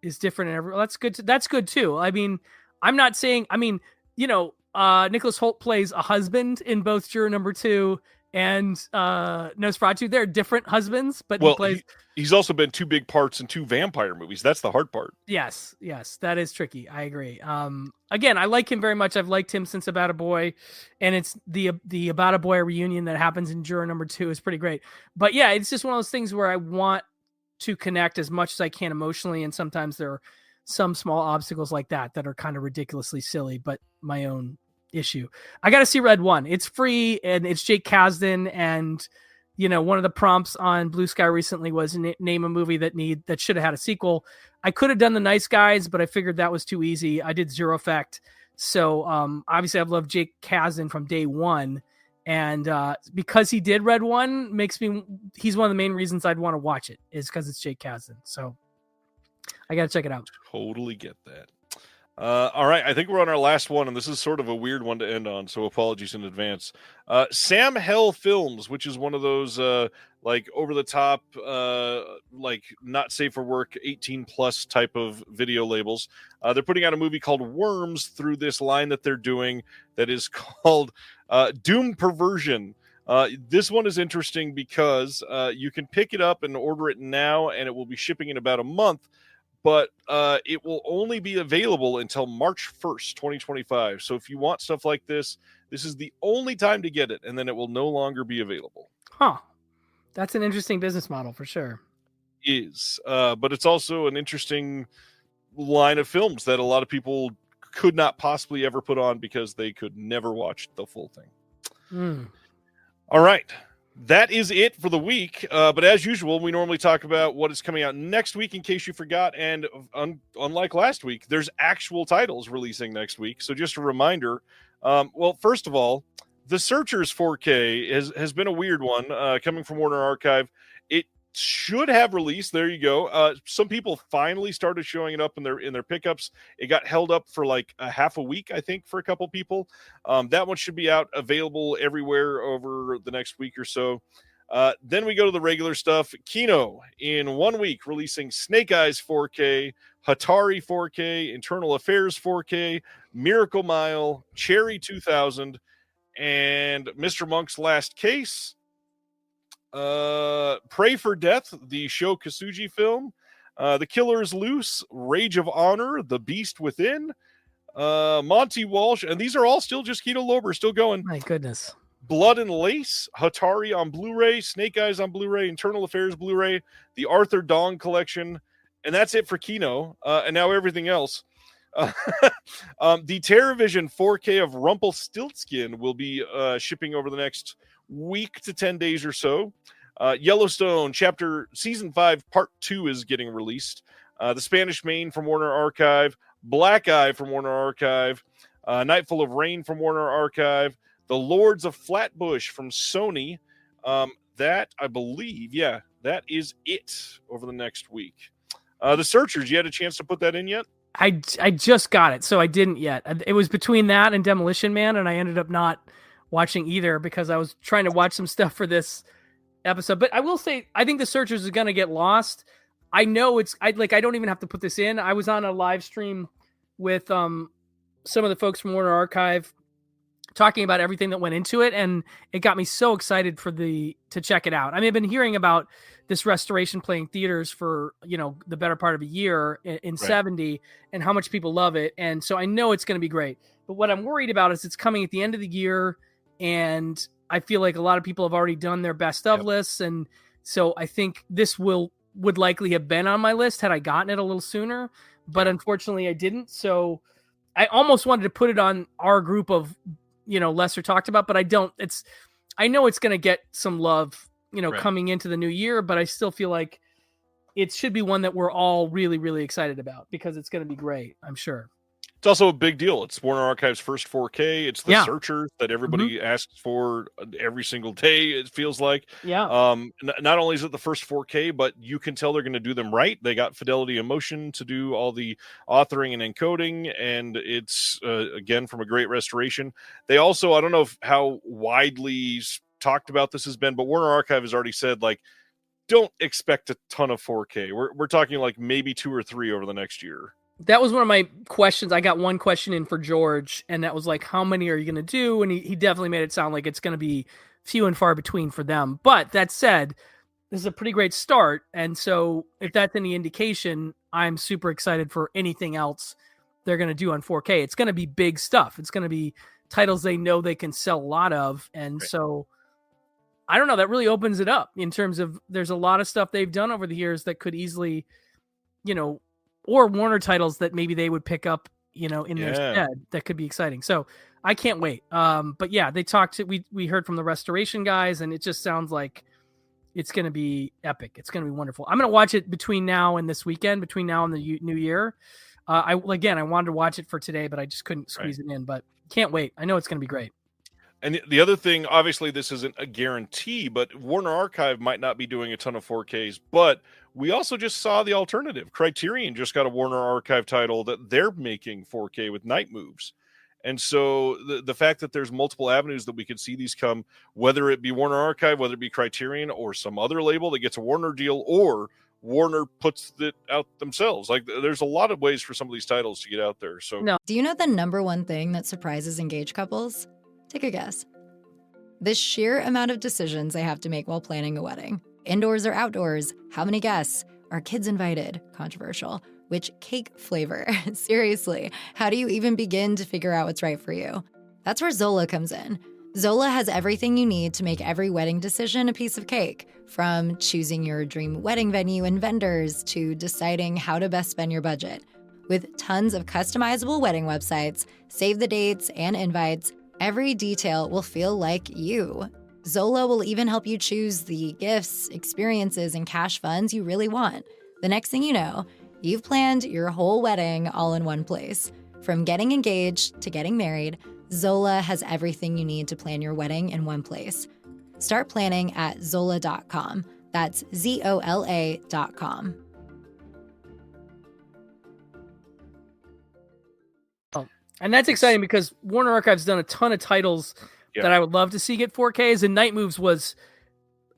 Is different and that's good. That's good too. I mean, I'm not saying. I mean, Nicholas Hoult plays a husband in both Juror Number 2 and Nosferatu. They're different husbands, but he's also been 2 big parts in 2 vampire movies. That's the hard part. Yes, that is tricky. I agree. Again, I like him very much. I've liked him since About a Boy, and it's the About a Boy reunion that happens in Juror Number 2 is pretty great. But yeah, it's just one of those things where I want to connect as much as I can emotionally, and sometimes there are some small obstacles like that are kind of ridiculously silly, but my own issue. I got to see Red One. It's free, and it's Jake Kasdan, and one of the prompts on Blue Sky recently was name a movie that should have had a sequel. I could have done The Nice Guys, but I figured that was too easy. I did Zero Effect. So obviously I've loved Jake Kasdan from day one. And because he did Red One, he's one of the main reasons I'd want to watch it, is because it's Jake Kasdan. So I got to check it out. Totally get that. All right, I think we're on our last one, and this is sort of a weird one to end on, so apologies in advance. Sam Hell Films, which is one of those like over-the-top, like not safe for work, 18-plus type of video labels. They're putting out a movie called Worms through this line that they're doing that is called Doom Perversion. This one is interesting because you can pick it up and order it now, and it will be shipping in about a month. But it will only be available until March 1st, 2025. So if you want stuff like this is the only time to get it, and then it will no longer be available. Huh. That's an interesting business model for sure. But it's also an interesting line of films that a lot of people could not possibly ever put on because they could never watch the full thing. All right. That is it for the week. But as usual, we normally talk about what is coming out next week in case you forgot. And unlike last week, there's actual titles releasing next week. So just a reminder. Well, first of all, The Searchers 4K has been a weird one coming from Warner Archive. It should have released. There you go. Some people finally started showing it up in their pickups. It got held up for like a half a week, I think, for a couple people. That one should be out available everywhere over the next week or so. Then we go to the regular stuff. Kino in 1 week releasing Snake Eyes 4K, Hatari 4K, Internal Affairs 4K, Miracle Mile, Cherry 2000, and Mr. Monk's Last Case. Pray for Death, the Sho Kasuji film, The Killer is Loose, Rage of Honor, The Beast Within, Monty Walsh, and these are all still just Kino Lorber, still going. My goodness. Blood and Lace, Hatari on Blu-ray, Snake Eyes on Blu-ray, Internal Affairs Blu-ray, the Arthur Dong collection, and that's it for Kino. And now everything else. The TerraVision 4K of Rumpelstiltskin will be shipping over the next week to 10 days or so. Yellowstone Season 5 Part 2 is getting released. The Spanish Main from Warner Archive, Black Eye from Warner Archive, Nightfall of Rain from Warner Archive, The Lords of Flatbush from Sony. That, I believe, that is it over the next week. The Searchers, you had a chance to put that in yet? I just got it, so I didn't yet. It was between that and Demolition Man, and I ended up not watching either because I was trying to watch some stuff for this episode. But I will say, I think The Searchers is going to get lost. I know I don't even have to put this in. I was on a live stream with some of the folks from Warner Archive talking about everything that went into it, and it got me so excited to check it out. I mean, I've been hearing about this restoration playing theaters for, the better part of a year in 70 and how much people love it. And so I know it's going to be great. But what I'm worried about is it's coming at the end of the year, and I feel like a lot of people have already done their best of lists. And so I think this would likely have been on my list had I gotten it a little sooner, but unfortunately I didn't. So I almost wanted to put it on our group of lesser talked about, but I know it's going to get some love, Right. coming into the new year, but I still feel like it should be one that we're all really, really excited about because it's going to be great, I'm sure. It's also a big deal. It's Warner Archive's first 4K. It's the Yeah. searcher that everybody asks for every single day, it feels like. Yeah. Not only is it the first 4K, but you can tell they're going to do them right. They got Fidelity and Motion to do all the authoring and encoding, and it's, again, from a great restoration. They also, I don't know how widely talked about this has been, but Warner Archive has already said, like, don't expect a ton of 4K. We're talking like maybe 2 or 3 over the next year. That was one of my questions. I got one question in for George, and that was like, how many are you going to do? And he definitely made it sound like it's going to be few and far between for them. But that said, this is a pretty great start. And so if that's any indication, I'm super excited for anything else they're going to do on 4K. It's going to be big stuff. It's going to be titles they know they can sell a lot of. And Right. So I don't know, that really opens it up in terms of there's a lot of stuff they've done over the years that could easily, or Warner titles that maybe they would pick up, in their stead that could be exciting. So I can't wait. But yeah, they we heard from the restoration guys, and it just sounds like it's going to be epic. It's going to be wonderful. I'm going to watch it between now and this weekend, between now and the new year. I wanted to watch it for today, but I just couldn't squeeze it in, but can't wait. I know it's going to be great. And the other thing, obviously, this isn't a guarantee, but Warner Archive might not be doing a ton of 4Ks. But we also just saw the alternative. Criterion just got a Warner Archive title that they're making 4K with Night Moves. And so the fact that there's multiple avenues that we could see these come, whether it be Warner Archive, whether it be Criterion, or some other label that gets a Warner deal, or Warner puts it out themselves. Like, there's a lot of ways for some of these titles to get out there. So, No. Do you know the number one thing that surprises engaged couples? Take a guess. The sheer amount of decisions they have to make while planning a wedding. Indoors or outdoors? How many guests? Are kids invited? Controversial. Which cake flavor? Seriously, how do you even begin to figure out what's right for you? That's where Zola comes in. Zola has everything you need to make every wedding decision a piece of cake, from choosing your dream wedding venue and vendors to deciding how to best spend your budget. With tons of customizable wedding websites, save the dates and invites, every detail will feel like you. Zola will even help you choose the gifts, experiences, and cash funds you really want. The next thing you know, you've planned your whole wedding all in one place. From getting engaged to getting married, Zola has everything you need to plan your wedding in one place. Start planning at Zola.com. That's ZOLA.com. And that's exciting because Warner Archive's done a ton of titles that I would love to see get 4Ks, and Night Moves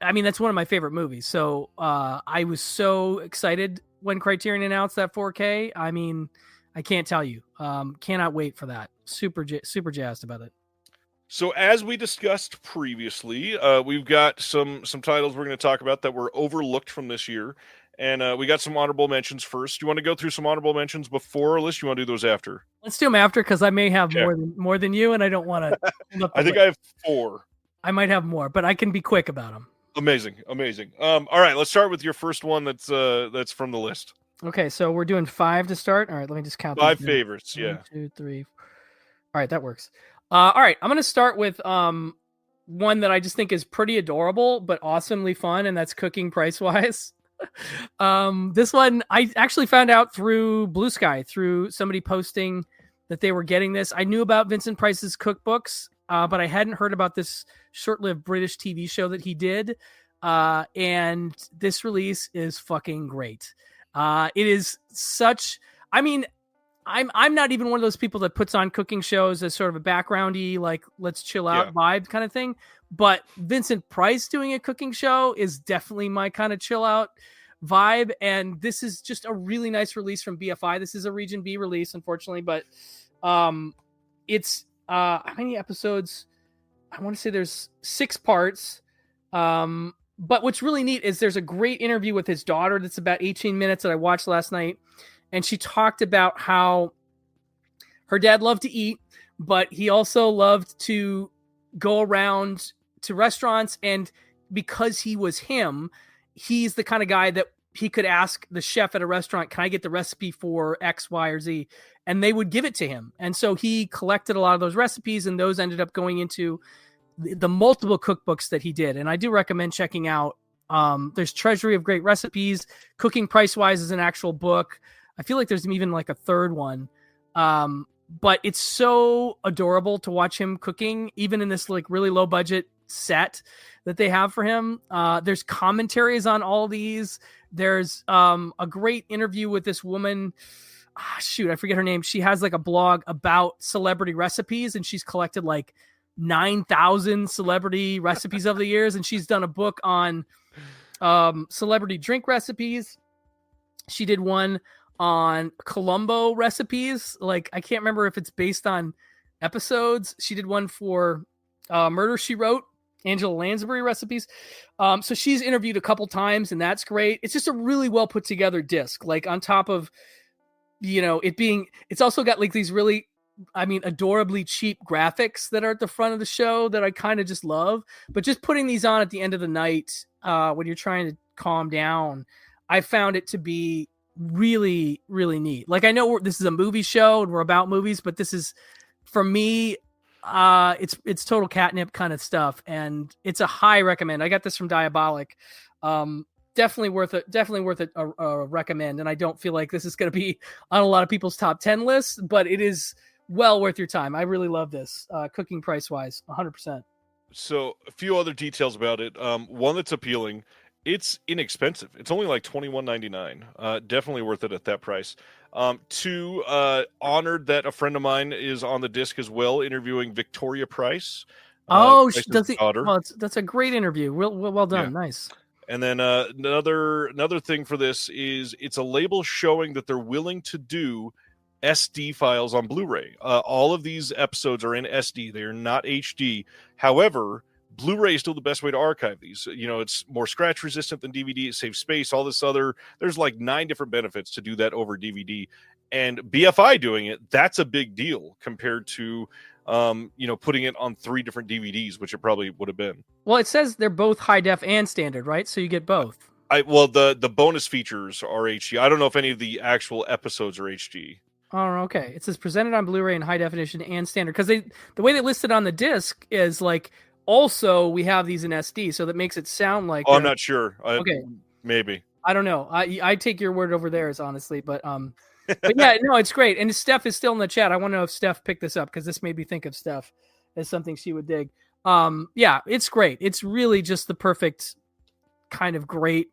that's one of my favorite movies. So I was so excited when Criterion announced that 4K. I mean, I can't tell you. Cannot wait for that. Super jazzed about it. So as we discussed previously, we've got some titles we're going to talk about that were overlooked from this year. And we got some honorable mentions first. Do you want to go through some honorable mentions before our list? You want to do those after? Let's do them after, because I may have more than you, and I don't want to. I think I have 4. I might have more, but I can be quick about them. Amazing. All right, let's start with your first one that's from the list. Okay, so we're doing 5 to start. All right, let me just count. 5 favorites, 1, 2, 3. All right, that works. All right, I'm going to start with one that I just think is pretty adorable but awesomely fun, and that's Cooking Price Wise. This one I actually found out through Blue Sky, through somebody posting that they were getting this. I knew about Vincent Price's cookbooks, but I hadn't heard about this short-lived British TV show that he did. And this release is fucking great. It is such, I'm not even one of those people that puts on cooking shows as sort of a backgroundy, like, let's chill out vibe kind of thing. But Vincent Price doing a cooking show is definitely my kind of chill out vibe. And this is just a really nice release from BFI. This is a Region B release, unfortunately, but it's how many episodes? I want to say there's 6 parts. But what's really neat is there's a great interview with his daughter that's about 18 minutes that I watched last night. And she talked about how her dad loved to eat, but he also loved to go around to restaurants. And because he was him, he's the kind of guy that he could ask the chef at a restaurant, can I get the recipe for X, Y, or Z? And they would give it to him. And so he collected a lot of those recipes, and those ended up going into the multiple cookbooks that he did. And I do recommend checking out. There's Treasury of Great Recipes. Cooking Price Wise is an actual book. I feel like there's even like a third one. But it's so adorable to watch him cooking, even in this like really low budget set that they have for him. There's commentaries on all these. There's a great interview with this woman. I forget her name. She has like a blog about celebrity recipes, and she's collected like 9,000 celebrity recipes over the years. And she's done a book on celebrity drink recipes. She did one on Columbo recipes. Like, I can't remember if it's based on episodes. She did one for Murder, She Wrote, Angela Lansbury recipes. So she's interviewed a couple times, and that's great. It's just a really well put together disc. Like, on top of, it's also got like these really, adorably cheap graphics that are at the front of the show that I kind of just love. But just putting these on at the end of the night, when you're trying to calm down, I found it to be really, really neat. Like, I know this is a movie show and we're about movies, but this is, for me, it's total catnip kind of stuff, and it's a high recommend. I got this from Diabolic. Definitely worth it. A recommend. And I don't feel like this is going to be on a lot of people's top 10 lists, but it is well worth your time. I really love this. Cooking Price Wise, 100%. So a few other details about it. One that's appealing. It's inexpensive. It's only like $21.99. Definitely worth it at that price. Two, honored that a friend of mine is on the disc as well, interviewing Victoria Price. Does he? Well, that's a great interview. Well done. Yeah. Nice. And then another thing for this is it's a label showing that they're willing to do SD files on Blu-ray. All of these episodes are in SD. They are not HD. However, Blu-ray is still the best way to archive these. It's more scratch resistant than DVD. It saves space. All this there's like 9 different benefits to do that over DVD. And BFI doing it, that's a big deal compared to, putting it on 3 different DVDs, which it probably would have been. Well, it says they're both high def and standard, right? So you get both. The bonus features are HD. I don't know if any of the actual episodes are HD. Oh, okay. It says presented on Blu-ray in high definition and standard, because the way they listed on the disc is like, also we have these in SD, so that makes it sound like. Oh, I'm not sure. Okay, maybe. I don't know. I take your word over theirs, honestly, but yeah, no, it's great. And Steph is still in the chat. I want to know if Steph picked this up, because this made me think of Steph as something she would dig. Yeah, it's great. It's really just the perfect kind of great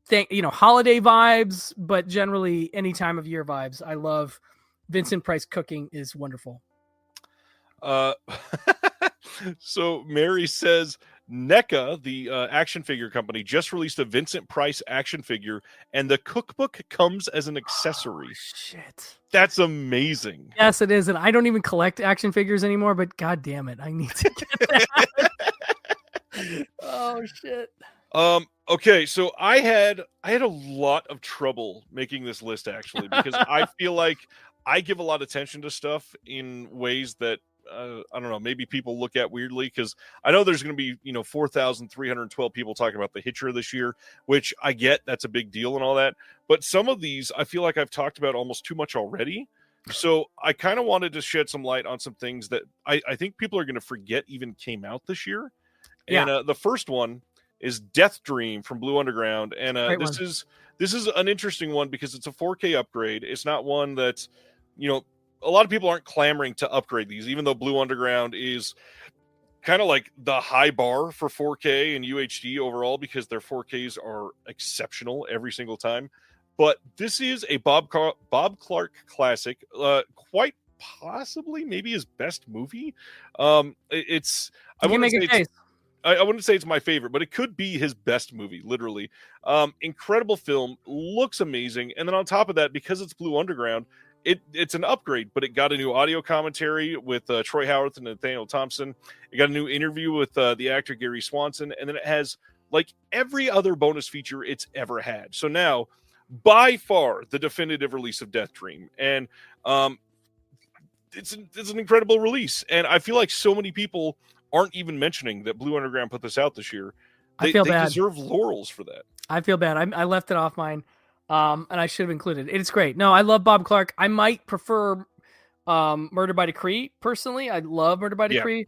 thing, holiday vibes, but generally any time of year vibes. I love Vincent Price cooking is wonderful. So Mary says NECA, the action figure company, just released a Vincent Price action figure, and the cookbook comes as an accessory. Oh, shit. That's amazing. Yes, it is. And I don't even collect action figures anymore, but god damn it, I need to get that. Oh shit. Okay, so I had a lot of trouble making this list, actually, because I feel like I give a lot of attention to stuff in ways that I don't know, maybe people look at weirdly, because I know there's going to be 4,312 people talking about the Hitcher this year, which I get, that's a big deal and all that, but some of these I feel like I've talked about almost too much already. So I kind of wanted to shed some light on some things that I think people are going to forget even came out this year. And the first one is Death Dream from Blue Underground, and this is an interesting one because it's a 4K upgrade. It's not one that a lot of people aren't clamoring to upgrade these, even though Blue Underground is kind of like the high bar for 4K and UHD overall, because their 4Ks are exceptional every single time. But this is a Bob Clark classic, quite possibly maybe his best movie. I wouldn't say it's my favorite, but it could be his best movie, literally. Incredible film, looks amazing. And then on top of that, because it's Blue Underground, it's an upgrade, but it got a new audio commentary with Troy Howarth and Nathaniel Thompson. It got a new interview with the actor Gary Swanson, and then it has like every other bonus feature it's ever had. So now, by far, the definitive release of Death Dream, and it's an incredible release. And I feel like so many people aren't even mentioning that Blue Underground put this out this year. I feel bad. They deserve laurels for that. I feel bad. I left it off mine, and I should have included it. It's great. No, I love Bob Clark. I might prefer Murder by Decree personally. I love Murder by Decree.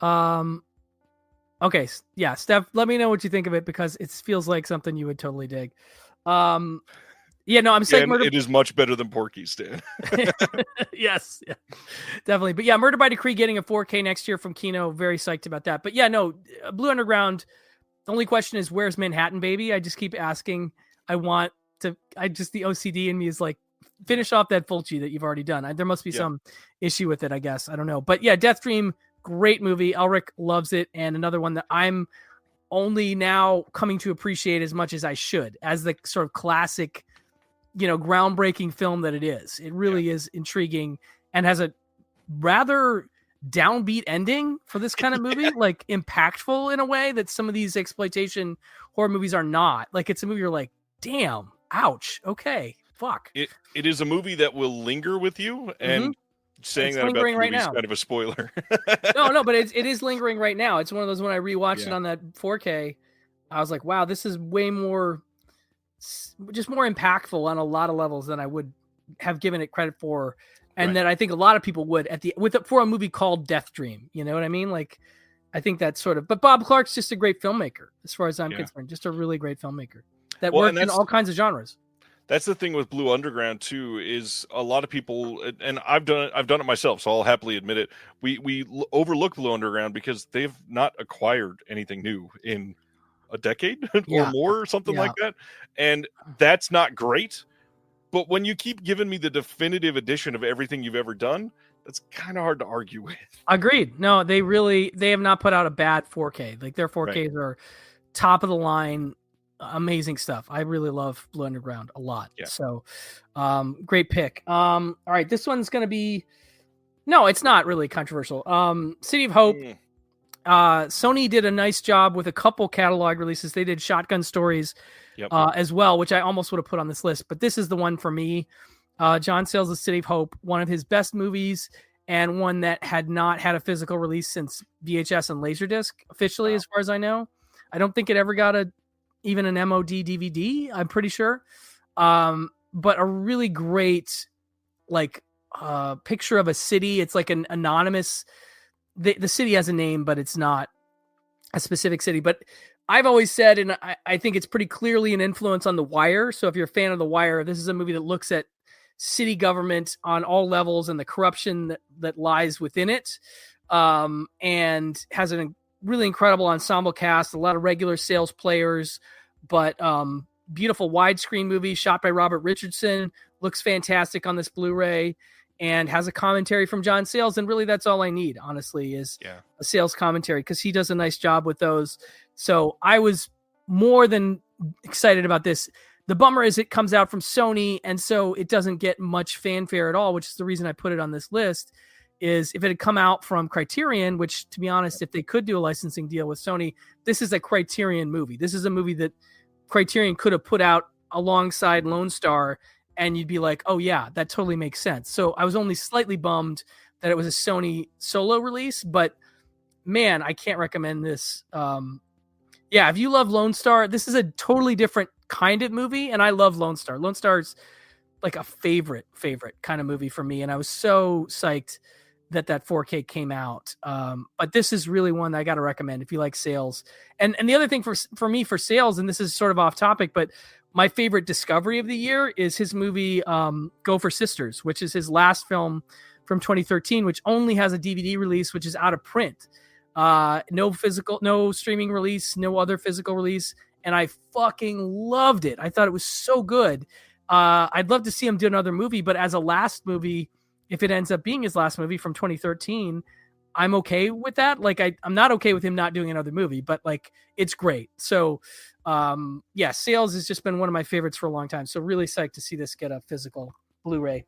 Okay, yeah, Steph, let me know what you think of it because it feels like something you would totally dig. Yeah, no, I'm saying it is much better than Porky's, Dan. Yes, yeah, definitely. But yeah, Murder by Decree getting a 4K next year from Kino. Very psyched about that. But yeah, no, Blue Underground. The only question is, where's Manhattan Baby? I just keep asking. The OCD in me is like, finish off that Fulci that you've already done. There must be some issue with it, I guess. I don't know. But yeah, Death Dream, great movie. Elric loves it. And another one that I'm only now coming to appreciate as much as I should, as the sort of classic, groundbreaking film that it is. It really is intriguing and has a rather downbeat ending for this kind of movie, like impactful in a way that some of these exploitation horror movies are not. Like, it's a movie you're like, damn, ouch, okay, fuck. It is a movie that will linger with you, and saying it's that about the movie right is now. kind of a spoiler. No, but it is lingering right now. It's one of those, when I rewatched it on that 4K, I was like, wow, this is way more, just more impactful on a lot of levels than I would have given it credit for. And that I think a lot of people would for a movie called Death Dream. You know what I mean? Like, I think that's sort of, but Bob Clark's just a great filmmaker as far as I'm concerned, just a really great filmmaker that works in all kinds of genres. That's the thing with Blue Underground too, is a lot of people, and I've done it myself, so I'll happily admit it. We overlook Blue Underground because they've not acquired anything new in a decade or more, or something like that. And that's not great. But when you keep giving me the definitive edition of everything you've ever done, that's kind of hard to argue with. Agreed. No, they have not put out a bad 4K. Like, their 4Ks are top of the line, amazing stuff. I really love Blue Underground a lot. Yeah. So, great pick. All right, this one's going to be, no, it's not really controversial. City of Hope. Sony did a nice job with a couple catalog releases. They did Shotgun Stories as well, which I almost would have put on this list, but this is the one for me. John Sayles' City of Hope, one of his best movies, and one that had not had a physical release since VHS and Laserdisc officially, as far as I know. I don't think it ever got even an MOD DVD, I'm pretty sure. But a really great, picture of a city. It's like an anonymous, the city has a name, but it's not a specific city. But I've always said, and I think it's pretty clearly an influence on The Wire. So if you're a fan of The Wire, this is a movie that looks at city government on all levels and the corruption that lies within it, and has a really incredible ensemble cast, a lot of regular sales players, but beautiful widescreen movie shot by Robert Richardson, looks fantastic on this Blu-ray, and has a commentary from John Sayles. And really, that's all I need, honestly, is a Sayles commentary, because he does a nice job with those. So I was more than excited about this. The bummer is it comes out from Sony, and so it doesn't get much fanfare at all, which is the reason I put it on this list. Is if it had come out from Criterion, which, to be honest, if they could do a licensing deal with Sony, this is a Criterion movie. This is a movie that Criterion could have put out alongside Lone Star, and you'd be like, oh yeah, that totally makes sense. So I was only slightly bummed that it was a Sony solo release, but man, I can't recommend this. If you love Lone Star, this is a totally different kind of movie, and I love Lone Star. Lone Star's like a favorite kind of movie for me, and I was so psyched that 4K came out. But this is really one that I got to recommend if you like Sayles. And the other thing for me for Sayles, and this is sort of off topic, but my favorite discovery of the year is his movie Gopher Sisters, which is his last film from 2013, which only has a DVD release, which is out of print. No streaming release, no other physical release. And I fucking loved it. I thought it was so good. I'd love to see him do another movie, but as a last movie, if it ends up being his last movie from 2013, I'm okay with that. Like, I'm not okay with him not doing another movie, but like, it's great. So, Sayles has just been one of my favorites for a long time. So really psyched to see this get a physical Blu-ray.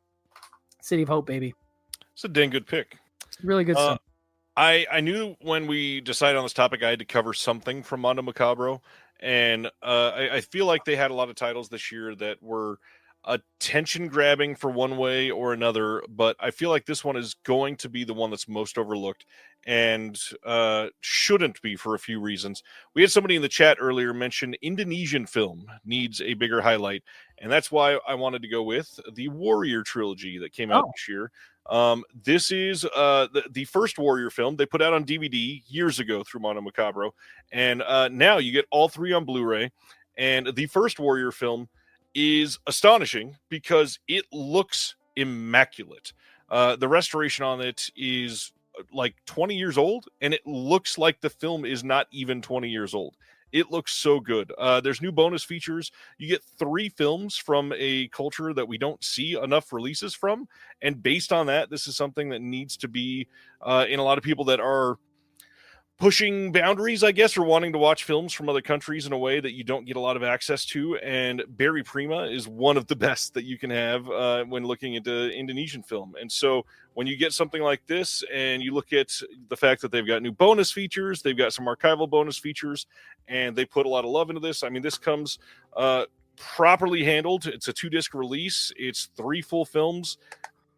City of Hope, baby. It's a dang good pick. Really good stuff. I knew when we decided on this topic, I had to cover something from Mondo Macabro. And I feel like they had a lot of titles this year that were attention grabbing for one way or another, but I feel like this one is going to be the one that's most overlooked and shouldn't be for a few reasons. We had somebody in the chat earlier mention Indonesian film needs a bigger highlight, and that's why I wanted to go with the Warrior trilogy that came out this year. This is the first Warrior film they put out on DVD years ago through Mondo Macabro, and now you get all three on Blu-ray. And the first Warrior film is astonishing because it looks immaculate. The restoration on it is like 20 years old, and it looks like the film is not even 20 years old. It looks so good. There's new bonus features. You get 3 films from a culture that we don't see enough releases from. And based on that, this is something that needs to be in a lot of people that are pushing boundaries, I guess, or wanting to watch films from other countries in a way that you don't get a lot of access to. And Barry Prima is one of the best that you can have when looking into Indonesian film. And so when you get something like this and you look at the fact that they've got new bonus features, they've got some archival bonus features, and they put a lot of love into this. I mean, this comes properly handled. It's a 2-disc release. It's 3 full films.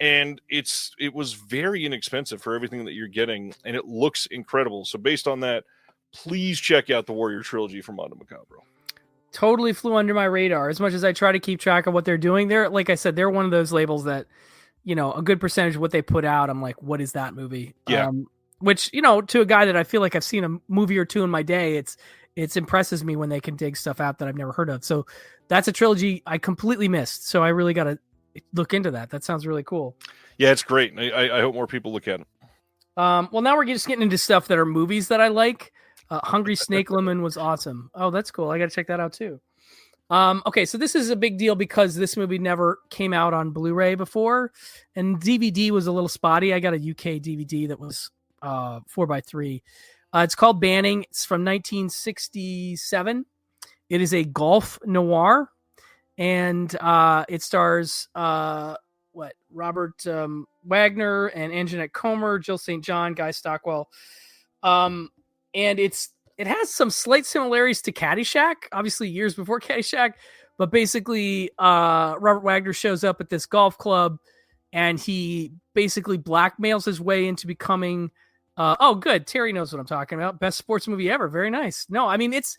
And it was very inexpensive for everything that you're getting, and it looks incredible. So based on that, please check out the Warrior trilogy from Mondo Macabro. Totally flew under my radar. As much as I try to keep track of what they're doing, they're, like I said, they're one of those labels that, you know, a good percentage of what they put out, I'm like, what is that movie? Yeah. Which, you know, to a guy that I feel like I've seen a movie or two in my day, it's impresses me when they can dig stuff out that I've never heard of. So that's a trilogy I completely missed. So I really got to look into that. That sounds really cool. Yeah, it's great. I hope more people look at it. Well, now we're just getting into stuff that are movies that I like. Hungry Snake Lemon was awesome. Oh, that's cool. I got to check that out too. Okay, so this is a big deal because this movie never came out on Blu-ray before, and DVD was a little spotty. I got a UK DVD that was 4x3. It's called Banning. It's from 1967. It is a golf noir. And it stars Robert Wagner and Anjanette Comer, Jill St. John, Guy Stockwell. And it has some slight similarities to Caddyshack, obviously years before Caddyshack. But basically, Robert Wagner shows up at this golf club, and he basically blackmails his way into becoming. Oh, good. Terry knows what I'm talking about. Best sports movie ever. Very nice. No, I mean it's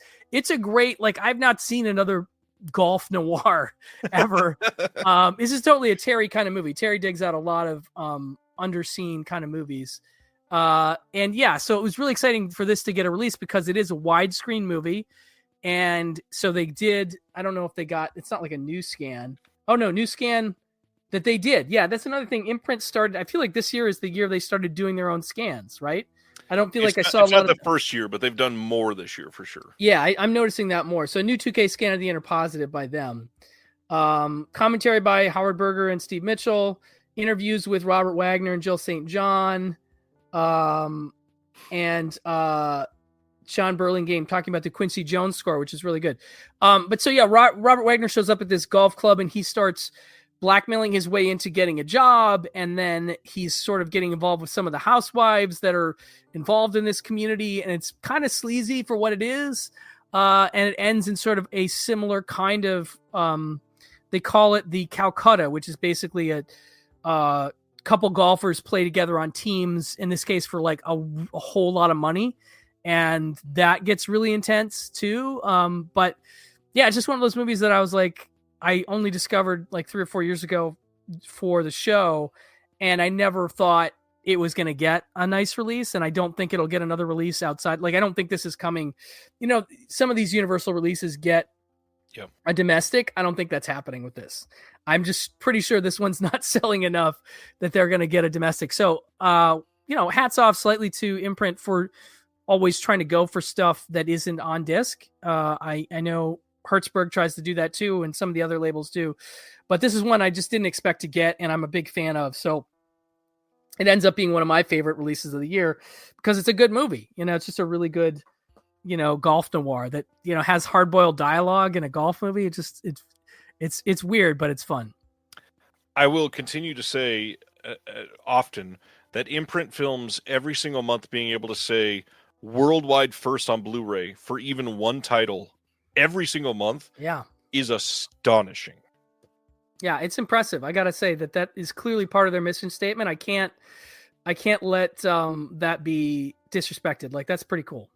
a great, like, I've not seen another golf noir ever. This is totally a Terry kind of movie. Terry digs out a lot of underseen kind of movies. And yeah, so it was really exciting for this to get a release because it is a widescreen movie. And so they did, I don't know if they got, it's not like a new scan. Oh no, new scan that they did. Yeah, that's another thing. Imprint started, I feel like this year is the year they started doing their own scans, right? I don't feel like I saw a lot of the first year, but they've done more this year for sure. Yeah, I'm noticing that more. So a new 2K scan of the Inner Positive by them. Commentary by Howard Berger and Steve Mitchell. Interviews with Robert Wagner and Jill St. John. And Sean Burlingame talking about the Quincy Jones score, which is really good. But so yeah, Robert Wagner shows up at this golf club and he starts blackmailing his way into getting a job, and then he's sort of getting involved with some of the housewives that are involved in this community, and it's kind of sleazy for what it is, and it ends in sort of a similar kind of they call it the Calcutta, which is basically a couple golfers play together on teams, in this case for like a whole lot of money, and that gets really intense too. But yeah, it's just one of those movies that I was like, I only discovered like 3 or 4 years ago for the show, and I never thought it was going to get a nice release, and I don't think it'll get another release outside. Like, I don't think this is coming. You know, some of these Universal releases get a domestic. I don't think that's happening with this. I'm just pretty sure this one's not selling enough that they're going to get a domestic. So, you know, hats off slightly to Imprint for always trying to go for stuff that isn't on disc. I know Hertzberg tries to do that too, and some of the other labels do, but this is one I just didn't expect to get, and I'm a big fan of. So it ends up being one of my favorite releases of the year because it's a good movie. You know, it's just a really good, you know, golf noir that, you know, has hard-boiled dialogue in a golf movie. It's weird, but it's fun. I will continue to say often that Imprint Films every single month being able to say worldwide first on Blu-ray for even one title every single month is astonishing. Yeah, it's impressive. I gotta say that is clearly part of their mission statement. I can't let that be disrespected. Like, that's pretty cool.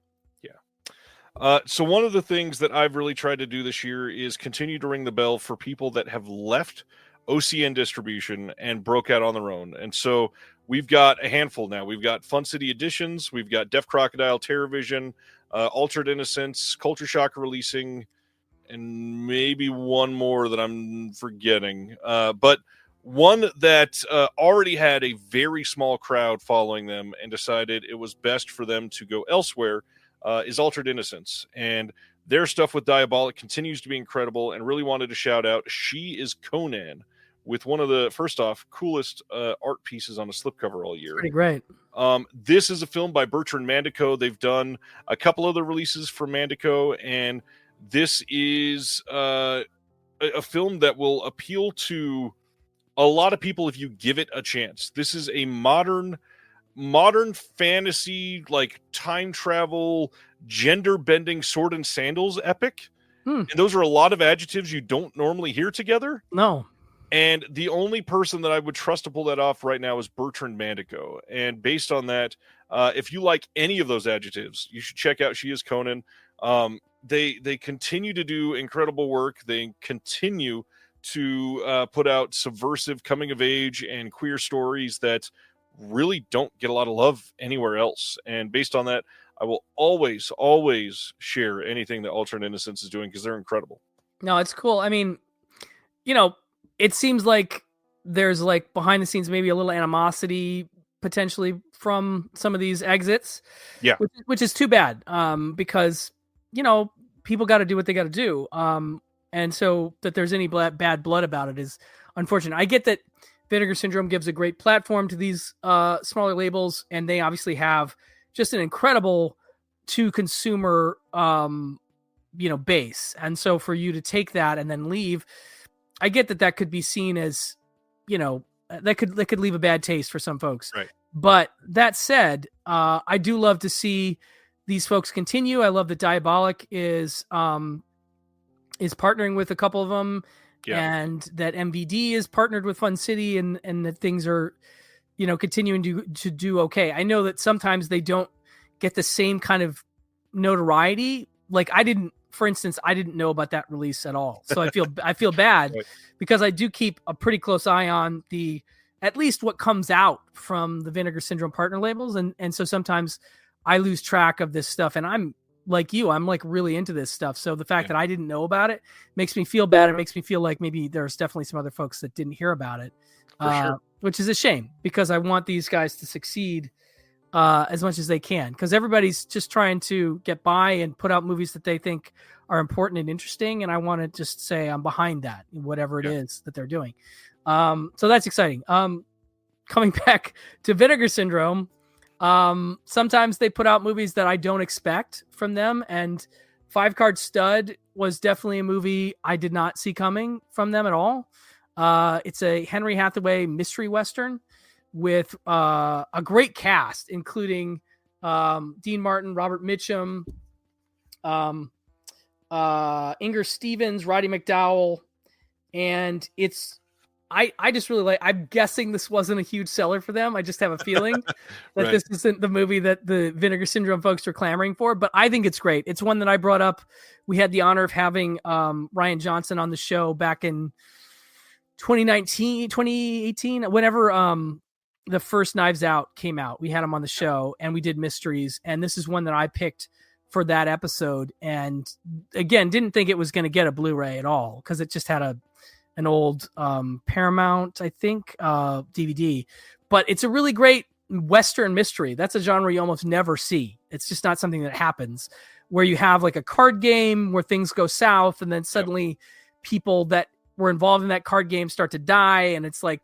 So one of the things that I've really tried to do this year is continue to ring the bell for people that have left OCN distribution and broke out on their own. And so we've got a handful now. We've got Fun City Editions, we've got Deaf Crocodile, TerraVision, Altered Innocence, Culture Shock releasing, and maybe one more that I'm forgetting. But one that already had a very small crowd following them and decided it was best for them to go elsewhere is Altered Innocence. And their stuff with Diabolic continues to be incredible, and really wanted to shout out She is Conan with one of the, first off, coolest art pieces on a slipcover all year. Pretty great. This is a film by Bertrand Mandico. They've done a couple other releases from Mandico, and this is a film that will appeal to a lot of people if you give it a chance. This is a modern fantasy, like time travel, gender bending sword and sandals epic. And those are a lot of adjectives you don't normally hear together. No. And the only person that I would trust to pull that off right now is Bertrand Mandico. And based on that, if you like any of those adjectives, you should check out She is Conan. They continue to do incredible work. They continue to put out subversive coming of age and queer stories that really don't get a lot of love anywhere else. And based on that, I will always share anything that Alternate Innocence is doing, because they're incredible. No, it's cool. I mean, it seems like there's like behind the scenes maybe a little animosity potentially from some of these exits. Yeah. Which is too bad, because, people got to do what they got to do. And so that there's any bad blood about it is unfortunate. I get that Vinegar Syndrome gives a great platform to these smaller labels, and they obviously have just an incredible to consumer base. And so for you to take that and then leave, I get that could be seen as, that could leave a bad taste for some folks. Right. But that said, I do love to see these folks continue. I love that Diabolic is partnering with a couple of them. Yeah. And that MVD is partnered with Fun City, and that things are, continuing to do okay. I know that sometimes they don't get the same kind of notoriety. Like for instance, I didn't know about that release at all. So I feel bad right. Because I do keep a pretty close eye on at least what comes out from the Vinegar Syndrome partner labels. And so sometimes I lose track of this stuff, and I'm like you, I'm like really into this stuff. So the fact that I didn't know about it makes me feel bad. It makes me feel like maybe there's definitely some other folks that didn't hear about it, sure. Which is a shame, because I want these guys to succeed as much as they can, because everybody's just trying to get by and put out movies that they think are important and interesting. And I want to just say I'm behind that, whatever it is that they're doing. So that's exciting. Coming back to Vinegar Syndrome, sometimes they put out movies that I don't expect from them, and 5 Card Stud was definitely a movie I did not see coming from them at all. It's a Henry Hathaway mystery Western with a great cast, including Dean Martin, Robert Mitchum, Inger Stevens, Roddy McDowell, and I just really like. I'm guessing this wasn't a huge seller for them. I just have a feeling that this isn't the movie that the Vinegar Syndrome folks are clamoring for. But I think it's great. It's one that I brought up. We had the honor of having Ryan Johnson on the show back in 2019, 2018, whenever the first Knives Out came out. We had him on the show, and we did mysteries. And this is one that I picked for that episode. And again, didn't think it was going to get a Blu-ray at all, because it just had an old Paramount, I think, DVD. But it's a really great Western mystery. That's a genre you almost never see. It's just not something that happens, where you have like a card game where things go south, and then suddenly people that were involved in that card game start to die. And it's like,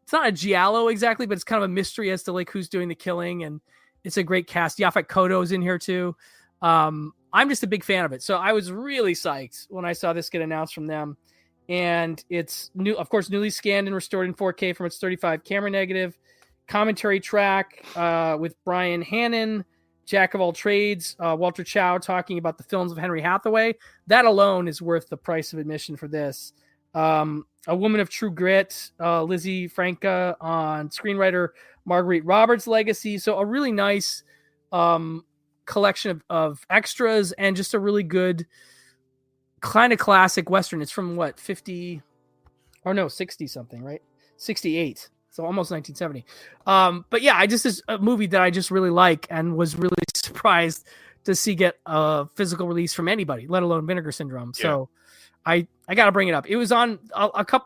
it's not a giallo exactly, but it's kind of a mystery as to like who's doing the killing. And it's a great cast. Yaphet Kotto's in here too. I'm just a big fan of it. So I was really psyched when I saw this get announced from them. And it's new, of course, newly scanned and restored in 4K from its 35 camera negative. Commentary track with Brian Hannon, Jack of all trades, Walter Chow talking about the films of Henry Hathaway. That alone is worth the price of admission for this. A Woman of True Grit, Lizzie Franca on screenwriter Marguerite Roberts' legacy. So a really nice collection of extras and just a really good kind of classic Western. It's from 60 something, right? 68. So almost 1970. But yeah, is a movie that I just really like and was really surprised to see get a physical release from anybody, let alone Vinegar Syndrome. Yeah. So I got to bring it up. It was on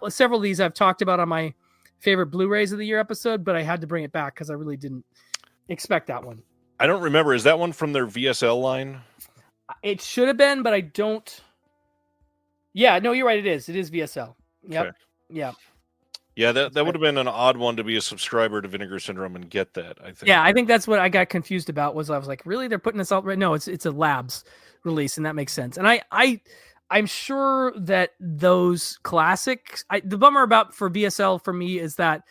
several of these I've talked about on my favorite Blu-rays of the year episode, but I had to bring it back because I really didn't expect that one. I don't remember. Is that one from their VSL line? It should have been, but I don't. Yeah, no, you're right. It is. It is VSL. Yep. Okay. Yeah. Yeah, that would have been an odd one to be a subscriber to Vinegar Syndrome and get that, I think. Yeah, I think that's what I got confused about was I was like, really? They're putting this out right? No, it's a Labs release, and that makes sense. And I'm sure that those classics, the bummer for VSL for me is that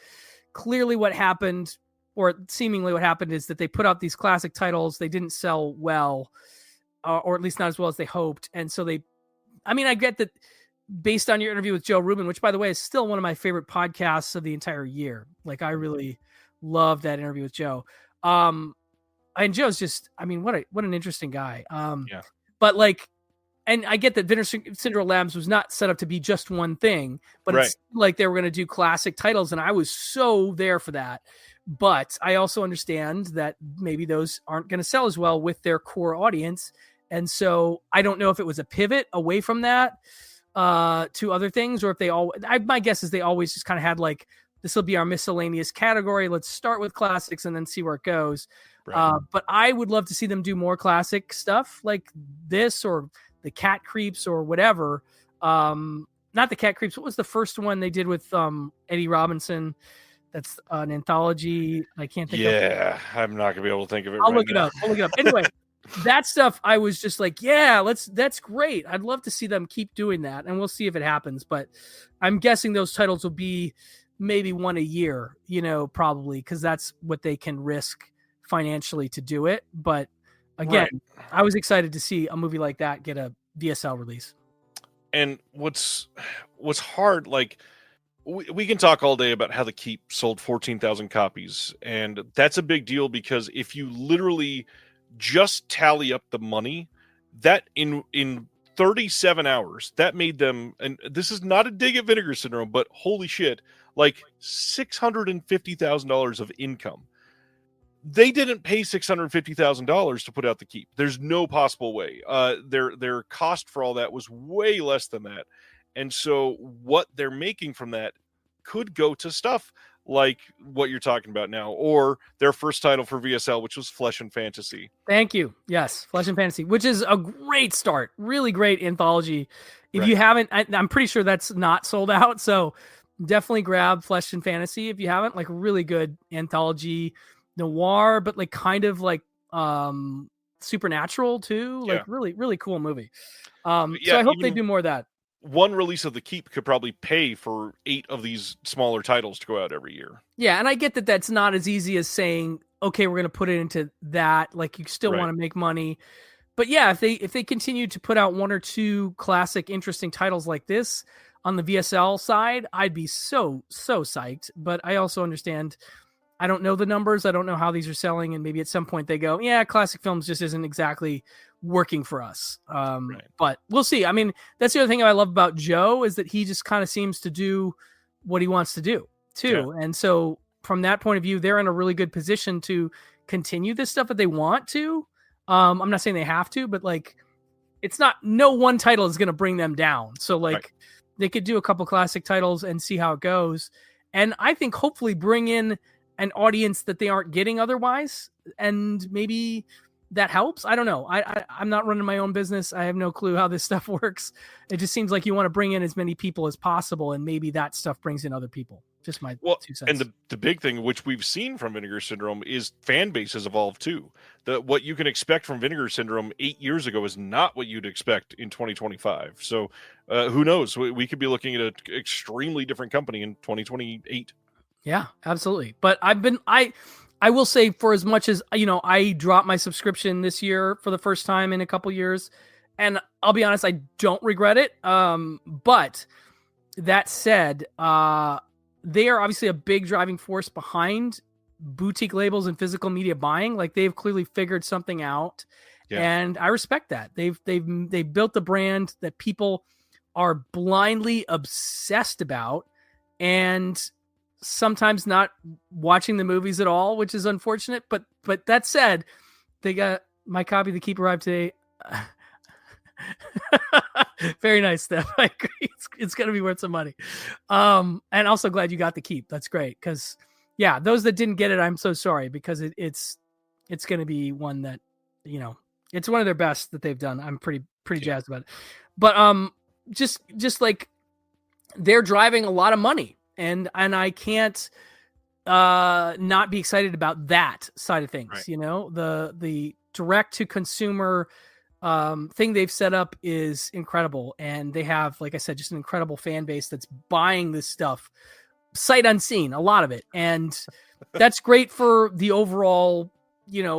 clearly what happened, or seemingly what happened, is that they put out these classic titles. They didn't sell well, or at least not as well as they hoped. And so I get that based on your interview with Joe Rubin, which by the way is still one of my favorite podcasts of the entire year. Like I really love that interview with Joe. And Joe's just, what an interesting guy. Yeah. But and I get that Vinegar Syndrome Labs was not set up to be just one thing, but It's like they were going to do classic titles, and I was so there for that. But I also understand that maybe those aren't going to sell as well with their core audience, and so I don't know if it was a pivot away from that to other things, or if my guess is they always just kind of had this will be our miscellaneous category. Let's start with classics and then see where it goes. Right. But I would love to see them do more classic stuff like this, or the Cat Creeps, or whatever. Not the Cat Creeps. What was the first one they did with Eddie Robinson? That's an anthology. I can't think of it. Yeah, I'm not gonna be able to think of it. I'll look it up. Anyway, that stuff I was just like, yeah, that's great. I'd love to see them keep doing that, and we'll see if it happens. But I'm guessing those titles will be maybe one a year, probably, because that's what they can risk financially to do it. But again, I was excited to see a movie like that get a VSL release. And what's hard, we can talk all day about how The Keep sold 14,000 copies, and that's a big deal because if you literally just tally up the money, that in 37 hours, that made them, and this is not a dig at Vinegar Syndrome, but holy shit, $650,000 of income. They didn't pay $650,000 to put out The Keep. There's no possible way. Their cost for all that was way less than that. And so what they're making from that could go to stuff like what you're talking about now, or their first title for VSL, which was Flesh and Fantasy. Thank you. Yes, Flesh and Fantasy, which is a great start. Really great anthology. If you haven't, I'm pretty sure that's not sold out. So definitely grab Flesh and Fantasy if you haven't. Really good anthology noir, but supernatural too. Really, really cool movie. So I hope they do more of that. One release of The Keep could probably pay for 8 of these smaller titles to go out every year. Yeah, and I get that that's not as easy as saying, okay, we're going to put it into that. You still want to make money. But yeah, if they continue to put out 1 or 2 classic, interesting titles like this on the VSL side, I'd be so psyched. But I also understand, I don't know the numbers. I don't know how these are selling. And maybe at some point they go, yeah, classic films just isn't exactly working for us. But we'll see. That's the other thing I love about Joe is that he just kind of seems to do what he wants to do too. Yeah. And so from that point of view, they're in a really good position to continue this stuff if they want to. I'm not saying they have to, but it's not, no one title is going to bring them down. So they could do a couple classic titles and see how it goes. And I think hopefully bring in an audience that they aren't getting otherwise. And maybe that helps. I don't know. I'm not running my own business. I have no clue how this stuff works. It just seems like you want to bring in as many people as possible, and maybe that stuff brings in other people. Just my 2 cents. And the big thing, which we've seen from Vinegar Syndrome, is fan base has evolved too. What you can expect from Vinegar Syndrome 8 years ago is not what you'd expect in 2025. So who knows? We could be looking at an extremely different company in 2028. Yeah, absolutely. But I will say, for as much as, I dropped my subscription this year for the first time in a couple years, and I'll be honest, I don't regret it. But That said, they are obviously a big driving force behind boutique labels and physical media buying. Like they've clearly figured something out, and I respect that. They've built the brand that people are blindly obsessed about, and sometimes not watching the movies at all, which is unfortunate. But that said, they got my copy of The Keep arrived today. Very nice, Steph. I agree. It's going to be worth some money. And also glad you got the Keep. That's great. Because those that didn't get it, I'm so sorry, because it's going to be one that, it's one of their best that they've done. I'm pretty jazzed about it. But just like they're driving a lot of money, and I can't not be excited about that side of things. Right. The direct to consumer thing they've set up is incredible, and they have, like I said, just an incredible fan base that's buying this stuff sight unseen, a lot of it, and that's great for the overall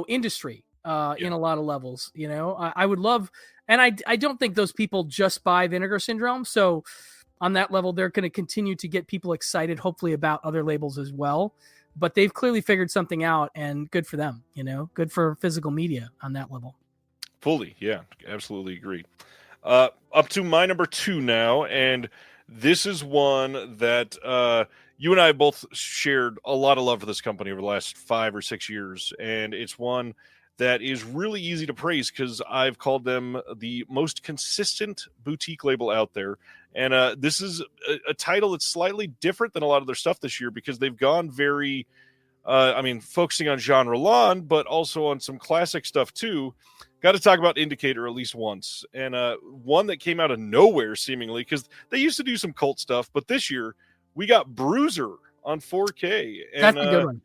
industry in a lot of levels. I would love, and I don't think those people just buy Vinegar Syndrome, so on that level they're going to continue to get people excited, hopefully, about other labels as well. But they've clearly figured something out, and good for them. Good for physical media on that level. Fully, yeah, absolutely agree. Up to my number 2 now, and this is one that you and I both shared a lot of love for this company over the last 5 or 6 years, and it's one that is really easy to praise because I've called them the most consistent boutique label out there. And this is a title that's slightly different than a lot of their stuff this year because they've gone very, focusing on genre lawn, but also on some classic stuff too. Got to talk about Indicator at least once. And one that came out of nowhere seemingly, because they used to do some cult stuff, but this year we got Bruiser on 4K. And, that's a good one.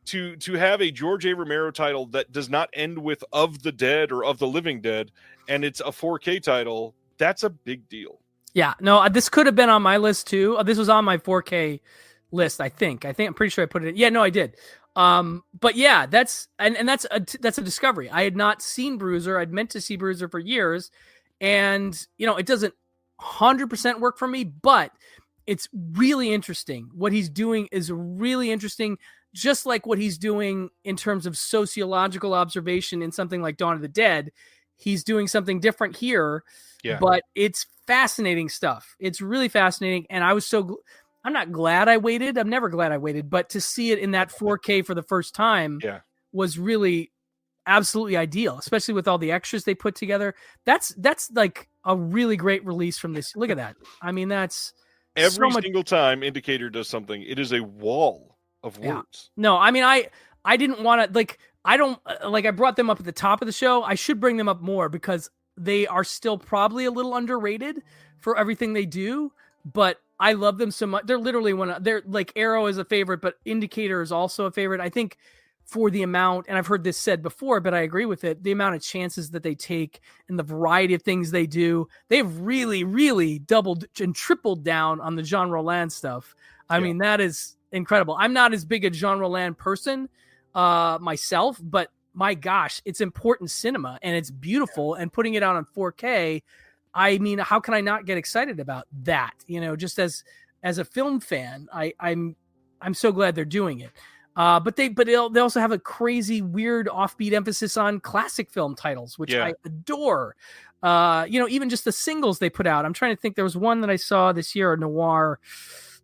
To have a George A. Romero title that does not end with Of the Dead or Of the Living Dead, and it's a 4K title, that's a big deal. Yeah, no, this could have been on my list too. This was on my 4K list, I think. I'm pretty sure I put it in. Yeah, no, I did. But yeah, that's a discovery. I had not seen Bruiser. I'd meant to see Bruiser for years, and it doesn't 100% work for me, but it's really interesting. What he's doing is really interesting, just like what he's doing in terms of sociological observation in something like Dawn of the Dead. He's doing something different here, but it's fascinating stuff. It's really fascinating, and I'm not glad I waited. I'm never glad I waited, but to see it in that 4K for the first time was really absolutely ideal, especially with all the extras they put together. That's like a really great release from this. Look at that. I mean, that's every single time Indicator does something, it is a wall of words. No, I mean, I didn't want to, I brought them up at the top of the show. I should bring them up more because they are still probably a little underrated for everything they do, but I love them so much. They're literally they're like Arrow is a favorite, but Indicator is also a favorite. I think for the amount, and I've heard this said before, but I agree with it, the amount of chances that they take and the variety of things they do, they've really, really doubled and tripled down on the Jean Roland stuff. I mean, that is incredible. I'm not as big a Jean Roland person myself, but my gosh, it's important cinema and it's beautiful, and putting it out on 4K, I mean, how can I not get excited about that? Just as a film fan, I'm so glad they're doing it. But they also have a crazy, weird, offbeat emphasis on classic film titles, which I adore. Even just the singles they put out. I'm trying to think. There was one that I saw this year, a noir,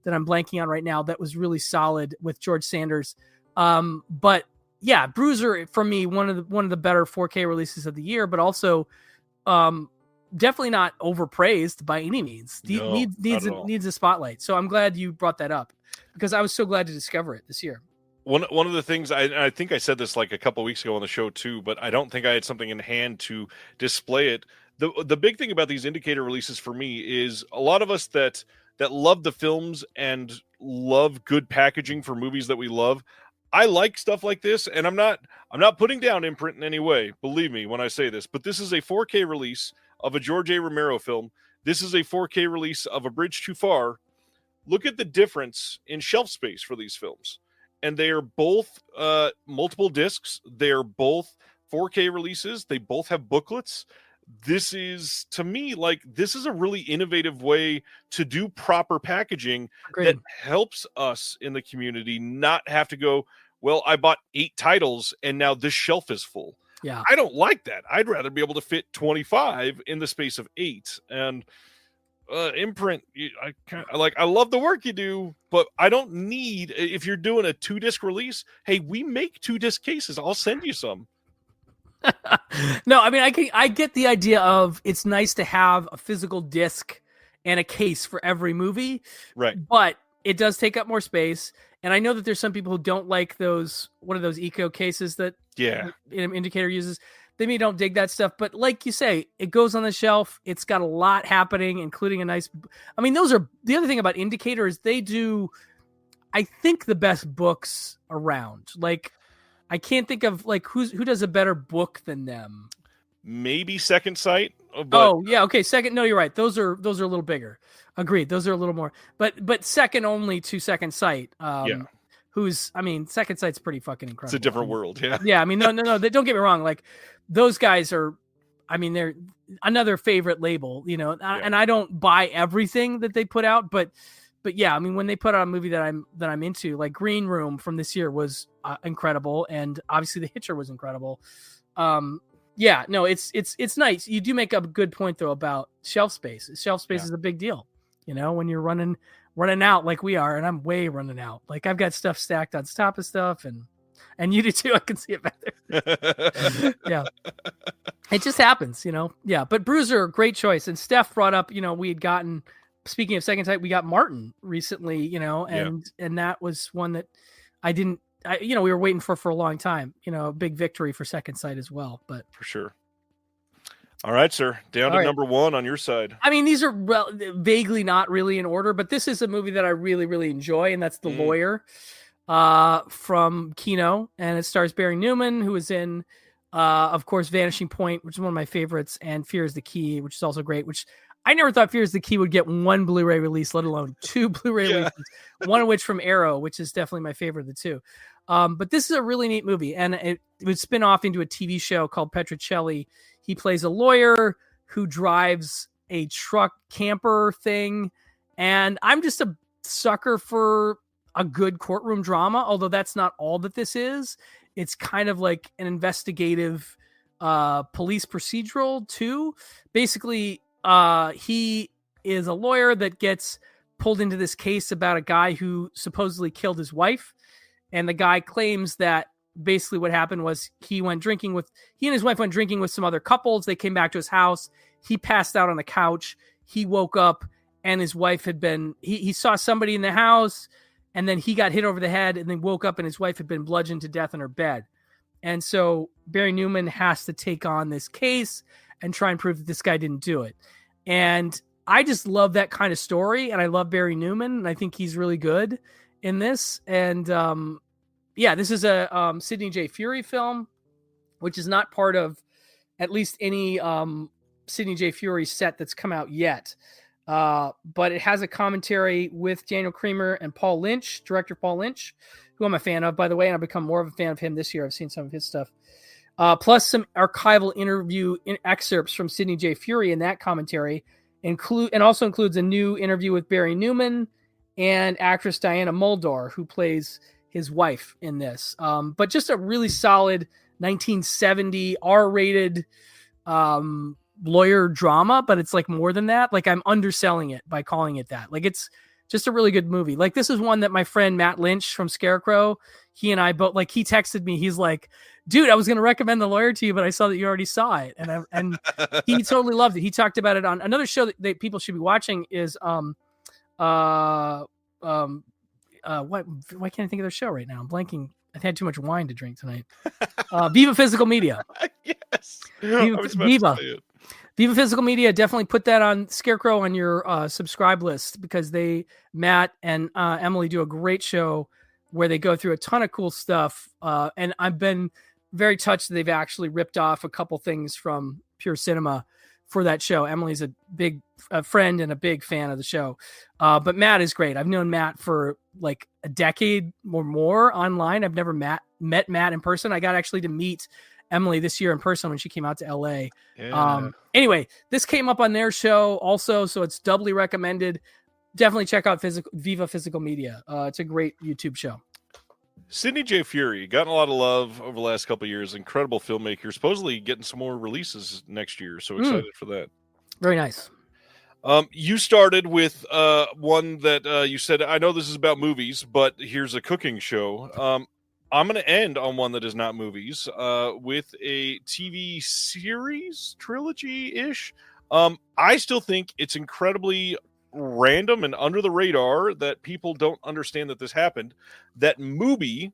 that I'm blanking on right now, that was really solid with George Sanders. But yeah, Bruiser for me, one of the better 4K releases of the year, but also definitely not overpraised by any means. Needs a spotlight. So I'm glad you brought that up because I was so glad to discover it this year. One of the things, I think I said this like a couple weeks ago on the show too, but I don't think I had something in hand to display it. The big thing about these Indicator releases for me is a lot of us that love the films and love good packaging for movies that we love. I like stuff like this, and I'm not putting down Imprint in any way, believe me when I say this, but this is a 4K release of a George A. Romero film. This is a 4K release of A Bridge Too Far. Look at the difference in shelf space for these films. And they are both multiple discs. They are both 4K releases. They both have booklets. this is, to me, like, this is a really innovative way to do proper packaging that helps us in the community not have to go, well, I bought 8 titles and now this shelf is full. Yeah. I don't like that. I'd rather be able to fit 25 in the space of 8. And Imprint, I love the work you do, but I don't need, if you're doing a 2-disc release, hey, we make 2-disc cases. I'll send you some. No, I mean, I get the idea of it's nice to have a physical disc and a case for every movie, right? But it does take up more space, and I know that there's some people who don't like those. What are those eco cases that Indicator uses? They maybe don't dig that stuff, but like you say, it goes on the shelf. It's got a lot happening, including a nice. I mean, those are the other thing about Indicator is they do, I think, the best books around. Like, I can't think of like who does a better book than them. Maybe Second Sight. But... Oh yeah, okay. Second, no, you're right. Those are a little bigger. Agreed. Those are a little more, but second only to Second Sight. Who's, I mean, Second Sight's pretty fucking incredible. It's a different world. Yeah. Yeah. I mean, no. Don't get me wrong. Like those guys are. I mean, they're another favorite label. You know, and I don't buy everything that they put out, but yeah, I mean, when they put out a movie that I'm into, like Green Room from this year was incredible, and obviously The Hitcher was incredible. Yeah, no, it's nice. You do make a good point though about shelf space. Shelf space is a big deal. You know, when you're running out like we are, and I'm way running out. Like I've got stuff stacked on top of stuff, and you do too. I can see it back there. Yeah, it just happens, you know. Yeah, but Bruiser, great choice. And Steph brought up, you know, we had gotten. Speaking of Second Sight, we got Martin recently, you know, and that was one that we were waiting for a long time, you know, a big victory for Second Sight as well, but for sure. All right, sir. Down to number 1 on your side. I mean, these are vaguely not really in order, but this is a movie that I really, really enjoy. And that's The Lawyer from Kino. And it stars Barry Newman, who is in, of course, Vanishing Point, which is one of my favorites, and Fear is the Key, which is also great, which I never thought Fear is the Key would get 1 Blu-ray release, let alone 2 Blu-ray releases, one of which from Arrow, which is definitely my favorite of the 2. But this is a really neat movie, and it would spin off into a TV show called Petrocelli. He plays a lawyer who drives a truck camper thing, and I'm just a sucker for a good courtroom drama, although that's not all that this is. It's kind of like an investigative police procedural, too. Basically, he is a lawyer that gets pulled into this case about a guy who supposedly killed his wife. And the guy claims that basically what happened was he and his wife went drinking with some other couples. They came back to his house. He passed out on the couch. He woke up and his wife had been, he saw somebody in the house, and then he got hit over the head and then woke up and his wife had been bludgeoned to death in her bed. And so Barry Newman has to take on this case and try and prove that this guy didn't do it. And I just love that kind of story. And I love Barry Newman, and I think he's really good in this. And this is a Sidney J. Furie film, which is not part of at least any Sidney J. Furie set that's come out yet. But it has a commentary with Daniel Creamer and Paul Lynch, director Paul Lynch, who I'm a fan of, by the way, and I've become more of a fan of him this year. I've seen some of his stuff. Plus some archival interview excerpts from Sidney J. Furie in that commentary, and also includes a new interview with Barry Newman and actress Diana Muldaur, who plays his wife in this. But just a really solid 1970 R-rated lawyer drama, but it's like more than that. Like I'm underselling it by calling it that. Like it's just a really good movie. Like this is one that my friend Matt Lynch from Scarecrow, he and I both, like he texted me, he's like, dude, I was going to recommend The Lawyer to you, but I saw that you already saw it. And he totally loved it. He talked about it on another show that people should be watching is, why can't I think of their show right now? I'm blanking. I've had too much wine to drink tonight. Viva Physical Media. Yes. Viva Physical Media. Definitely put that on Scarecrow on your subscribe list, because Matt and Emily do a great show where they go through a ton of cool stuff. And I've been very touched that they've actually ripped off a couple things from Pure Cinema for that show. Emily's a big friend and a big fan of the show. But Matt is great. I've known Matt for like a decade or more online. I've never met Matt in person. I got actually to meet Emily this year in person when she came out to LA. Yeah. Anyway, this came up on their show also, so it's doubly recommended. Definitely check out Viva Physical Media. It's a great YouTube show. Sidney J. Furie, gotten a lot of love over the last couple of years. Incredible filmmaker. Supposedly getting some more releases next year. So excited for that. Very nice. You started with one that you said, I know this is about movies, but here's a cooking show. I'm going to end on one that is not movies with a TV series, trilogy-ish. I still think it's incredibly random and under the radar that people don't understand that this happened. That Mubi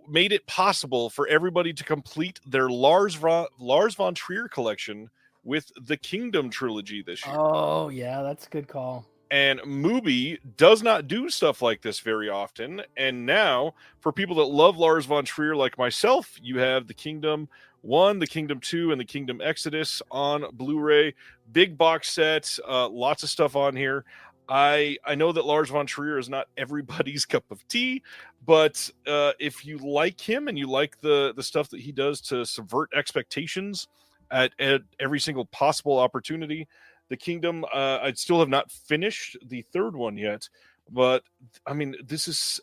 made it possible for everybody to complete their Lars von Trier collection with the Kingdom trilogy this year. Oh, yeah, that's a good call. And Mubi does not do stuff like this very often. And now, for people that love Lars von Trier like myself, you have the Kingdom 1, the Kingdom 2, and the Kingdom Exodus on Blu-ray. Big box set, lots of stuff on here. I know that Lars von Trier is not everybody's cup of tea, but if you like him and you like the stuff that he does to subvert expectations at every single possible opportunity, the Kingdom, I still have not finished the third one yet, but I mean, there's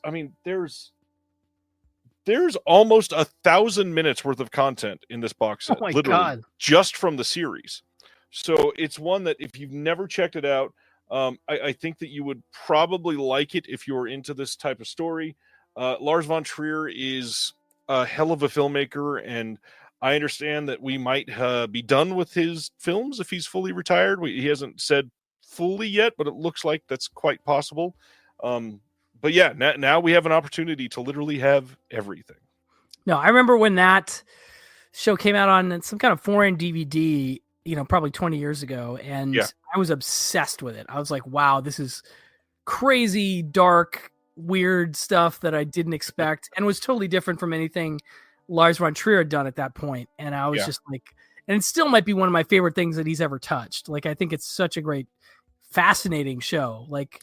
almost 1,000 minutes worth of content in this box set, literally, God, just from the series. So it's one that if you've never checked it out, I think that you would probably like it if you're into this type of story. Lars von Trier is a hell of a filmmaker, and I understand that we might be done with his films if he's fully retired. He hasn't said fully yet, but it looks like that's quite possible. But yeah, now we have an opportunity to literally have everything. No, I remember when that show came out on some kind of foreign DVD, probably 20 years ago, and I was obsessed with it. I was like, wow, this is crazy, dark, weird stuff that I didn't expect, and it was totally different from anything Lars von Trier had done at that point. And I was just like, and it still might be one of my favorite things that he's ever touched. Like, I think it's such a great, fascinating show. Like,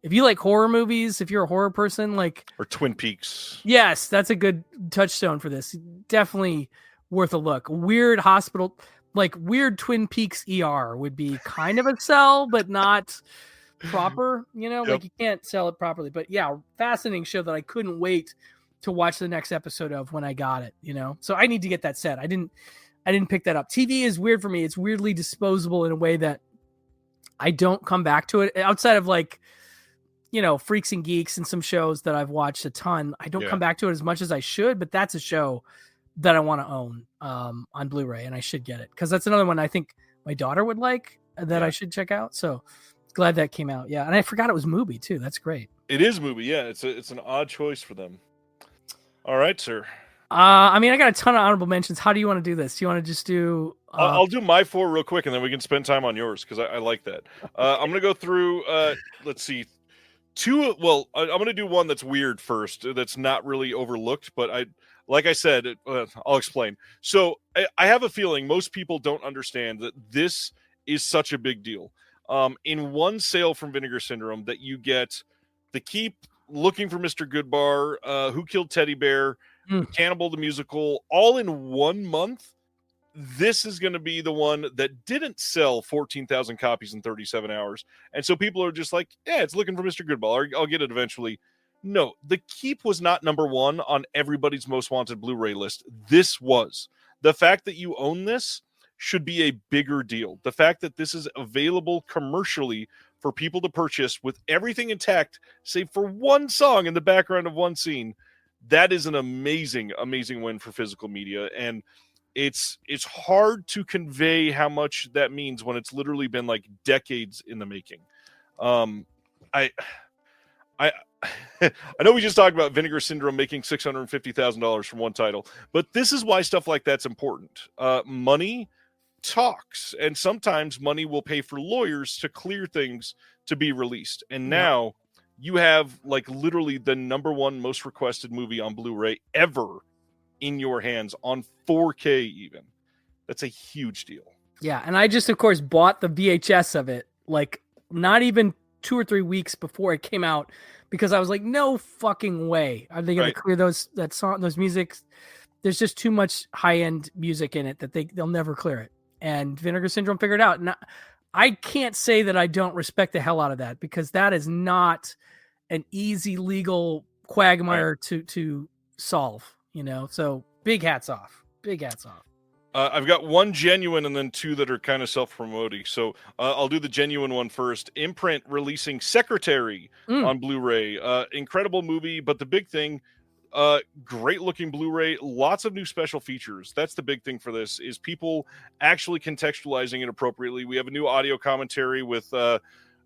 if you like horror movies, if you're a horror person, or Twin Peaks. Yes, that's a good touchstone for this. Definitely worth a look. Weird hospital, like weird Twin Peaks ER would be kind of a sell, but not proper, like you can't sell it properly. But yeah, fascinating show that I couldn't wait to watch the next episode of when I got it, So I need to get that set. I didn't pick that up. TV is weird for me. It's weirdly disposable in a way that I don't come back to it outside of Freaks and Geeks and some shows that I've watched a ton. I don't come back to it as much as I should, but that's a show that I want to own on Blu-ray, and I should get it because that's another one I think my daughter would like that I should check out. So glad that came out. Yeah. And I forgot it was Mubi too. That's great. It is Mubi. Yeah. It's an odd choice for them. All right, sir. I got a ton of honorable mentions. How do you want to do this? Do you want to just do... I'll do my 4 real quick, and then we can spend time on yours, because I like that. I'm going to go through, let's see, 2... Well, I'm going to do one that's weird first, that's not really overlooked, but like I said, I'll explain. So I have a feeling most people don't understand that this is such a big deal. In one sale from Vinegar Syndrome, that you get the Keep, Looking for Mr. Goodbar, Who Killed Teddy Bear, Cannibal the Musical, all in 1 month. This is going to be the one that didn't sell 14,000 copies in 37 hours. And so people are just like, it's Looking for Mr. Goodbar. I'll get it eventually. No, The Keep was not number 1 on everybody's most wanted Blu-ray list. This was. The fact that you own this should be a bigger deal. The fact that this is available commercially for people to purchase with everything intact, save for one song in the background of one scene, that is an amazing, amazing win for physical media. And it's hard to convey how much that means when it's literally been like decades in the making. I know we just talked about Vinegar Syndrome making $650,000 from one title, but this is why stuff like that's important. Money talks, and sometimes money will pay for lawyers to clear things to be released. And now you have literally the number 1 most requested movie on Blu-ray ever in your hands on 4K even. That's a huge deal. Yeah, and I just of course bought the VHS of it not even 2 or 3 weeks before it came out, because I was like, no fucking way are they going to clear those music there's just too much high-end music in it that they'll never clear it. And Vinegar Syndrome figured it out. And I can't say that I don't respect the hell out of that, because that is not an easy legal quagmire to solve, So big hats off. I've got one genuine and then two that are kind of self-promoting. So I'll do the genuine one first. Imprint releasing Secretary on Blu-ray. Incredible movie, but the big thing, great-looking Blu-ray, lots of new special features. That's the big thing for this, is people actually contextualizing it appropriately. We have a new audio commentary with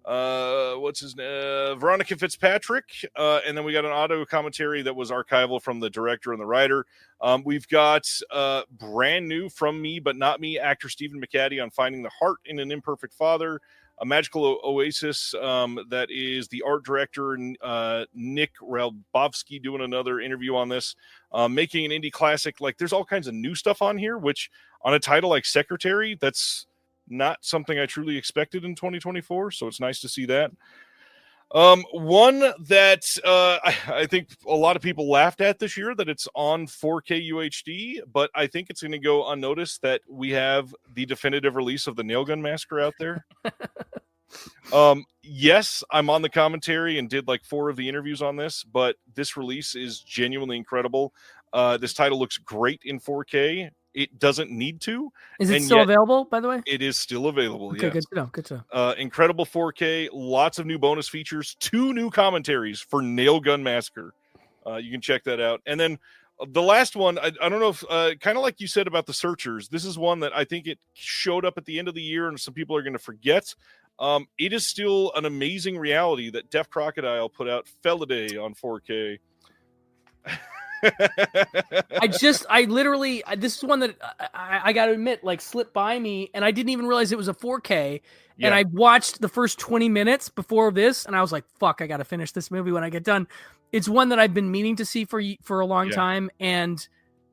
what's his name? Veronica Fitzpatrick. And then we got an audio commentary that was archival from the director and the writer. We've got brand new From Me But Not Me actor Stephen McCaddy on finding the heart in an imperfect father. A magical oasis that is the art director Nick Ralbovsky doing another interview on this, making an indie classic. Like, there's all kinds of new stuff on here, which on a title like Secretary, that's not something I truly expected in 2024. So it's nice to see that. One that I think a lot of people laughed at this year, that it's on 4K UHD, but I think it's going to go unnoticed that we have the definitive release of the Nailgun Massacre out there. Yes, I'm on the commentary and did like 4 of the interviews on this, but this release is genuinely incredible. This title looks great in 4K. It doesn't need to. Is it still available, by the way? It is still available. Okay, yes. Good to know. Incredible 4K, lots of new bonus features, 2 new commentaries for Nailgun Massacre. You can check that out. And then the last one, I don't know if, kind of like you said about The Searchers, this is one that I think it showed up at the end of the year and some people are going to forget. It is still an amazing reality that Deaf Crocodile put out Felidae on 4K. I literally, this is one that I got to admit, like, slipped by me, and I didn't even realize it was a 4K. Yeah. And I watched the first 20 minutes before this, and I was like, fuck, I got to finish this movie when I get done. It's one that I've been meaning to see for a long time. And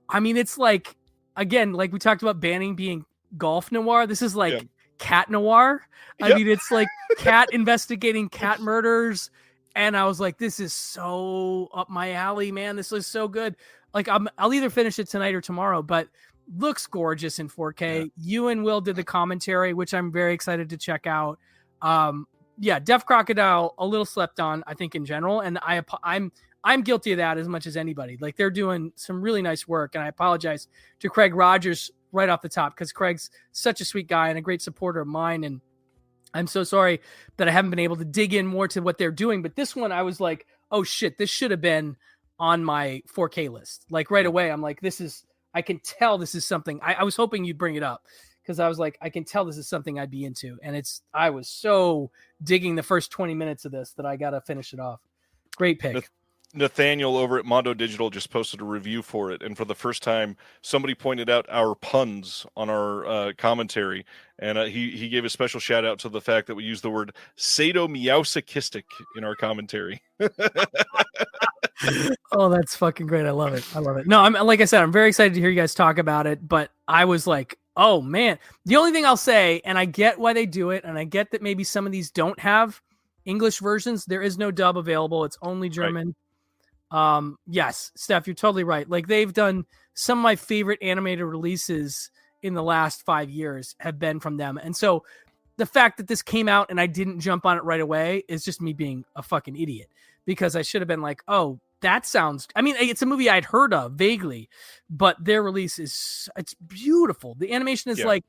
I mean, it's like, again, like we talked about banning being golf noir. This is like cat noir. I mean, it's like cat investigating cat murders. And I was like, this is so up my alley, man. This is so good. Like, I'll either finish it tonight or tomorrow, but looks gorgeous in 4K. You and Will did the commentary, which I'm very excited to check out. Deaf Crocodile, a little slept on, I think, in general. And I'm guilty of that as much as anybody. Like, they're doing some really nice work. And I apologize to Craig Rogers right off the top, because Craig's such a sweet guy and a great supporter of mine. And I'm so sorry that I haven't been able to dig in more to what they're doing. But this one, I was like, oh shit, this should have been on my 4K list. Like, right away, I'm like, I can tell this is something. I was hoping you'd bring it up, because I was like, I can tell this is something I'd be into. And I was so digging the first 20 minutes of this that I got to finish it off. Great pick. Nathaniel over at Mondo Digital just posted a review for it, and for the first time, somebody pointed out our puns on our commentary, and he gave a special shout out to the fact that we use the word sadomasochistic in our commentary. Oh, that's fucking great! I love it. No, like I said, I'm very excited to hear you guys talk about it. But I was like, oh man. The only thing I'll say, and I get why they do it, and I get that maybe some of these don't have English versions. There is no dub available; it's only German. Right. Yes, Steph, you're totally right. Like, they've done some of my favorite animated releases in the last 5 years have been from them. And so the fact that this came out and I didn't jump on it right away is just me being a fucking idiot, because I should have been like, oh, that sounds, I mean, it's a movie I'd heard of vaguely, but their release it's beautiful. The animation is like,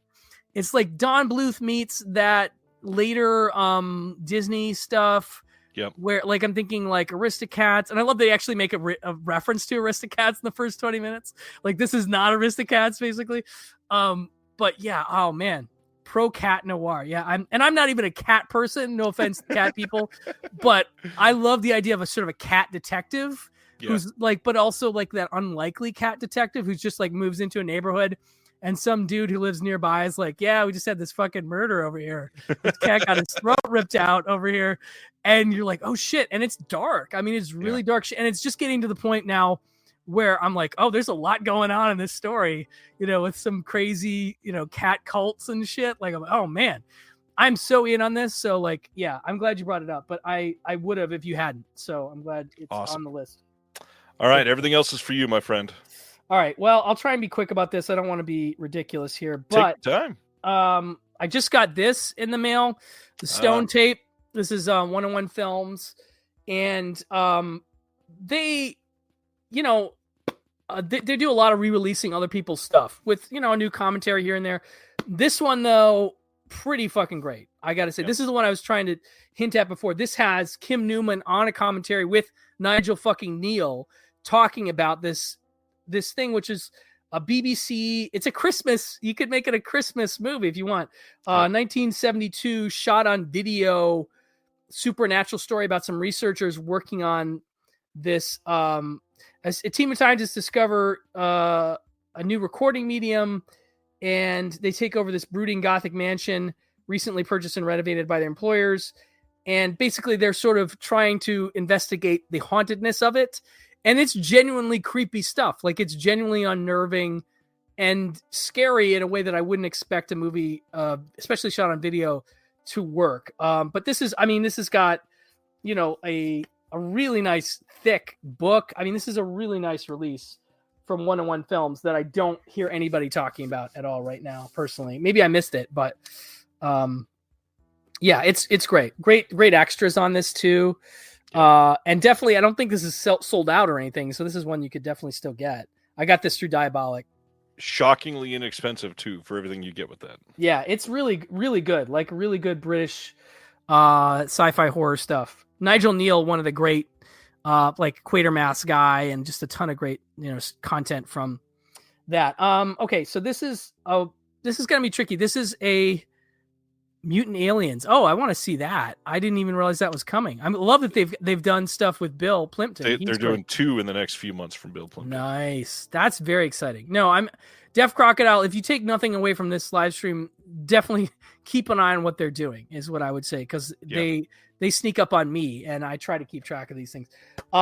it's like Don Bluth meets that later, Disney stuff. Yep. Where, like, I'm thinking like Aristocats, and I love they actually make a reference to Aristocats in the first 20 minutes. Like, this is not Aristocats, basically. But yeah, oh man, pro cat noir. Yeah, I'm not even a cat person. No offense to cat people, but I love the idea of a sort of a cat detective who's like, but also like that unlikely cat detective who's just like moves into a neighborhood. And some dude who lives nearby is like, yeah, we just had this fucking murder over here. This cat got his throat ripped out over here. And you're like, oh shit. And it's dark. I mean, it's really dark. And it's just getting to the point now where I'm like, oh, there's a lot going on in this story, with some crazy, cat cults and shit. Like, oh man, I'm so in on this. So like, yeah, I'm glad you brought it up, but I would have if you hadn't. So I'm glad it's on the list. All right. Everything else is for you, my friend. All right. Well, I'll try and be quick about this. I don't want to be ridiculous here, Take but your time. I just got this in the mail, the Stone tape. This is 101 Films, and they, you know, they do a lot of re-releasing other people's stuff with, you know, a new commentary here and there. This one, though, pretty fucking great. I got to say, This is the one I was trying to hint at before. This has Kim Newman on a commentary with Nigel fucking Neal talking about this thing, which is a BBC. It's a Christmas. You could make it a Christmas movie if you want. 1972 shot on video supernatural story about some researchers working on this. As a team of scientists discover a new recording medium, and they take over this brooding Gothic mansion recently purchased and renovated by their employers. And basically they're sort of trying to investigate the hauntedness of it. And it's genuinely creepy stuff. Like, it's genuinely unnerving and scary in a way that I wouldn't expect a movie, especially shot on video, to work. But this has got, you know, a really nice thick book. I mean, this is a really nice release from 101 Films that I don't hear anybody talking about at all right now, personally. Maybe I missed it, but yeah, it's great. Great extras on this too. And definitely, I don't think this is sold out or anything. So this is one you could definitely still get. I got this through Diabolic. Shockingly inexpensive too for everything you get with that. Yeah, it's really, really good. Like, really good British sci-fi horror stuff. Nigel Neal, one of the great like Quatermass guy, and just a ton of great, you know, content from that. Okay, so this is gonna be tricky. This is a Mutant Aliens. Oh, I want to see that. I didn't even realize that was coming. I love that they've done stuff with Bill Plimpton. They're doing 2 in the next few months from Bill Plimpton. Nice. That's very exciting. No, I'm Deaf Crocodile. If you take nothing away from this live stream, definitely keep an eye on what they're doing, is what I would say, because they sneak up on me, and I try to keep track of these things.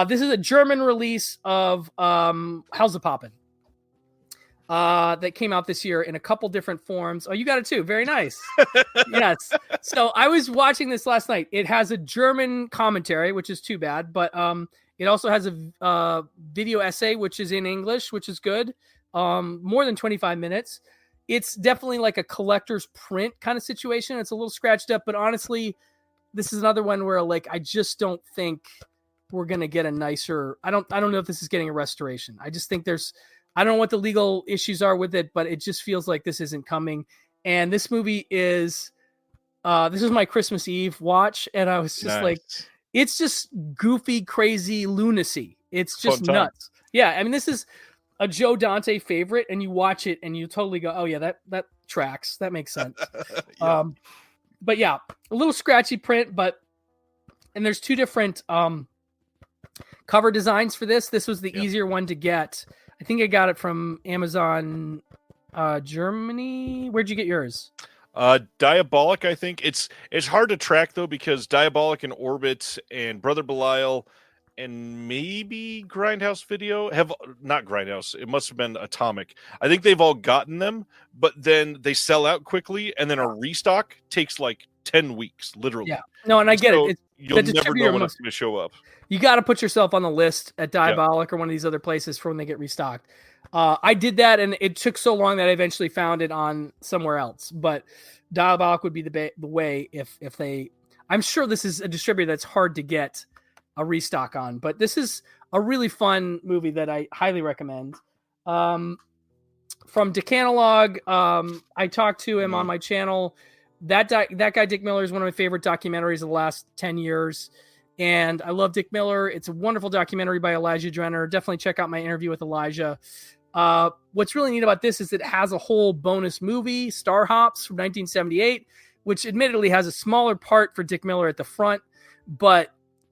This is a German release of How's It Poppin'? That came out this year in a couple different forms. Oh, you got it too. Very nice. Yes. So I was watching this last night. It has a German commentary, which is too bad, but it also has a video essay, which is in English, which is good. More than 25 minutes. It's definitely like a collector's print kind of situation. It's a little scratched up, but honestly, this is another one where, like, I just don't think we're gonna get a nicer. I don't know if this is getting a restoration. I just think I don't know what the legal issues are with it, but it just feels like this isn't coming. And this movie is, this is my Christmas Eve watch, and I was just like, it's just goofy, crazy lunacy. It's just nuts. Yeah, I mean, this is a Joe Dante favorite, and you watch it, and you totally go, oh yeah, that tracks. That makes sense. Yeah. But yeah, a little scratchy print, and there's 2 different cover designs for this. This was the easier one to get. I think I got it from Amazon Germany. Where'd you get yours? Diabolic, I think. It's hard to track though, because Diabolic and Orbit and Brother Belial and maybe Grindhouse Video have not Grindhouse. It must have been Atomic. I think they've all gotten them, but then they sell out quickly, and then a restock takes like 10 weeks, literally. Yeah. No, and I get it. You'll never know when it's going to show up. You got to put yourself on the list at Diabolic or one of these other places for when they get restocked. I did that, and it took so long that I eventually found it on somewhere else. But Diabolic would be the way if they. I'm sure this is a distributor that's hard to get a restock on, but this is a really fun movie that I highly recommend. From Decanalog, I talked to him on my channel. That guy, Dick Miller, is one of my favorite documentaries of the last 10 years. And I love Dick Miller. It's a wonderful documentary by Elijah Drenner. Definitely check out my interview with Elijah. What's really neat about this is it has a whole bonus movie, Star Hops from 1978, which admittedly has a smaller part for Dick Miller at the front. But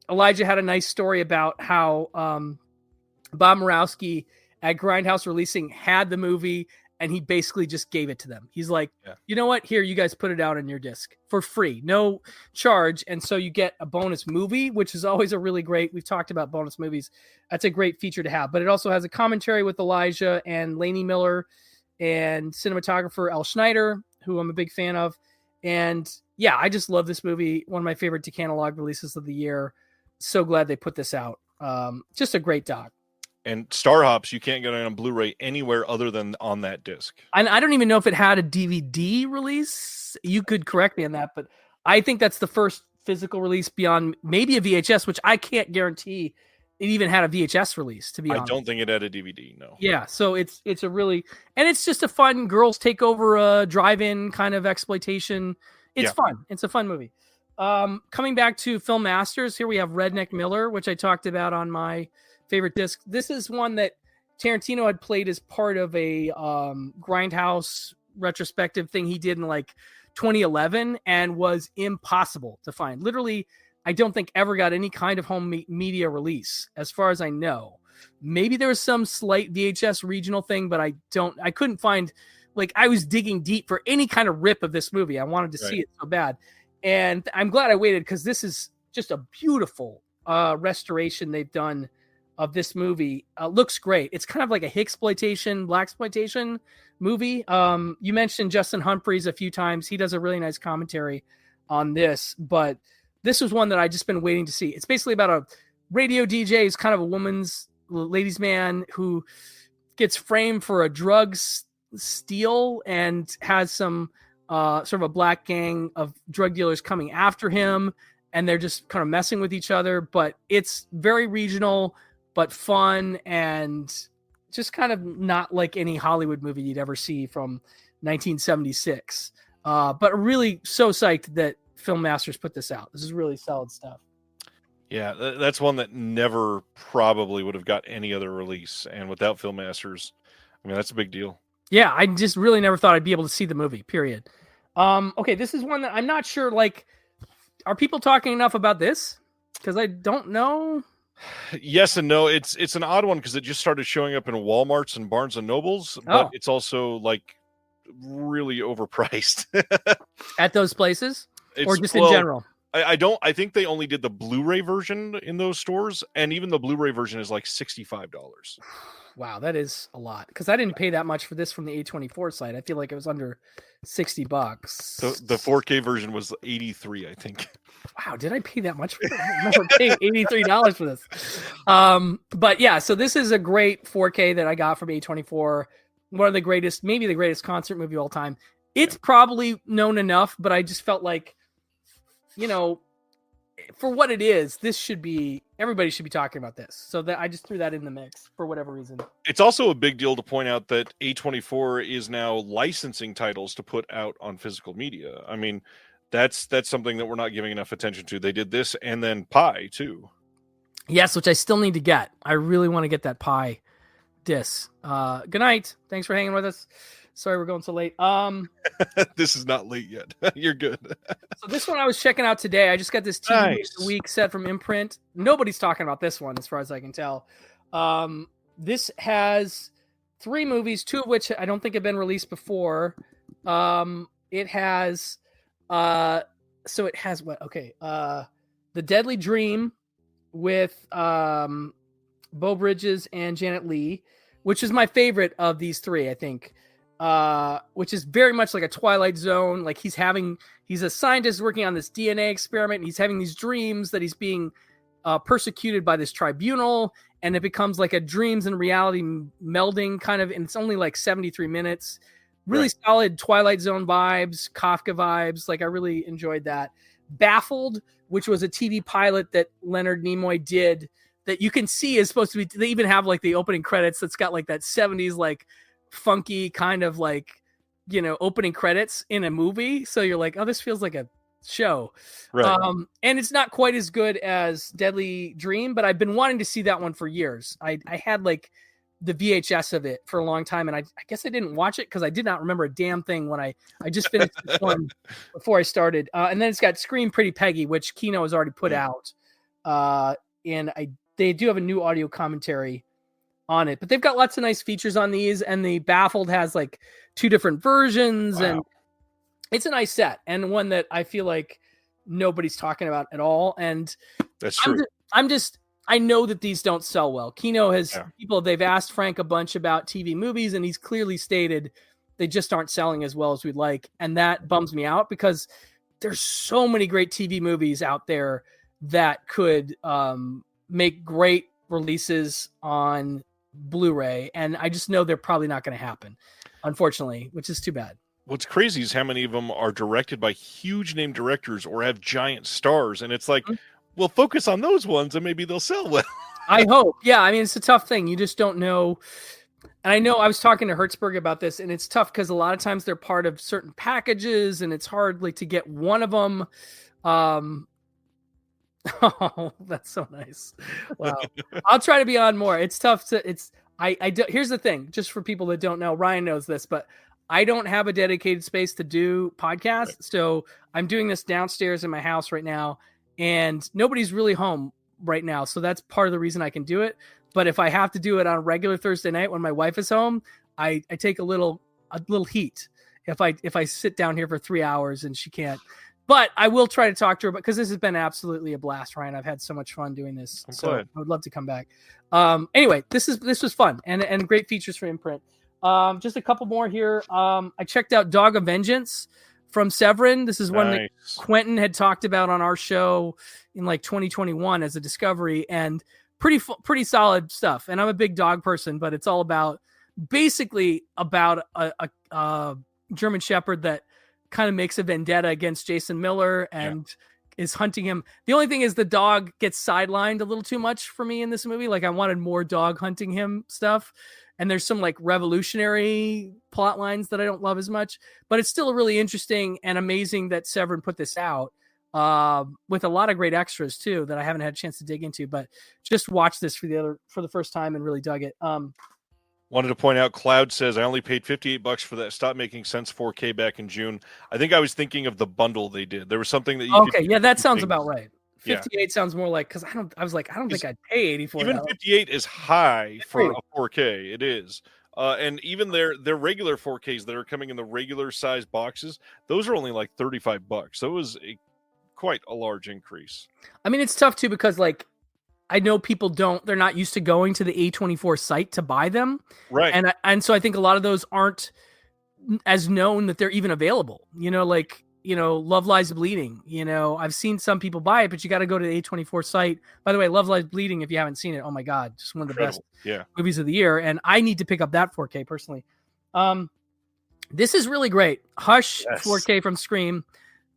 Elijah had a nice story about how Bob Murawski at Grindhouse Releasing had the movie, and he basically just gave it to them. He's like, you know what? Here, you guys put it out on your disc for free, no charge. And so you get a bonus movie, which is always a really great, we've talked about bonus movies. That's a great feature to have, but it also has a commentary with Elijah and Laney Miller and cinematographer Al Schneider, who I'm a big fan of. And yeah, I just love this movie. One of my favorite Decanalog releases of the year. So glad they put this out. Just a great doc. And Star Hops, you can't get it on Blu-ray anywhere other than on that disc. And I don't even know if it had a DVD release. You could correct me on that, but I think that's the first physical release beyond maybe a VHS, which I can't guarantee it even had a VHS release, to be honest. I don't think it had a DVD, no. Yeah, so it's a really, and it's just a fun girls take over a drive-in kind of exploitation. It's fun. It's a fun movie. Coming back to Film Masters, here we have Redneck Miller, which I talked about on my favorite disc. This is one that Tarantino had played as part of a Grindhouse retrospective thing he did in like 2011 and was impossible to find. Literally, I don't think ever got any kind of home media release, as far as I know. Maybe there was some slight VHS regional thing, but I couldn't find, like, I was digging deep for any kind of rip of this movie. I wanted to see it so bad. And I'm glad I waited, because this is just a beautiful restoration they've done of this movie. Looks great. It's kind of like a Hicksploitation, blaxploitation movie. You mentioned Justin Humphries a few times. He does a really nice commentary on this, but this was one that I just been waiting to see. It's basically about a radio DJ who's kind of a ladies' man who gets framed for a drug steal and has some sort of a black gang of drug dealers coming after him, and they're just kind of messing with each other. But it's very regional, but fun, and just kind of not like any Hollywood movie you'd ever see from 1976. But really so psyched that Film Masters put this out. This is really solid stuff. Yeah, that's one that never probably would have got any other release. And without Film Masters, I mean, that's a big deal. Yeah, I just really never thought I'd be able to see the movie, period. Okay, this is one that I'm not sure, like, are people talking enough about this? Because I don't know. Yes and no. It's an odd one because it just started showing up in Walmarts and Barnes and Nobles, but it's also like really overpriced. At those places? Or just in general? I think they only did the Blu-ray version in those stores, and even the Blu-ray version is like $65. Wow, that is a lot. Because I didn't pay that much for this from the A24 site. I feel like it was under $60. So the 4K version was 83, I think. Wow, did I pay that much for it? I remember paying $83 for this. But yeah, so this is a great 4K that I got from A24. One of the greatest, maybe the greatest concert movie of all time. It's probably known enough, but I just felt like, you know, for what it is, everybody should be talking about this. So that I just threw that in the mix for whatever reason. It's also a big deal to point out that A24 is now licensing titles to put out on physical media. I mean, that's something that we're not giving enough attention to. They did this and then Pi too. Yes, which I still need to get. I really want to get that Pi disc. Good night. Thanks for hanging with us. Sorry we're going so late. This is not late yet. You're good. So this one I was checking out today. I just got this TV Movie of the Week set from Imprint. Nobody's talking about this one as far as I can tell. This has 3 movies, 2 of which I don't think have been released before. It has what? Okay. The Deadly Dream with Beau Bridges and Janet Leigh, which is my favorite of these 3, I think. Which is very much like a Twilight Zone. Like he's a scientist working on this DNA experiment, and he's having these dreams that he's being persecuted by this tribunal, and it becomes like a dreams and reality melding kind of, and it's only like 73 minutes. Really solid Twilight Zone vibes, Kafka vibes. Like I really enjoyed that. Baffled, which was a TV pilot that Leonard Nimoy did that you can see is supposed to be, they even have like the opening credits that's got like that 70s like funky kind of like, you know, opening credits in a movie. So you're like, oh, this feels like a show. Right. And it's not quite as good as Deadly Dream, but I've been wanting to see that one for years. I had like the VHS of it for a long time, and I guess I didn't watch it because I did not remember a damn thing when I just finished this one before I started. And then it's got Scream Pretty Peggy, which Kino has already put out. And they do have a new audio commentary on it, but they've got lots of nice features on these, and the Baffled has like 2 different versions. Wow. And it's a nice set, and one that I feel like nobody's talking about at all. And that's true. I know that these don't sell well. Kino has they've asked Frank a bunch about TV movies, and he's clearly stated they just aren't selling as well as we'd like. And that bums me out because there's so many great TV movies out there that could make great releases on Blu-ray, and I just know they're probably not going to happen, unfortunately, which is too bad. What's crazy is how many of them are directed by huge name directors or have giant stars, and it's like, well, focus on those ones and maybe they'll sell well. I hope. Yeah, I mean, it's a tough thing. You just don't know. And I know I was talking to Hertzberg about this, and it's tough because a lot of times they're part of certain packages, and it's hard like to get one of them. Oh, that's so nice. Wow. I'll try to be on more. It's tough to, here's the thing, just for people that don't know, Ryan knows this, but I don't have a dedicated space to do podcasts. Right. So I'm doing this downstairs in my house right now, and nobody's really home right now. So that's part of the reason I can do it. But if I have to do it on a regular Thursday night when my wife is home, I take a little heat if I sit down here for 3 hours and she can't. But I will try to talk to her, because this has been absolutely a blast, Ryan. I've had so much fun doing this. So I would love to come back. Anyway, this was fun and great features for Imprint. Just a couple more here. I checked out Dog of Vengeance from Severin. This is one that Quentin had talked about on our show in like 2021 as a discovery, and pretty solid stuff. And I'm a big dog person, but it's all basically about a German Shepherd that kind of makes a vendetta against Jason Miller and is hunting him. The only thing is the dog gets sidelined a little too much for me in this movie. Like, I wanted more dog hunting him stuff. And there's some like revolutionary plot lines that I don't love as much, but it's still really interesting and amazing that Severin put this out with a lot of great extras too, that I haven't had a chance to dig into, but just watch this for the first time and really dug it. Wanted to point out, Cloud says, I only paid $58 for that Stop Making Sense 4K back in June. I think I was thinking of the bundle they did. There was something that you could, yeah, that sounds about right. 58 sounds more like, because I don't think I'd pay 84. Even 58 is high for a 4K. It is. And even their regular 4Ks that are coming in the regular size boxes, those are only like $35. So it was quite a large increase. I mean, it's tough too, because like, I know people they're not used to going to the A24 site to buy them. Right. And so I think a lot of those aren't as known that they're even available, like, Love Lies Bleeding, I've seen some people buy it, but you got to go to the A24 site. By the way, Love Lies Bleeding, if you haven't seen it, oh my God, just one of the best movies of the year. And I need to pick up that 4K personally. This is really great. Hush 4K from Scream.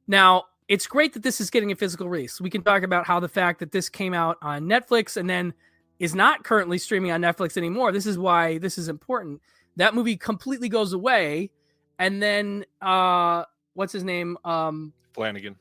Now, it's great that this is getting a physical release. We can talk about how the fact that this came out on Netflix and then is not currently streaming on Netflix anymore. This is why this is important. That movie completely goes away. And then, what's his name? Flanagan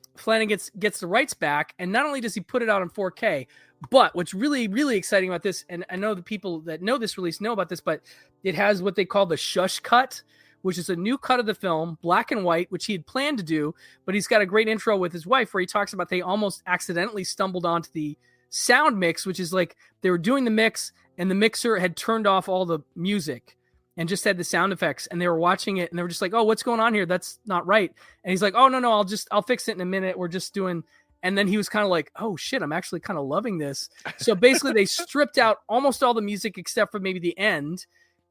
gets the rights back. And not only does he put it out on 4K, but what's really, really exciting about this, and I know the people that know this release know about this, but it has what they call the shush cut, which is a new cut of the film, black and white, which he had planned to do, but he's got a great intro with his wife where he talks about they almost accidentally stumbled onto the sound mix, which is like they were doing the mix and the mixer had turned off all the music and just had the sound effects, and they were watching it and they were just like, oh, what's going on here? That's not right. And he's like, oh, no, I'll fix it in a minute. We're just doing. And then he was kind of like, oh shit, I'm actually kind of loving this. So basically they stripped out almost all the music except for maybe the end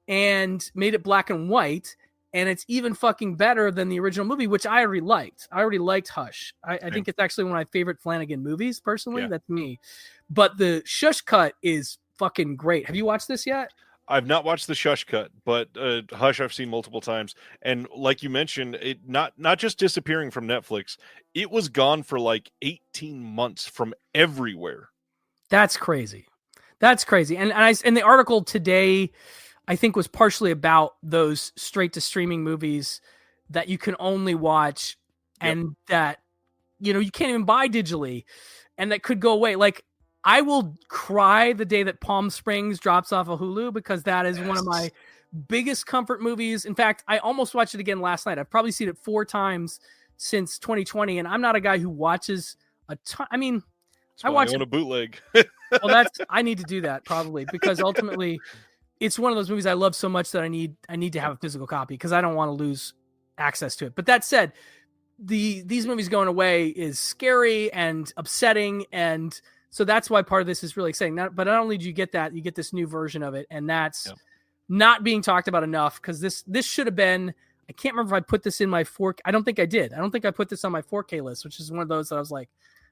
and made it black and white. And it's even fucking better than the original movie, which I already liked. I already liked Hush. I think it's actually one of my favorite Flanagan movies, personally. Yeah. That's me. But the Shush cut is fucking great. Have you watched this yet? I've not watched the Shush cut, but Hush I've seen multiple times. And like you mentioned, it not just disappearing from Netflix, it was gone for like 18 months from everywhere. That's crazy. And the article today, I think, was partially about those straight to streaming movies that you can only watch and that, you can't even buy digitally and that could go away. Like, I will cry the day that Palm Springs drops off of Hulu, because that is one of my biggest comfort movies. In fact, I almost watched it again last night. I've probably seen it 4 times since 2020. And I'm not a guy who watches a ton. I mean, I watch a bootleg. Well, I need to do that probably, because ultimately it's one of those movies I love so much that I need to have a physical copy, because I don't want to lose access to it. But that said, these movies going away is scary and upsetting, and so that's why part of this is really exciting. But not only do you get that, you get this new version of it, and that's not being talked about enough, because this should have been. I can't remember if I put this in my 4K. I don't think I did. I don't think I put this on my 4K list, which is one of those that I was like,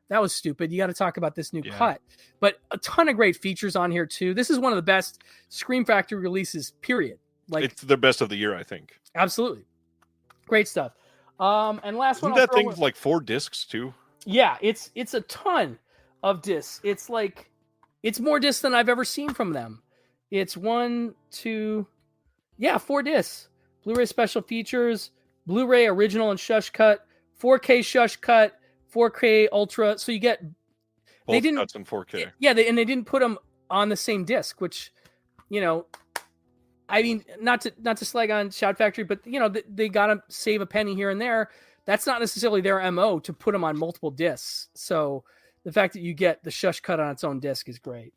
that was stupid. You got to talk about this new cut. But a ton of great features on here too. This is one of the best Scream Factory releases, period. Like, it's the best of the year, I think. Absolutely. Great stuff. And last one. Isn't that thing like 4 discs too? Yeah, it's a ton of discs. It's like, it's more discs than I've ever seen from them. It's 4 discs. Blu-ray special features, Blu-ray original and shush cut, 4K shush cut, 4K ultra. So you get both cuts in 4K. Yeah, they didn't put them on the same disc, which, you know, I mean, not to slag on Shout Factory, but you know, they gotta save a penny here and there. That's not necessarily their MO to put them on multiple discs. So the fact that you get the shush cut on its own disc is great.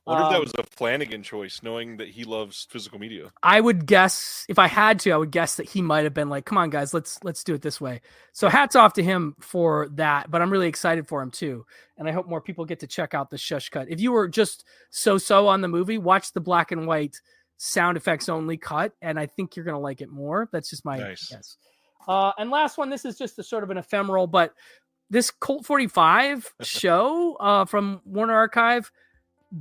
I wonder if that was a Flanagan choice, knowing that he loves physical media. I would guess, if I had to, I would guess that he might have been like, "Come on, guys, let's do it this way." So hats off to him for that. But I'm really excited for him too, and I hope more people get to check out the shush cut. If you were just so on the movie, watch the black and white sound effects only cut, and I think you're gonna like it more. That's just my guess. And last one, this is just a sort of an ephemeral, but this Colt 45 show from Warner Archive.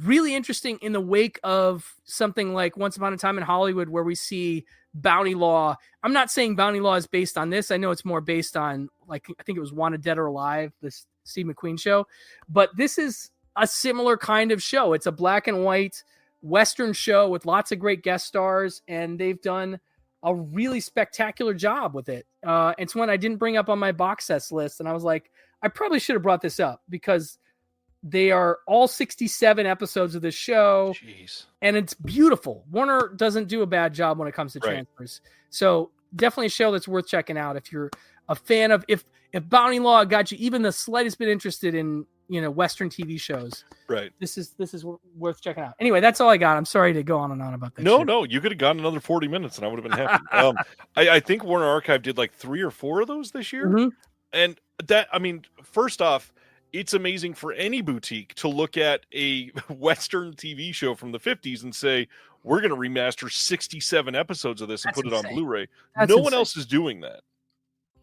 Really interesting in the wake of something like Once Upon a Time in Hollywood, where we see Bounty Law. I'm not saying Bounty Law is based on this. I know it's more based on, like, I think it was Wanted Dead or Alive, this Steve McQueen show. But this is a similar kind of show. It's a black and white Western show with lots of great guest stars, and they've done a really spectacular job with it. It's one I didn't bring up on my box sets list, and I was like, I probably should have brought this up because they are all 67 episodes of this show. Jeez. And it's beautiful. Warner doesn't do a bad job when it comes to transfers. So definitely a show that's worth checking out if you're a fan of, if Bounty Law got you even the slightest bit interested in, you know, Western TV shows. Right. This is worth checking out. Anyway, that's all I got. I'm sorry to go on and on about that. No, you could have gotten another 40 minutes and I would have been happy. I think Warner Archive did like 3 or 4 of those this year. Mm-hmm. And that, I mean, first off, it's amazing for any boutique to look at a Western TV show from the 50s and say, we're going to remaster 67 episodes of this and put it on Blu-ray. No one else is doing that.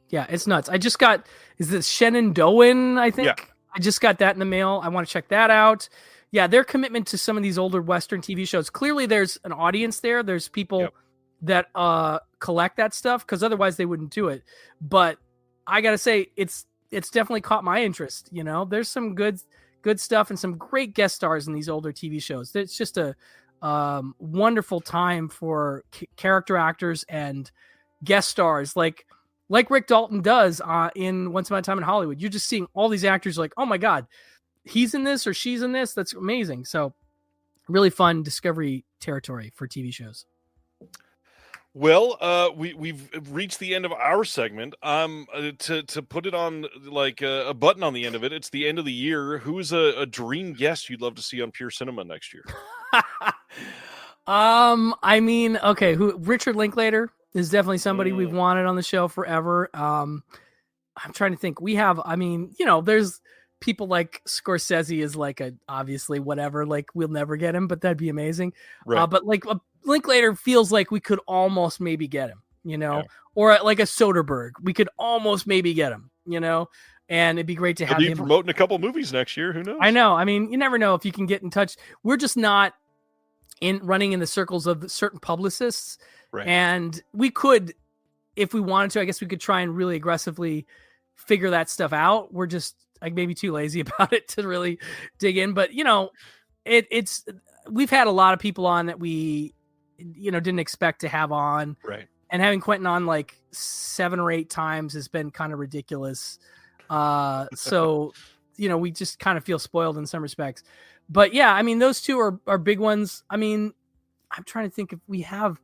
Yeah, it's nuts. I just got, is this Shenandoah, I think? Yeah. I just got that in the mail. I want to check that out. Yeah, their commitment to some of these older Western TV shows. Clearly, there's an audience there. There's people that collect that stuff, because otherwise they wouldn't do it. But I got to say, it's definitely caught my interest. You know, there's some good stuff and some great guest stars in these older TV shows. It's just a wonderful time for character actors and guest stars like Rick Dalton does in Once Upon a Time in Hollywood. You're just seeing all these actors like, oh my God, he's in this or she's in this. That's amazing. So really fun discovery territory for TV shows. Well, we've reached the end of our segment. To put it on like a button on the end of it, it's the end of the year. Who is a dream guest you'd love to see on Pure Cinema next year? I mean, okay, Richard Linklater is definitely somebody we've wanted on the show forever. I'm trying to think. We have, I mean, you know, there's people like Scorsese is like obviously whatever, like we'll never get him, but that'd be amazing. Right. But like Linklater feels like we could almost maybe get him, you know, or like a Soderbergh, we could almost maybe get him, you know, and it'd be great to have him promoting a couple movies next year. Who knows? I know. I mean, you never know if you can get in touch. We're just not running in the circles of certain publicists. Right. And we could, if we wanted to, I guess we could try and really aggressively figure that stuff out. We're just like maybe too lazy about it to really dig in. But, you know, we've had a lot of people on that we, you know, didn't expect to have on. Right. And having Quentin on like 7 or 8 times has been kind of ridiculous. So, you know, we just kind of feel spoiled in some respects. But yeah, I mean, those two are big ones. I mean, I'm trying to think if we have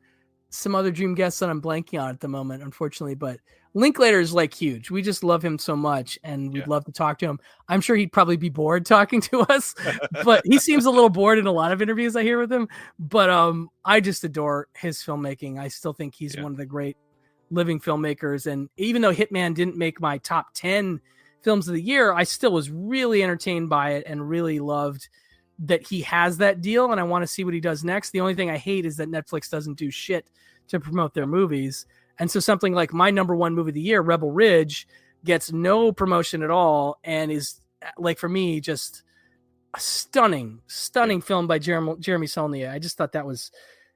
some other dream guests that I'm blanking on at the moment, unfortunately, but Linklater is like huge. We just love him so much and we'd love to talk to him. I'm sure he'd probably be bored talking to us, but he seems a little bored in a lot of interviews I hear with him. But I just adore his filmmaking. I still think he's one of the great living filmmakers. And even though Hitman didn't make my top 10 films of the year, I still was really entertained by it and really loved that he has that deal. And I want to see what he does next. The only thing I hate is that Netflix doesn't do shit to promote their movies. And so something like my number 1 movie of the year, Rebel Ridge, gets no promotion at all and is like for me, just a stunning film by Jeremy Saulnier. I just thought that was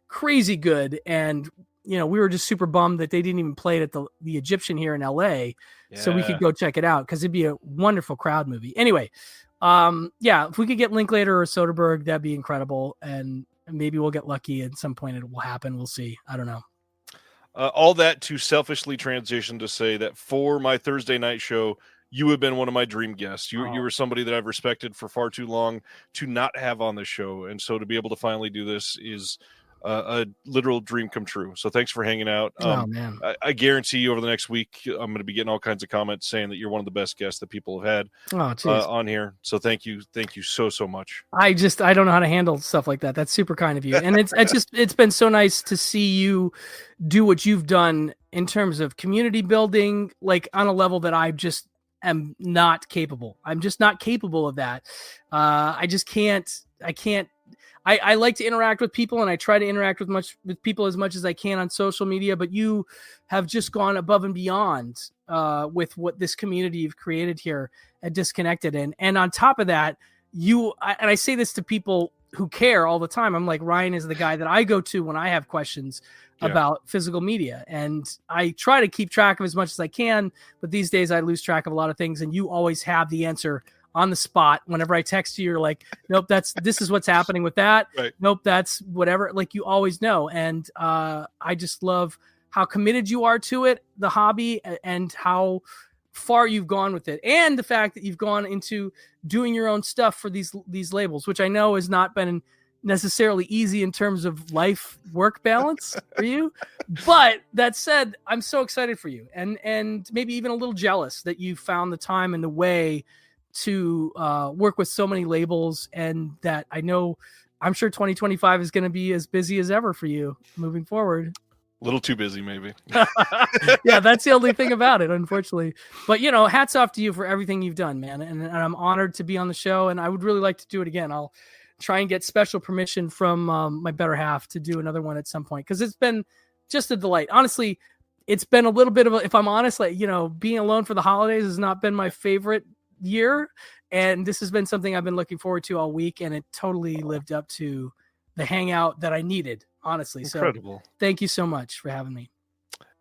crazy good. And, we were just super bummed that they didn't even play it at the Egyptian here in LA so we could go check it out, because it'd be a wonderful crowd movie. Anyway, if we could get Linklater or Soderbergh, that'd be incredible. And maybe we'll get lucky at some point. It will happen. We'll see. I don't know. All that to selfishly transition to say that for my Thursday night show, you have been one of my dream guests. You were somebody that I've respected for far too long to not have on the show. And so to be able to finally do this is a literal dream come true. So thanks for hanging out. Man. I guarantee you over the next week, I'm going to be getting all kinds of comments saying that you're one of the best guests that people have had on here. So thank you so much. I don't know how to handle stuff like that. That's super kind of you. And it's been so nice to see you do what you've done in terms of community building, like on a level that I just am not capable. I'm just not capable of that. I can't. I like to interact with people, and I try to interact with people as much as I can on social media, but you have just gone above and beyond with what this community you've created here at Disconnected. And on top of that, and I say this to people who care all the time. I'm like, Ryan is the guy that I go to when I have questions about physical media. And I try to keep track of as much as I can, but these days I lose track of a lot of things, and you always have the answer on the spot. Whenever I text you, you're like, nope, this is what's happening with that. Right. Nope, that's whatever. Like, you always know. And I just love how committed you are to it, the hobby, and how far you've gone with it. And the fact that you've gone into doing your own stuff for these labels, which I know has not been necessarily easy in terms of life work balance for you. But that said, I'm so excited for you, and maybe even a little jealous that you found the time and the way to work with so many labels, and that I'm sure 2025 is going to be as busy as ever for you moving forward. A little too busy, maybe. Yeah, that's the only thing about it, unfortunately. But, hats off to you for everything you've done, man. And I'm honored to be on the show, and I would really like to do it again. I'll try and get special permission from my better half to do another one at some point, because it's been just a delight. Honestly, it's been a little bit of if I'm honest, like, being alone for the holidays has not been my favorite year, and this has been something I've been looking forward to all week, and it totally lived up to the hangout that I needed, honestly. Incredible. So thank you so much for having me.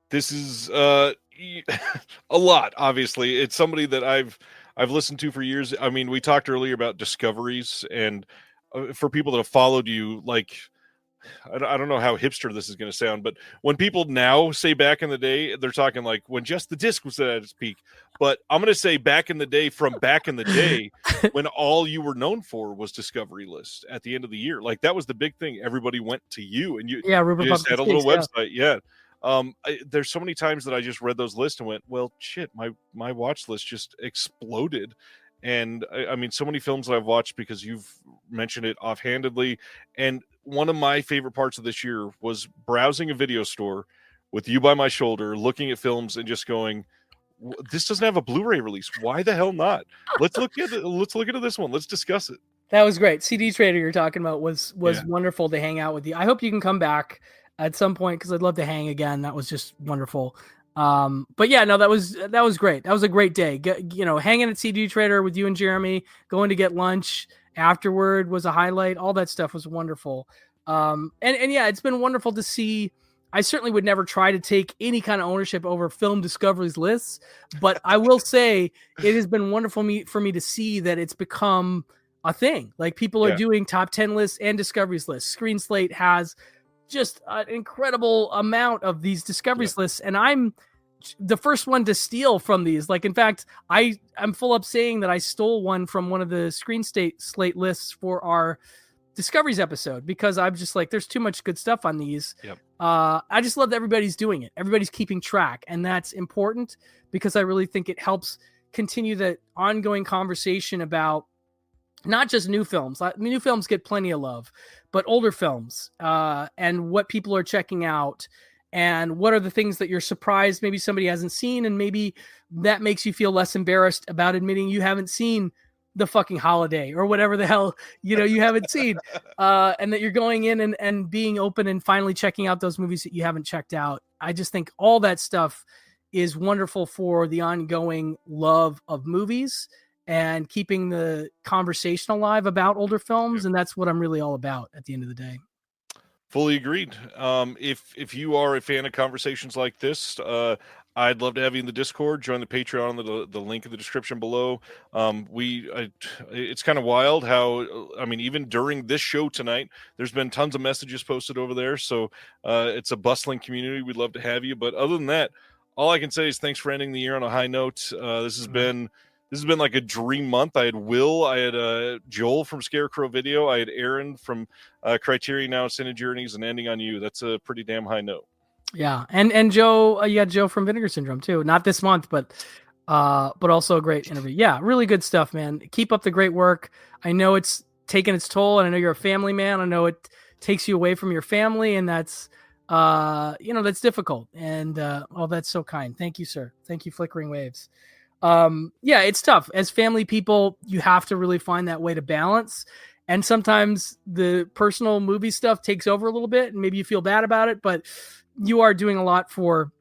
This is a lot. Obviously, it's somebody that I've listened to for years. I mean, we talked earlier about discoveries, and for people that have followed you, like, I don't know how hipster this is going to sound, but when people now say back in the day, they're talking like when Just the Disc was at its peak. But I'm going to say back in the day, from back in the day, when all you were known for was Discovery List at the end of the year. Like, that was the big thing. Everybody went to you, and you just had a little website. Yeah. There's so many times that I just read those lists and went, well, shit, my watch list just exploded. And I mean, so many films that I've watched because you've mentioned it offhandedly. And one of my favorite parts of this year was browsing a video store with you by my shoulder, looking at films and just going, this doesn't have a Blu-ray release. Why the hell not? Let's look into this one. Let's discuss it. That was great. CD Trader you're talking about was wonderful to hang out with you. I hope you can come back at some point, because I'd love to hang again. That was just wonderful. But yeah, no, that was great. That was a great day. Hanging at CD Trader with you and Jeremy, going to get lunch afterward was a highlight. All that stuff was wonderful. And yeah, it's been wonderful to see. I certainly would never try to take any kind of ownership over Film Discovery's lists, but I will say it has been wonderful for me to see that it's become a thing. Like, people are doing top 10 lists and Discovery's lists. Screen Slate has just an incredible amount of these Discovery's lists, and I'm the first one to steal from these. Like, in fact, I'm full up saying that I stole one from one of the Screen Slate lists for our Discoveries episode, because I'm just like, there's too much good stuff on these. I just love that everybody's doing it. Everybody's keeping track, and that's important, because I really think it helps continue the ongoing conversation about not just new films. New films get plenty of love, but older films, and what people are checking out, and what are the things that you're surprised maybe somebody hasn't seen, and maybe that makes you feel less embarrassed about admitting you haven't seen The Fucking Holiday or whatever the hell you haven't seen, and that you're going in and being open and finally checking out those movies that you haven't checked out. I just think all that stuff is wonderful for the ongoing love of movies, and keeping the conversation alive about older films. And that's what I'm really all about at the end of the day. Fully agreed. If you are a fan of conversations like this, I'd love to have you in the Discord. Join the Patreon, the link in the description below. It's kind of wild how, even during this show tonight, there's been tons of messages posted over there. So it's a bustling community. We'd love to have you. But other than that, all I can say is thanks for ending the year on a high note. This has been like a dream month. I had Will, I had Joel from Scarecrow Video, I had Aaron from Criterion Now, Cinema Journeys, and ending on you. That's a pretty damn high note. Yeah, and Joe, you had Joe from Vinegar Syndrome too. Not this month, but also a great interview. Yeah, really good stuff, man. Keep up the great work. I know it's taken its toll, and I know you're a family man. I know it takes you away from your family, and that's that's difficult. And that's so kind. Thank you, sir. Thank you, Flickering Waves. It's tough. As family people, you have to really find that way to balance. And sometimes the personal movie stuff takes over a little bit, and maybe you feel bad about it, but you are doing a lot for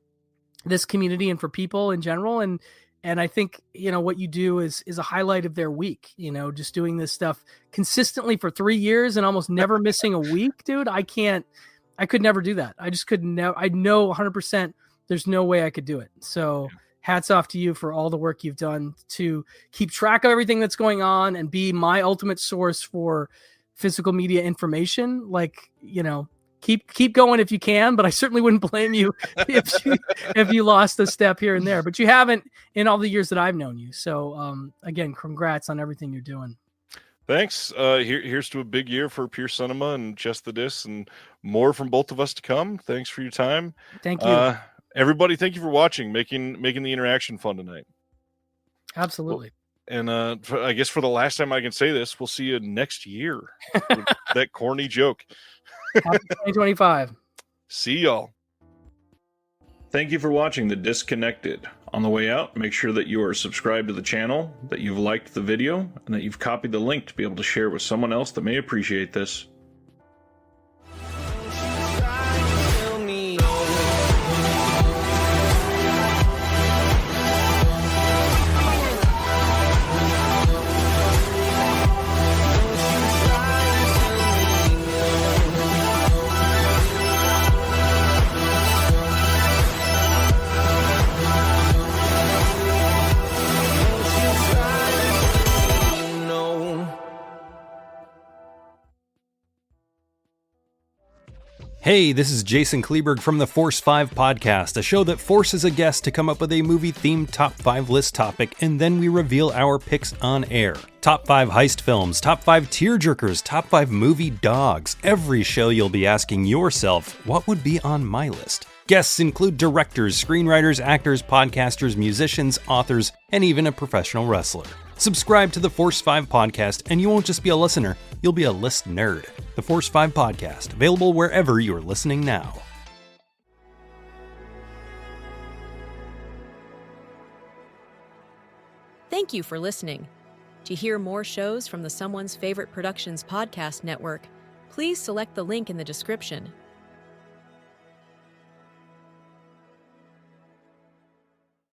this community and for people in general. And I think, what you do is a highlight of their week, just doing this stuff consistently for 3 years and almost never missing a week, dude. I could never do that. I just couldn't. I know 100% there's no way I could do it. So hats off to you for all the work you've done to keep track of everything that's going on and be my ultimate source for physical media information. Keep going if you can, but I certainly wouldn't blame you if you lost a step here and there. But you haven't in all the years that I've known you. So again, congrats on everything you're doing. Thanks. Here's to a big year for Pure Cinema and Just the Dis, and more from both of us to come. Thanks for your time. Thank you. Everybody, thank you for watching, making the interaction fun tonight. Absolutely. And I guess for the last time I can say this, we'll see you next year. That corny joke. Happy 2025. See y'all. Thank you for watching The Disconnected. On the way out, make sure that you are subscribed to the channel, that you've liked the video, and that you've copied the link to be able to share with someone else that may appreciate this. Hey, this is Jason Kleberg from the Force 5 podcast, a show that forces a guest to come up with a movie-themed top 5 list topic, and then we reveal our picks on air. Top 5 heist films, top 5 tearjerkers, top 5 movie dogs. Every show you'll be asking yourself, what would be on my list? Guests include directors, screenwriters, actors, podcasters, musicians, authors, and even a professional wrestler. Subscribe to the Force 5 podcast, and you won't just be a listener, you'll be a list nerd. The Force 5 podcast, available wherever you're listening now. Thank you for listening. To hear more shows from the Someone's Favorite Productions podcast network, please select the link in the description.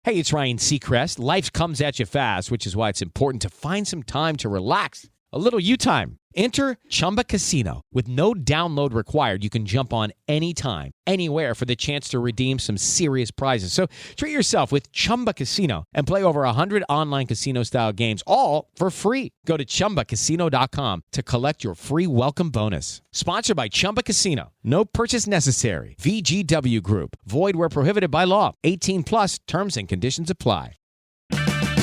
Hey, it's Ryan Seacrest. Life comes at you fast, which is why it's important to find some time to relax. A little you time. Enter Chumba Casino. With no download required, you can jump on anytime, anywhere for the chance to redeem some serious prizes. So treat yourself with Chumba Casino and play over 100 online casino-style games, all for free. Go to ChumbaCasino.com to collect your free welcome bonus. Sponsored by Chumba Casino. No purchase necessary. VGW Group. Void where prohibited by law. 18 plus. Terms and conditions apply.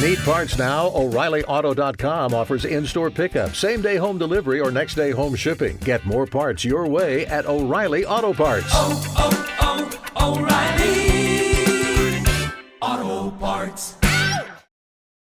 Need parts now? O'ReillyAuto.com offers in-store pickup, same-day home delivery, or next-day home shipping. Get more parts your way at O'Reilly Auto Parts. O'Reilly Auto Parts.